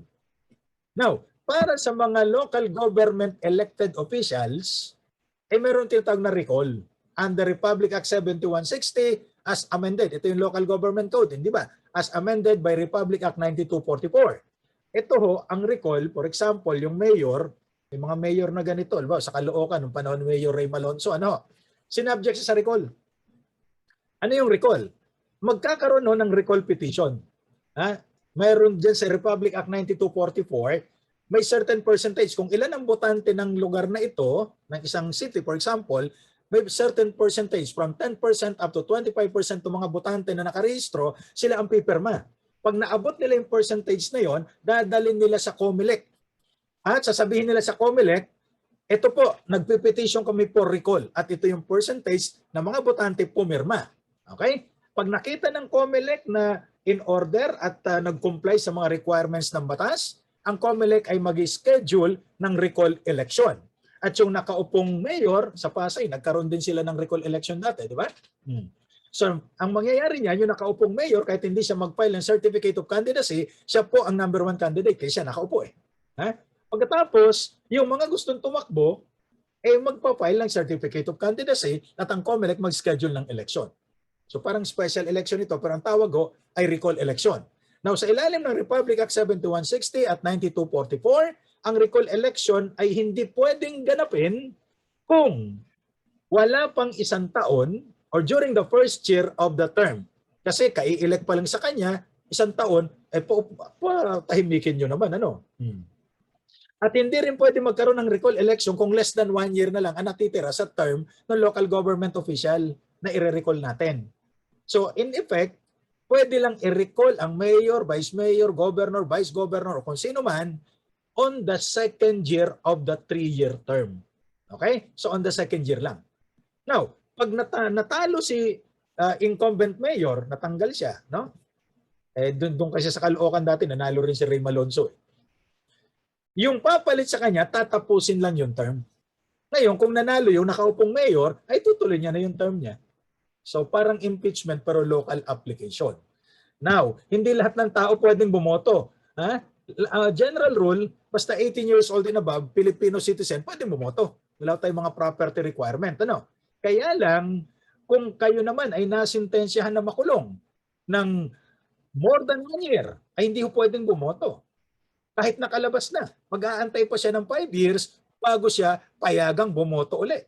Now, para sa mga local government elected officials, meron tinatawag na recall. Under Republic Act 7160 as amended. Ito yung local government code, hindi ba? As amended by Republic Act 9244. Ito ho, ang recall, for example, yung mayor, yung mga mayor na ganito, diba? Sa Caloocan, nung panahon ni Mayor Ray Malonzo, sinubject siya sa recall. Ano yung recall? Magkakaroon ng recall petition. Mayroon dyan sa Republic Act 9244, may certain percentage. Kung ilan ang botante ng lugar na ito, ng isang city, for example, may certain percentage from 10% up to 25% ng mga botante na nakarehistro, sila ang pipirma. Pag naabot nila yung percentage na yon, dadalhin nila sa COMELEC. At sasabihin nila sa COMELEC, ito po, nagpe-petition kami for recall. At ito yung percentage na mga botante pumirma. Okay? Pag nakita ng COMELEC na in order at nag-comply sa mga requirements ng batas, ang COMELEC ay mag-schedule ng recall election. At yung nakaupong mayor sa Pasay, nagkaroon din sila ng recall election dati, di ba? So, ang mangyayari niyan, yung nakaupong mayor, kahit hindi siya mag-file ng certificate of candidacy, siya po ang number 1 candidate kasi siya nakaupo eh. Ha? Pagkatapos, yung mga gustong tumakbo, magpa-file ng certificate of candidacy at ang COMELEC mag-schedule ng election. So parang special election ito, pero ang tawag ko ay recall election. Now, sa ilalim ng Republic Act 7160 at 9244, ang recall election ay hindi pwedeng ganapin kung wala pang isang taon or during the first year of the term. Kasi kai-elect pa lang sa kanya, isang taon, tahimikin nyo naman. At hindi rin pwede magkaroon ng recall election kung less than 1 year na lang ang natitira sa term ng local government official na i-recall natin. So in effect, pwede lang i-recall ang mayor, vice mayor, governor, vice governor, o kung sino man on the second year of the 3-year term. Okay? So on the second year lang. Now, pag natalo si incumbent mayor, natanggal siya, no? Doon kasi sa Caloocan dati, nanalo rin si Ray Malonzo. Yung papalit sa kanya, tatapusin lang yung term. Ngayon, kung nanalo yung nakaupong mayor, ay tutuloy niya na yung term niya. So parang impeachment pero local application. Now, hindi lahat ng tao pwedeng bumoto. General rule, basta 18 years old and above, Filipino citizen, pwedeng bumoto. Wala tayong mga property requirement. Kaya lang, kung kayo naman ay nasintensyahan na makulong ng more than 1 year, ay hindi pwedeng bumoto. Kahit nakalabas na, mag-aantay pa siya ng 5 years bago siya payagang bumoto uli.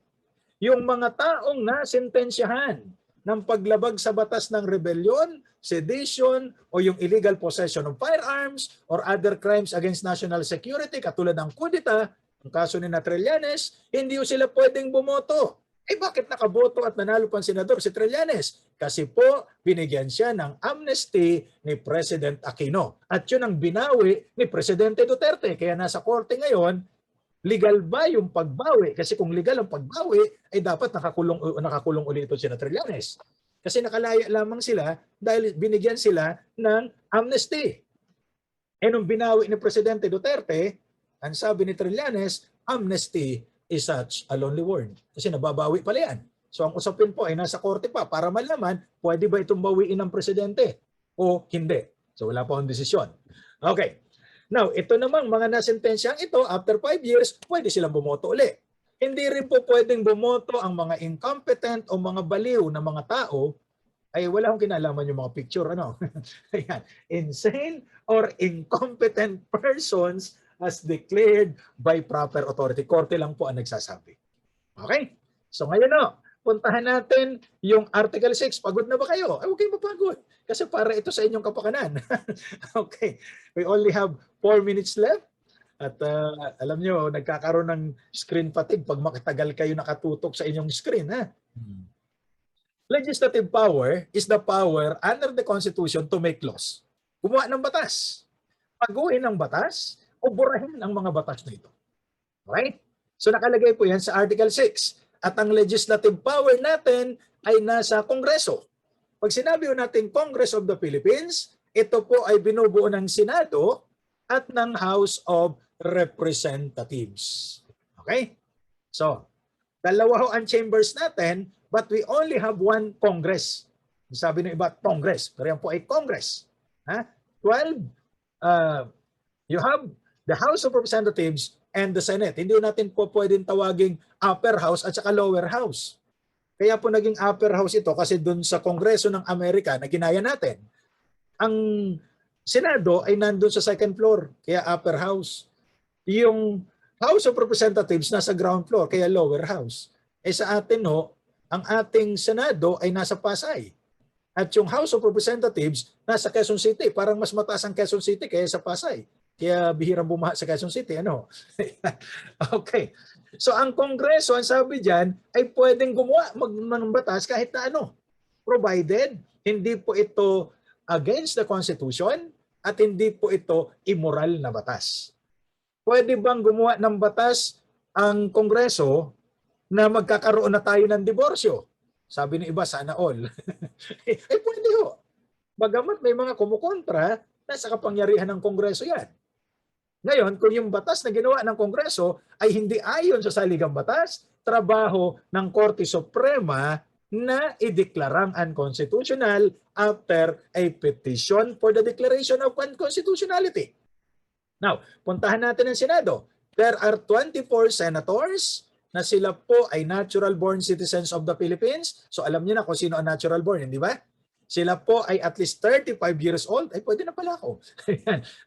Yung mga taong nasintensyahan ng paglabag sa batas ng rebellion, sedition, o yung illegal possession of firearms or other crimes against national security, katulad ng kudeta, ang kaso ni Trillanes, hindi sila pwedeng bumoto. Bakit nakaboto at nanalo pang senador si Trillanes? Kasi po, binigyan siya ng amnesty ni President Aquino. At yun ang binawi ni Presidente Duterte. Kaya nasa korte ngayon, legal ba yung pagbawi? Kasi kung legal ang pagbawi, ay dapat nakakulong ulit ito si Trillanes. Kasi nakalaya lamang sila dahil binigyan sila ng amnesty. Nung binawi ni Presidente Duterte, ang sabi ni Trillanes, amnesty is such a lonely word. Kasi nababawi pala yan. So ang usapin po ay nasa korte pa para malaman pwede ba itong bawiin ng presidente o hindi. So wala pa akong desisyon. Okay. Now, ito namang mga nasentensyang ito, after 5 years, pwede silang bumoto uli. Hindi rin po pwedeng bumoto ang mga incompetent o mga baliw na mga tao, ay wala akong kinalaman yung mga picture. Ayan. Insane or incompetent persons as declared by proper authority. Korte lang po ang nagsasabi. Okay? So ngayon puntahan natin yung Article 6. Pagod na ba kayo? Huwag kayong mapagod. Kasi para ito sa inyong kapakanan. Okay. We only have 4 minutes left. At alam nyo, nagkakaroon ng screen fatigue pag makatagal kayo nakatutok sa inyong screen. Legislative power is the power under the Constitution to make laws. Gumawa ng batas. Paguhin ng batas o burahin ang mga batas na ito. Okay? So nakalagay po yan sa Article 6. At ang legislative power natin ay nasa Kongreso. Pag sinabi natin Congress of the Philippines, ito po ay binubuo ng Senado at ng House of Representatives. Okay? So, dalawa ho ang chambers natin, but we only have 1 Congress. Sabi ng iba, Congress. Pero yan po ay Congress. 12, you have the House of Representatives and the Senate. Hindi natin po pwedeng tawaging upper house at saka lower house. Kaya po naging upper house ito kasi dun sa Kongreso ng Amerika na ginaya natin, ang Senado ay nandun sa second floor, kaya upper house. Yung House of Representatives nasa ground floor, kaya lower house. Sa atin ang ating Senado ay nasa Pasay. At yung House of Representatives nasa Quezon City. Parang mas mataas ang Quezon City kaysa sa Pasay. Kaya bihirang bumaha sa Quezon City. Okay. So ang Kongreso, ang sabi dyan, ay pwedeng gumawa ng batas kahit na provided hindi po ito against the Constitution at hindi po ito immoral na batas. Pwede bang gumawa ng batas ang Kongreso na magkakaroon na tayo ng diborsyo? Sabi ng iba, sana all. Pwede ho. Bagamat may mga kumukontra, nasa kapangyarihan ng Kongreso yan. Ngayon, kung yung batas na ginawa ng Kongreso ay hindi ayon sa saligang batas, trabaho ng Korte Suprema na ideklarang unconstitutional after a petition for the declaration of unconstitutionality. Now, puntahan natin ang Senado. There are 24 senators na sila po ay natural-born citizens of the Philippines. So alam niyo na kung sino ang natural-born, hindi ba? Sila po ay at least 35 years old. Ay, pwede na pala ako.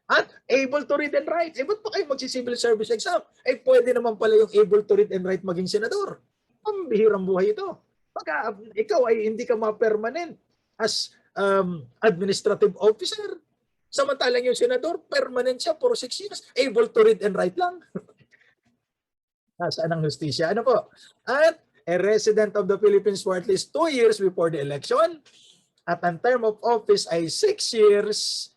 At able to read and write. Eh, ba't pa kayo magsi-civil service exam? Ay, pwede naman pala yung able to read and write maging senador. Pambihirang buhay ito. Pagka ikaw ay hindi ka ma-permanent as administrative officer, samantalang yung senador, permanent siya for 6 years, able to read and write lang. Nasaan ang hustisya? Ano po? At a resident of the Philippines for at least 2 years before the election, at ang term of office ay 6 years,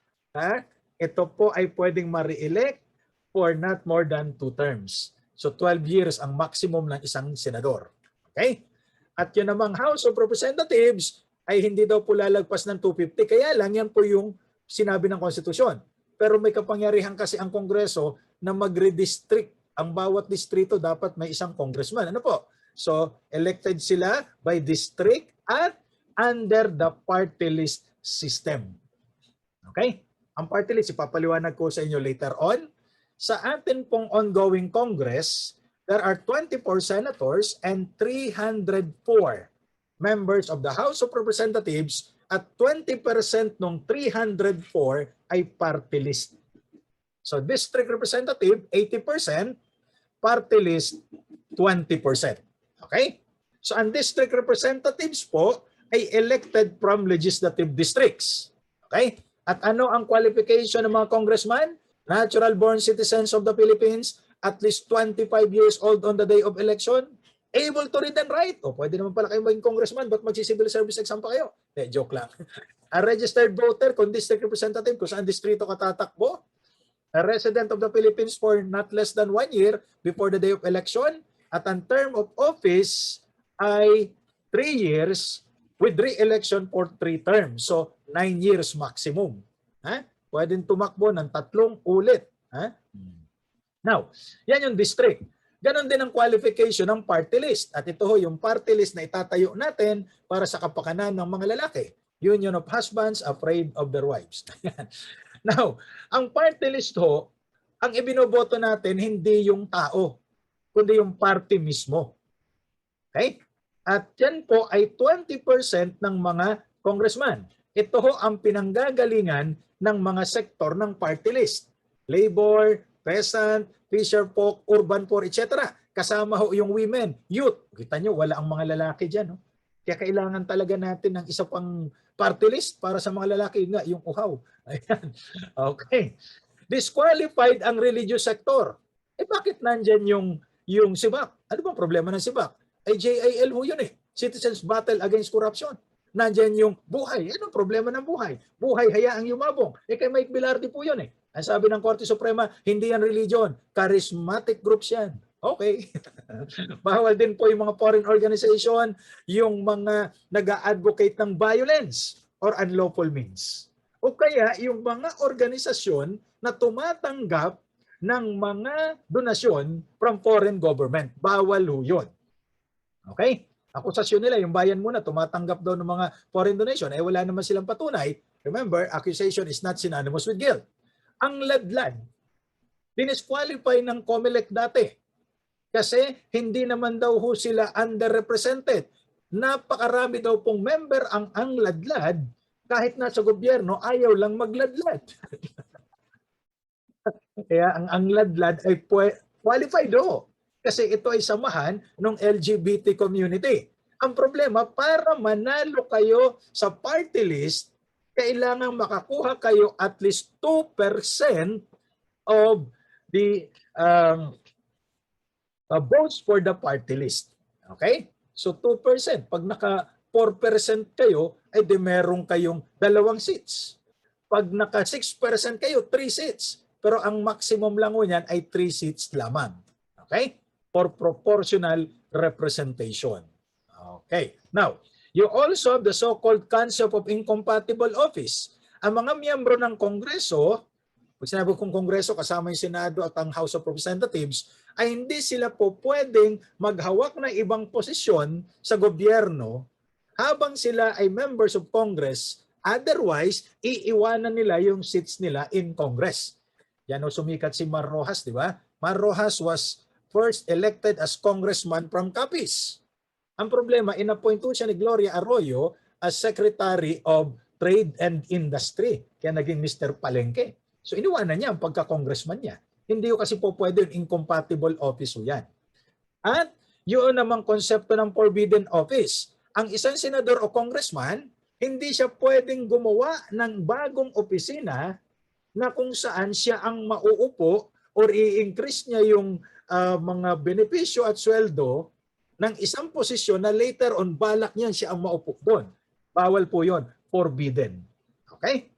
ito po ay pwedeng ma-re-elect for not more than 2 terms. So 12 years ang maximum ng isang senador. Okay? At yun namang House of Representatives ay hindi daw po lalagpas ng 250. Kaya lang yan po yung sinabi ng konstitusyon. Pero may kapangyarihan kasi ang Kongreso na mag-redistrict. Ang bawat distrito dapat may isang congressman. Ano po? So, elected sila by district at under the party list system. Okay? Ang party list, ipapaliwanag ko sa inyo later on. Sa atin pong ongoing Congress, there are 24 senators and 304 members of the House of Representatives at 20% ng 304 ay party list. So district representative, 80%, party list, 20%. Okay? So ang district representatives po ay elected from legislative districts. Okay? At ano ang qualification ng mga congressman? Natural-born citizens of the Philippines, at least 25 years old on the day of election, able to read and write. O pwede naman pala kayo maging congressman, ba't magsi-civil service exam pa kayo? Joke lang. A registered voter, kung district representative, kung saan distrito ka tatakbo, a resident of the Philippines for not less than 1 year before the day of election, at ang term of office ay 3 years with re-election for 3 terms. So, 9 years maximum. Pwedeng tumakbo ng 3 ulit. Now, yan yung district. Ganon din ang qualification ng party list. At ito ho, yung party list na itatayo natin para sa kapakanan ng mga lalaki. Union of Husbands Afraid of Their Wives. Now, ang party list ho, ang ibinoboto natin hindi yung tao, kundi yung party mismo. Okay? At yan po ay 20% ng mga congressman. Ito ho ang pinanggagalingan ng mga sektor ng party list. Labor, peasant, fisher folk, urban poor, etc. Kasama ho yung women, youth. Kita nyo, wala ang mga lalaki dyan. No? Kaya kailangan talaga natin ng isa pang party list para sa mga lalaki nga, yung uhaw. Ayan. Okay. Disqualified ang religious sector. Eh bakit nandyan yung SIBAC? Ano bang problema ng SIBAC? Ay JAL ho yun eh. Citizens Battle Against Corruption. Nandyan yung buhay. Anong problema ng buhay? Buhay, hayaang yumabong. Eh kay Mike Bilardi po yun eh. Ang sabi ng Korte Suprema, hindi yan religion. Charismatic groups yan. Okay. Bawal din po yung mga foreign organization, yung mga nag-a-advocate ng violence or unlawful means. O kaya yung mga organisasyon na tumatanggap ng mga donasyon from foreign government. Bawal ho yun. Okay? Akusasyon nila, yung bayan muna tumatanggap daw ng mga foreign donation, eh wala naman silang patunay. Remember, accusation is not synonymous with guilt. Ang ladlad, dinisqualify ng COMELEC dati kasi hindi naman daw ho sila underrepresented. Napakarami daw pong member ang ladlad, kahit nasa gobyerno, ayaw lang magladlad. Kaya ang ladlad ay qualified do. Kasi ito ay samahan ng LGBT community. Ang problema, para manalo kayo sa party list, kailangan makakuha kayo at least 2% of the votes for the party list. Okay? So 2%. Pag naka 4% kayo, ay di meron kayong 2 seats. Pag naka 6% kayo, 3 seats. Pero ang maximum lang niyan ay 3 seats lamang. Okay? For proportional representation. Okay. Now, you also have the so-called concept of incompatible office. Ang mga miyembro ng Kongreso, pag sinabi kong Kongreso kasama yung Senado at ang House of Representatives, ay hindi sila po pwedeng maghawak ng ibang posisyon sa gobyerno habang sila ay members of Congress, otherwise, iiwanan nila yung seats nila in Congress. Yan o sumikat si Mar Rojas, di ba? Mar Rojas was first elected as congressman from Capiz. Ang problema, inappoint siya ni Gloria Arroyo as Secretary of Trade and Industry. Kaya naging Mr. Palengke. So iniwanan niya ang pagka-congressman niya. Hindi ko kasi po pwede yung incompatible office o yan. At yun namang konsepto ng forbidden office. Ang isang senador o congressman, hindi siya pwedeng gumawa ng bagong opisina na kung saan siya ang mauupo or i-increase niya yung mga benepisyo at sweldo ng isang posisyon na later on balak niyan siya ang maupo doon. Bawal po yun. Forbidden. Okay?